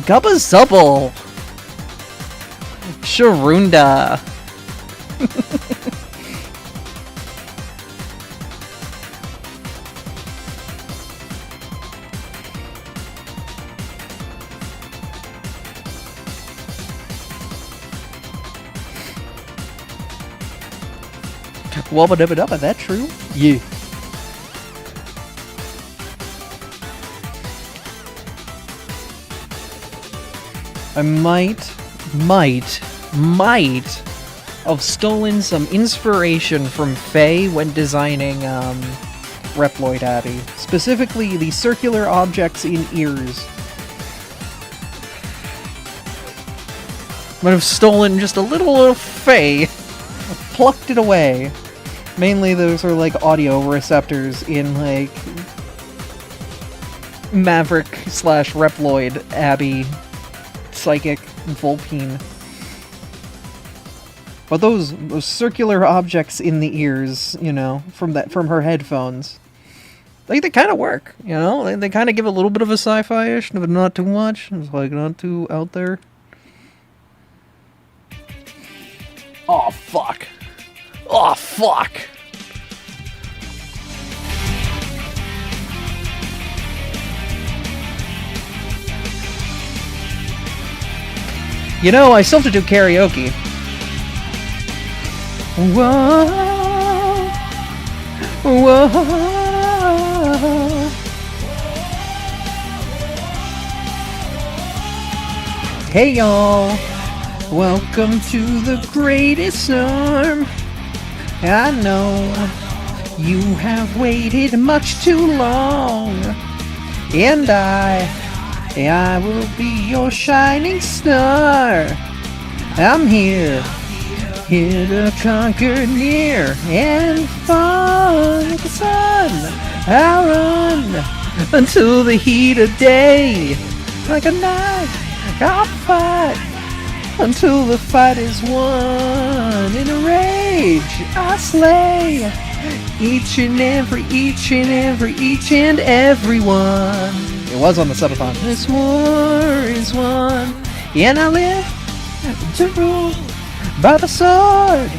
Gubba Zubble! Sharunda! Wubba dubba dubba, that true? Yeah. I might have stolen some inspiration from Faye when designing Reploid Abbey. Specifically, the circular objects in ears. Might have stolen just a little Faye, plucked it away. Mainly those are like audio receptors in like Maverick / Reploid Abbey Psychic Volpine. But those circular objects in the ears, you know, from her headphones, they kind of work, you know? They kind of give a little bit of a sci-fi-ish, but not too much. It's like not too out there. Oh fuck. Oh fuck. You know, I still have to do karaoke. Whoa, whoa. Hey y'all, welcome to the greatest storm. I know you have waited much too long, and I I will be your shining star. I'm here, here to conquer near and far. Like the sun, I'll run until the heat of day. Like a knife, I'll fight until the fight is won. In a rage, I slay each and everyone. It was on the subathon. This war is won, and I live to rule by the sword,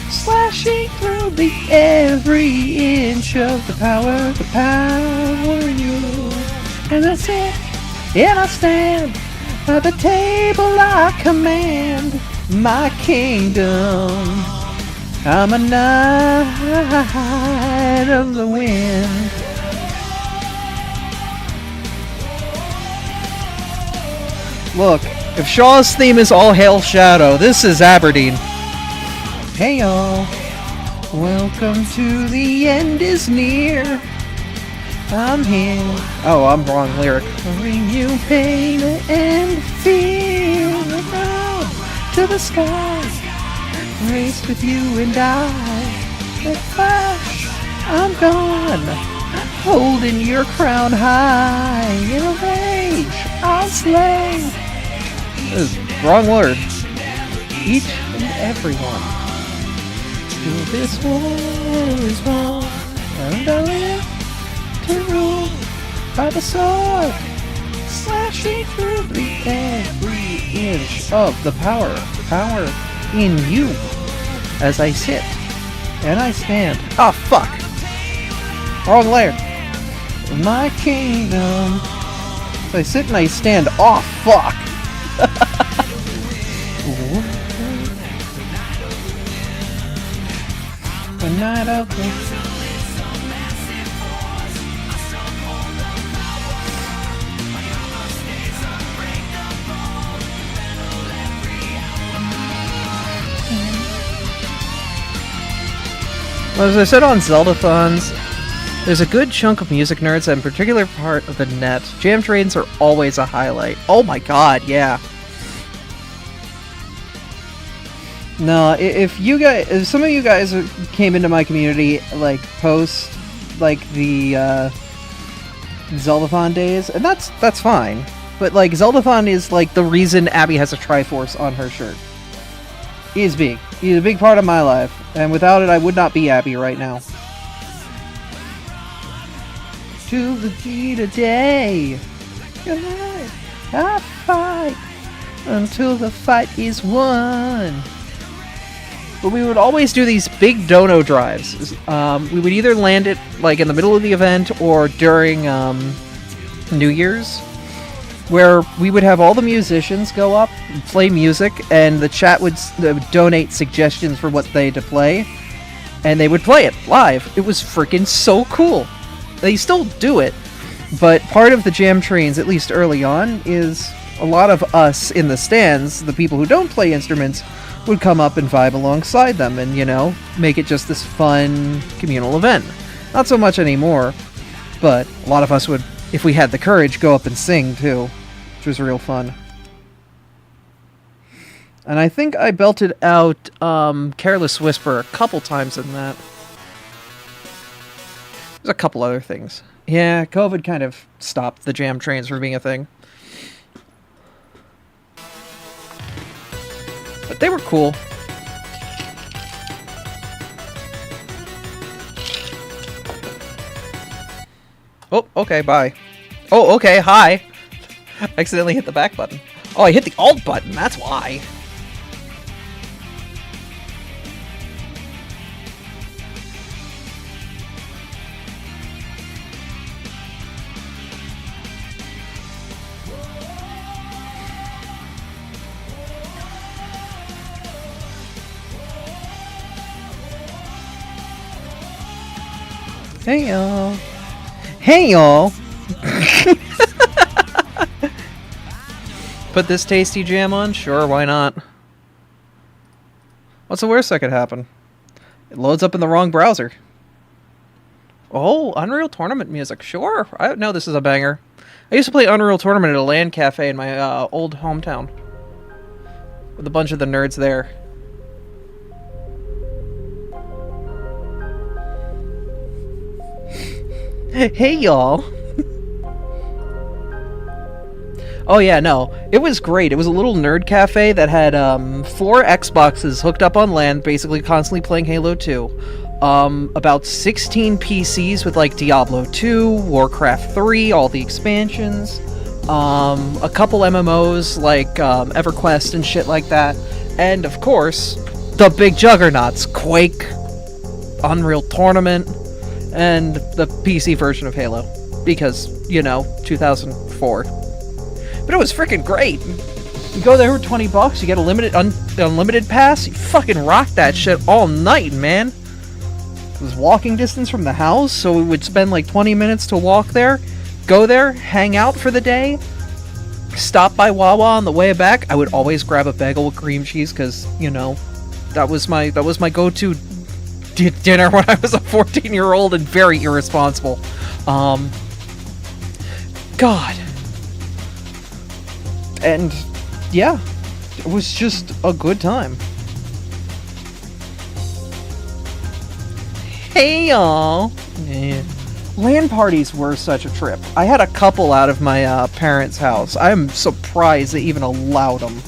slashing through the every inch of the power in you. And I sit, and I stand by the table I command my kingdom. I'm a knight of the wind. Look, if Shaw's theme is All Hail Shadow, this is Aberdeen. Hey y'all, welcome to the end is near. I'm here. Oh, I'm wrong lyric. Bring you pain and fear. Around to the skies, race with you and I. At flash, I'm gone, holding your crown high. In a rage, I'll slay Wrong word. each and everyone. Till this war is won, and I live to rule by the sword, slashing through the every inch of the power in you. As I sit and I stand, Oh, fuck. Wrong layer. my kingdom. So I sit and I stand. Oh, fuck. The night of the Well, as I said on Zeldathons, there's a good chunk of music nerds and in particular part of the net. Jam trains are always a highlight. Oh my god, yeah. No, if some of you guys came into my community like post like the Zeldathon days, and that's fine. But like Zeldathon is like the reason Abby has a Triforce on her shirt. He is big. He's a big part of my life, and without it, I would not be Abby right now. to the heat of day. Good night. I fight until the fight is won. But we would always do these big dono drives. We would either land it like in the middle of the event or during New Year's, where we would have all the musicians go up and play music, and the chat would donate suggestions for what they had to play, and they would play it live. It was freaking so cool. They still do it, but part of the jam trains, at least early on, is a lot of us in the stands, the people who don't play instruments, would come up and vibe alongside them and, you know, make it just this fun communal event. Not so much anymore, but a lot of us would, if we had the courage, go up and sing too, which was real fun. And I think I belted out Careless Whisper a couple times in that. There's a couple other things. Yeah, COVID kind of stopped the jam trains from being a thing. But they were cool. Oh, okay, bye. Oh, okay, hi. I accidentally hit the back button. Oh, I hit the alt button, that's why. Hey y'all. Hey y'all. Put this tasty jam on? Sure, why not? What's the worst that could happen? It loads up in the wrong browser. Oh, Unreal Tournament music. Sure. I know this is a banger. I used to play Unreal Tournament at a LAN cafe in my old hometown. With a bunch of the nerds there. Hey, y'all. Oh yeah, no. It was great. It was a little nerd cafe that had 4 Xboxes hooked up on LAN, basically constantly playing Halo 2. About 16 PCs with like Diablo 2, Warcraft 3, all the expansions. A couple MMOs like EverQuest and shit like that. And of course, the big juggernauts, Quake, Unreal Tournament, and the PC version of Halo. Because, you know, 2004. But it was freaking great. You go there for $20, you get a unlimited pass, you fucking rock that shit all night, man. It was walking distance from the house, so we would spend like 20 minutes to walk there, go there, hang out for the day, stop by Wawa on the way back. I would always grab a bagel with cream cheese because, you know, that was my go-to dinner when I was a 14-year-old and very irresponsible. God. And yeah, it was just a good time. Hey y'all! Yeah. LAN parties were such a trip. I had a couple out of my parents' house. I'm surprised they even allowed them.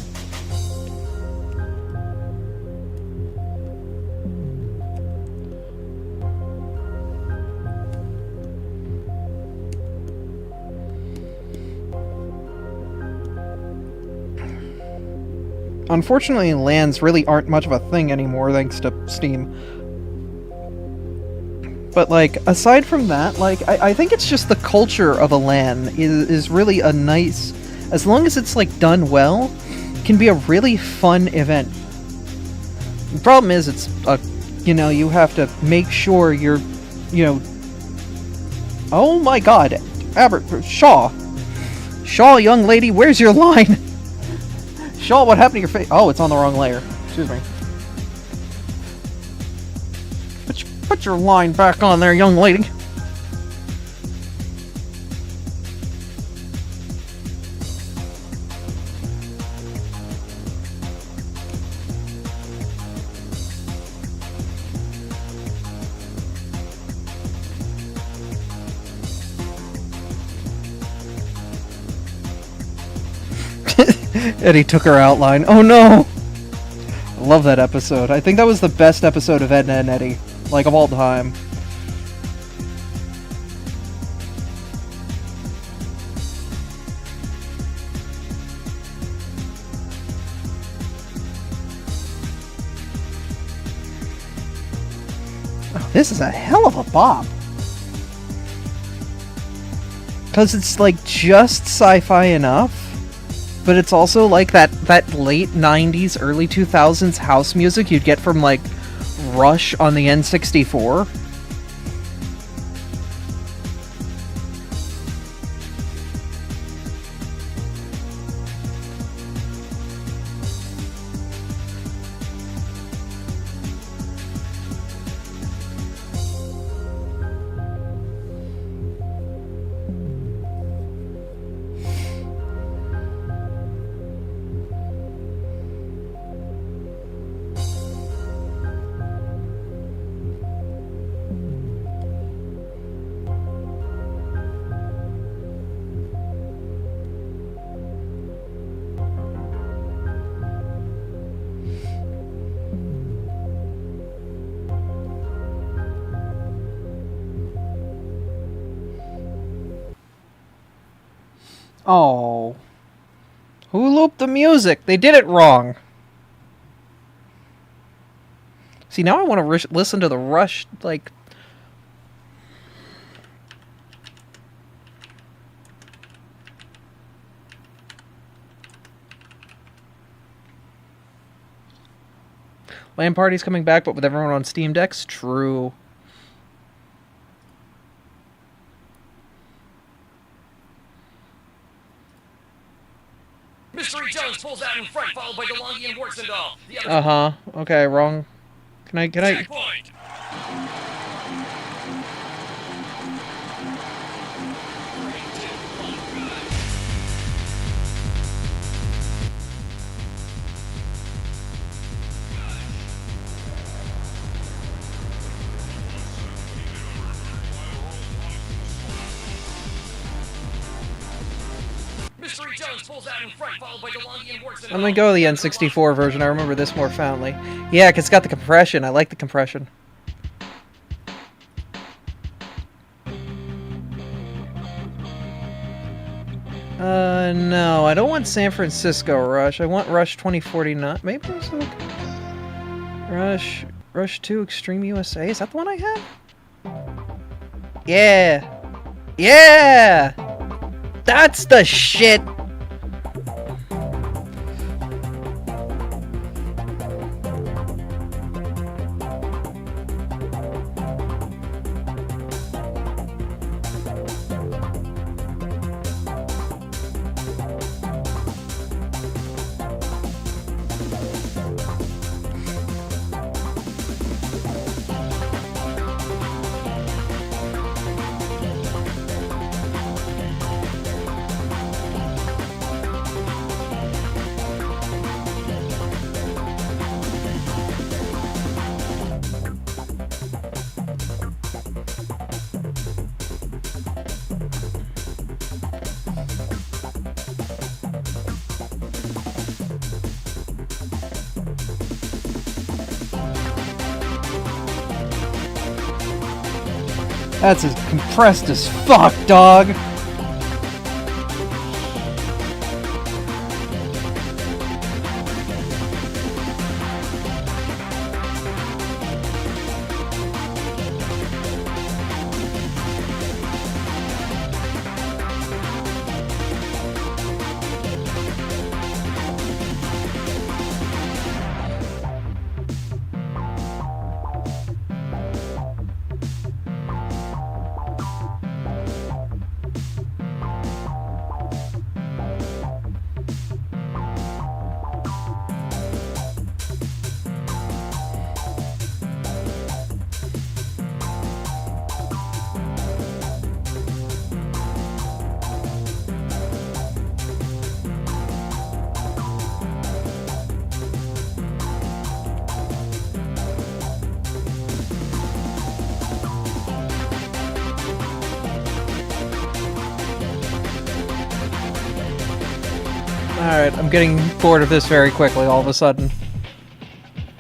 Unfortunately, LANs really aren't much of a thing anymore thanks to Steam. But, like, aside from that, like, I think it's just the culture of a LAN is really a nice... As long as it's, like, done well, can be a really fun event. The problem is, it's, you know, you have to make sure you're, you know... Oh my god! Abra... Shaw! Shaw, young lady, where's your line? Shaw, what happened to your face? Oh, it's on the wrong layer. Excuse me. Put your line back on there, young lady. Eddie took her outline. Oh no! I love that episode. I think that was the best episode of Edna and Eddie. Like, of all time. Oh, this is a hell of a bop. Because it's, like, just sci-fi enough, but it's also, like, that late 90s, early 2000s house music you'd get from, like, Rush on the N64. Oh. Who looped the music? They did it wrong. See, now I want to listen to the Rush, like... LAN party's coming back, but with everyone on Steam Decks? True. Mystery Jones pulls out in front, followed by DeLonghi and Worksendahl. Uh-huh. Okay, wrong. Can I... Checkpoint! I'm gonna go with the N64 version. I remember this more fondly. Yeah, 'cause it's got the compression. I like the compression. No, I don't want San Francisco Rush. I want Rush 2049. Maybe there's like Rush 2 Extreme USA. Is that the one I have? Yeah. Yeah! That's the shit! That's as compressed as fuck, dog! Alright, I'm getting bored of this very quickly all of a sudden.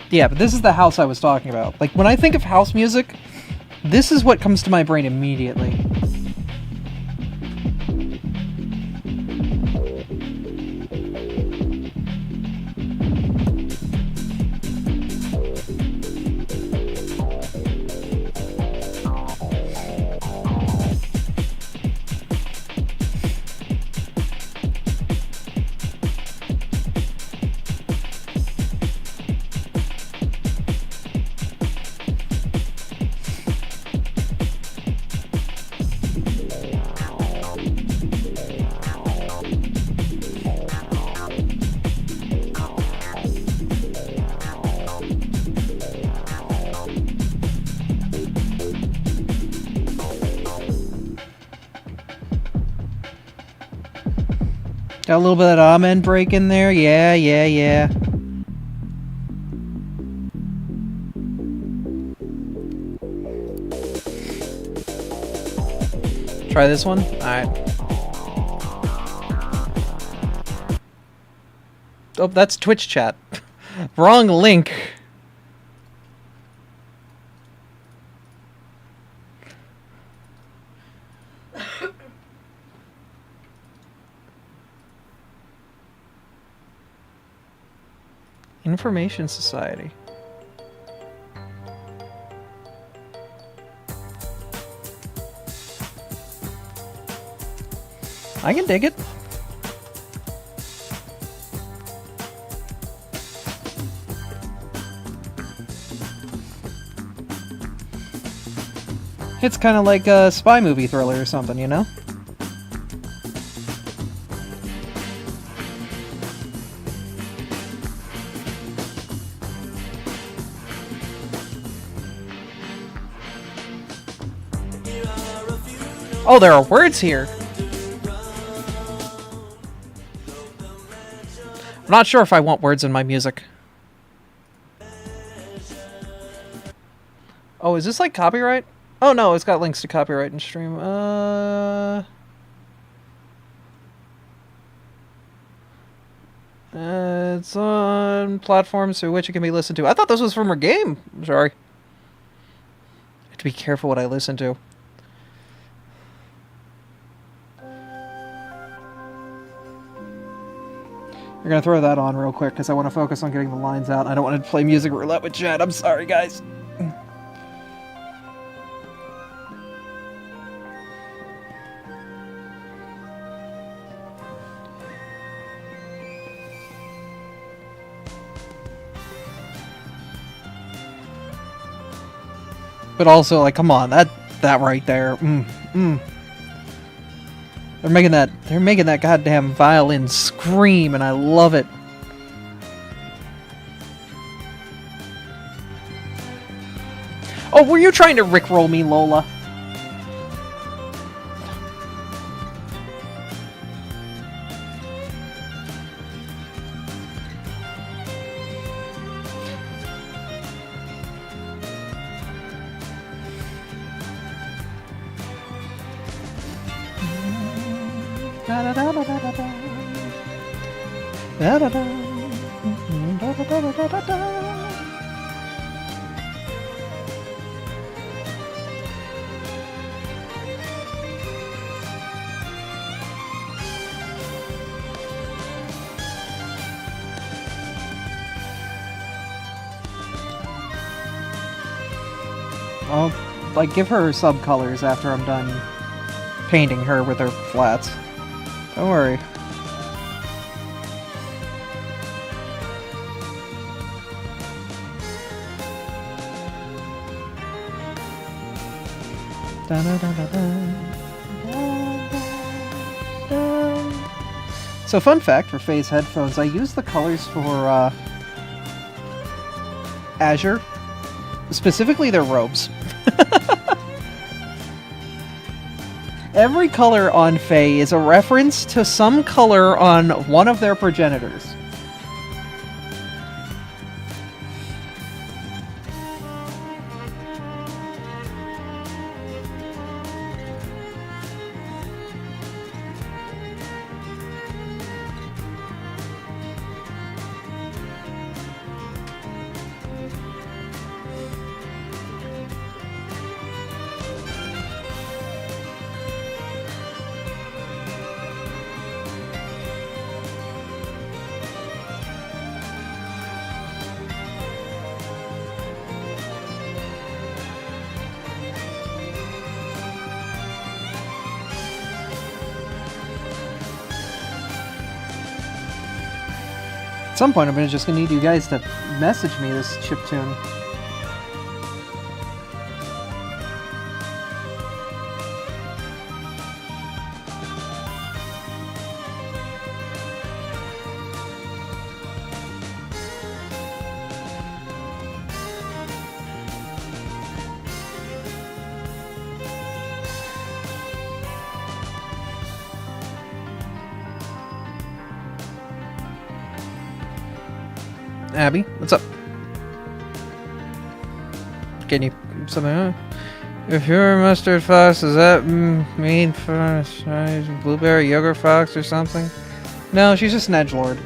Yeah, but this is the house I was talking about. Like, when I think of house music, this is what comes to my brain immediately. Got a little bit of that amen break in there. Yeah, yeah, yeah. Try this one? Alright. Oh, that's Twitch chat. Wrong link. Information Society. I can dig it. It's kind of like a spy movie thriller or something, you know? Oh, there are words here. I'm not sure if I want words in my music. Oh, is this like copyright? Oh no, it's got links to copyright and stream. It's on platforms through which it can be listened to. I thought this was from her game. I'm sorry. I have to be careful what I listen to. We're gonna throw that on real quick because I want to focus on getting the lines out. I don't want to play music roulette with chat. I'm sorry, guys. But also, like, come on, that right there. They're making that goddamn violin scream, and I love it. Oh, were you trying to rickroll me, Lola? I'll, like, give her subcolors after I'm done painting her with her flats. Don't worry. So, fun fact for Phase headphones, I use the colors for Azure, specifically their robes. Every color on Faye is a reference to some color on one of their progenitors. At some point, I'm just gonna need you guys to message me this chiptune. Abby, what's up? Can you something? If you're a mustard fox, does that mean for blueberry yogurt fox or something? No, she's just an edgelord.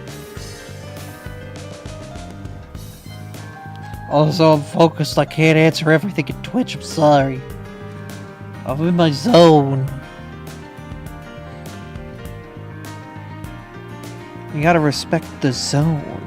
Also, I'm focused. I can't answer everything in Twitch. I'm sorry. I'm in my zone. You gotta respect the zone.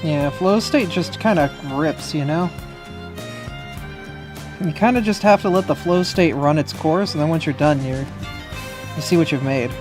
Yeah, flow state just kind of rips, you know? You kind of just have to let the flow state run its course, and then once you're done, you see what you've made.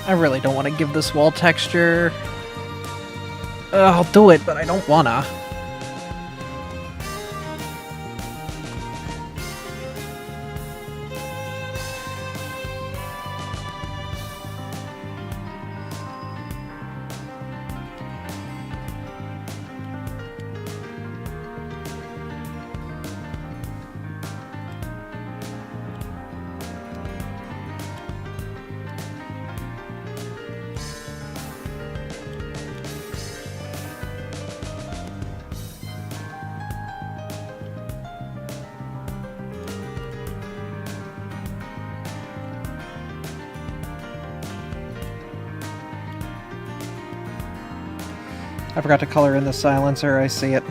I really don't want to give this wall texture. I'll do it, but I don't wanna. I forgot to color in the silencer, I see it.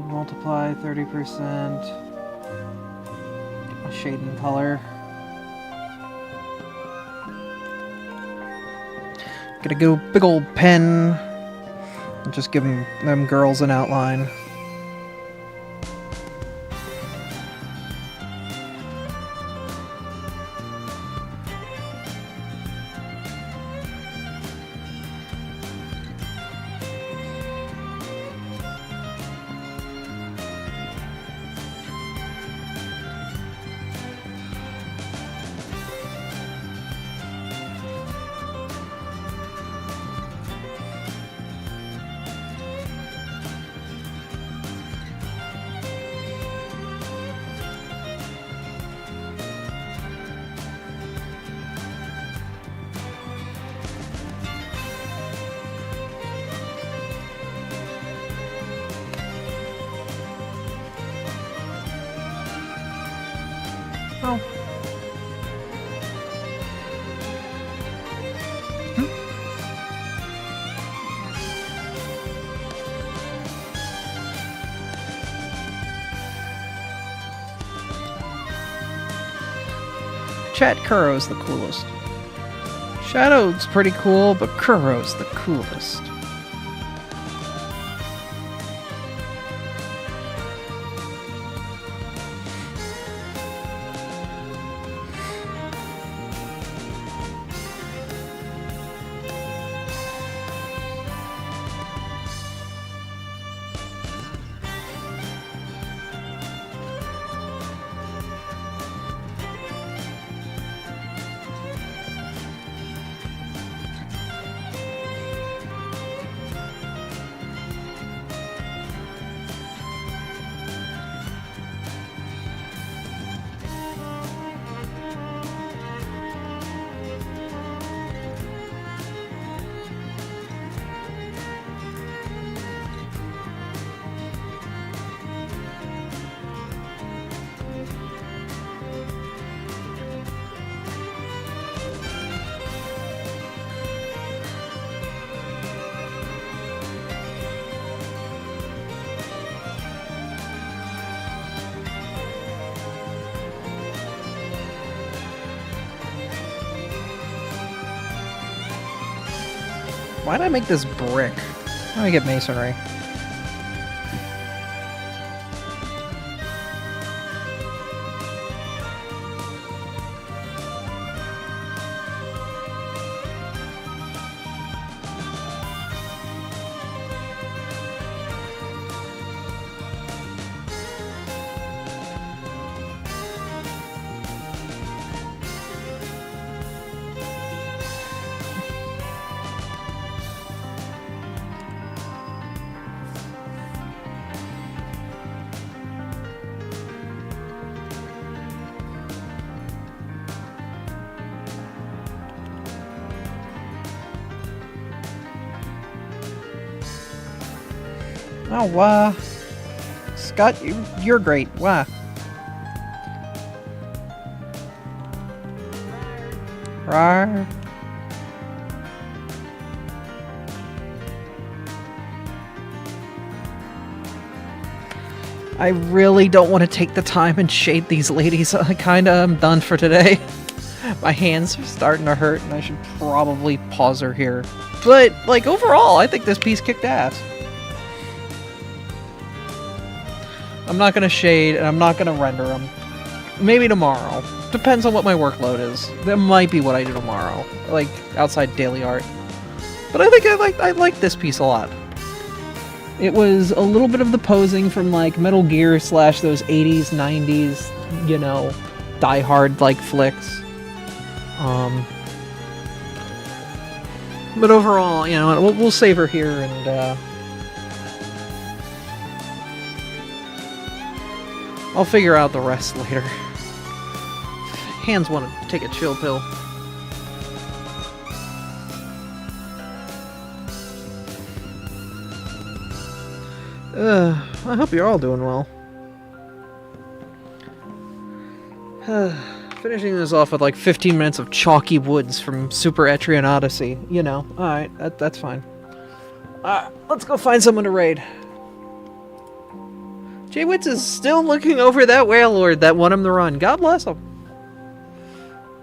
Multiply 30%. Shade and color. Get a go big old pen. And just give them girls an outline. Oh. Chat, Kuro's the coolest. Shadow's pretty cool, but Kuro's the coolest. Why did I make this brick? How do I get masonry? Oh, wow. Scott, you're great. Wow. Rawr. I really don't want to take the time and shade these ladies. I kinda am done for today. My hands are starting to hurt and I should probably pause her here. But, like, overall, I think this piece kicked ass. I'm not gonna shade, and I'm not gonna render them. Maybe tomorrow. Depends on what my workload is. That might be what I do tomorrow, like outside daily art. But I think I like this piece a lot. It was a little bit of the posing from like Metal Gear / those 80s, 90s, you know, Die Hard like flicks. But overall, you know, we'll save her here and. I'll figure out the rest later. Hands want to take a chill pill. I hope you're all doing well. Finishing this off with like 15 minutes of chalky woods from Super Etrian Odyssey. You know, alright, that's fine. Let's go find someone to raid. J-Witz is still looking over that Wailord that won him the run. God bless him.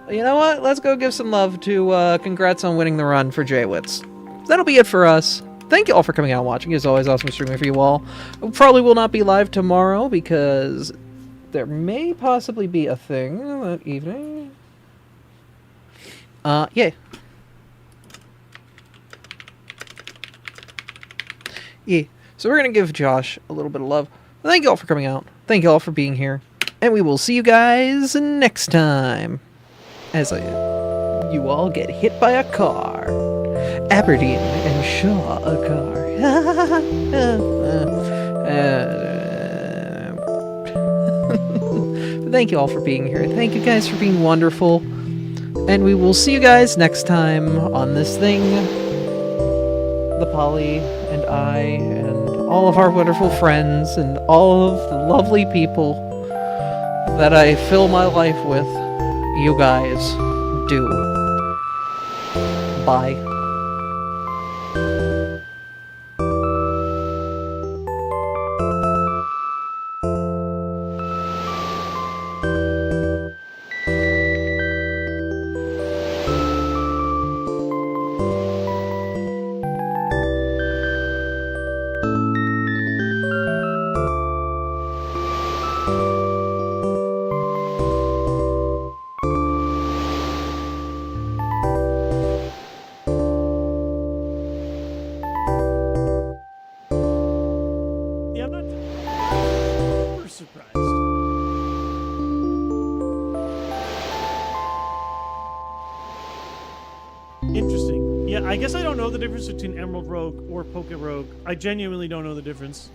You know what? Let's go give some love to, congrats on winning the run for J-Witz. That'll be it for us. Thank you all for coming out and watching. As always, awesome streaming for you all. I probably will not be live tomorrow because there may possibly be a thing that evening. Yeah. Yeah. So we're going to give Josh a little bit of love. Thank you all for coming out. Thank you all for being here. And we will see you guys next time. As you all get hit by a car. Aberdeen and Shaw a car. Thank you all for being here. Thank you guys for being wonderful. And we will see you guys next time on this thing. The Polly and I and all of our wonderful friends and all of the lovely people that I fill my life with, you guys do. Bye. Yeah, I'm not super surprised. Interesting. Yeah, I guess I don't know the difference between Emerald Rogue or Poké Rogue. I genuinely don't know the difference.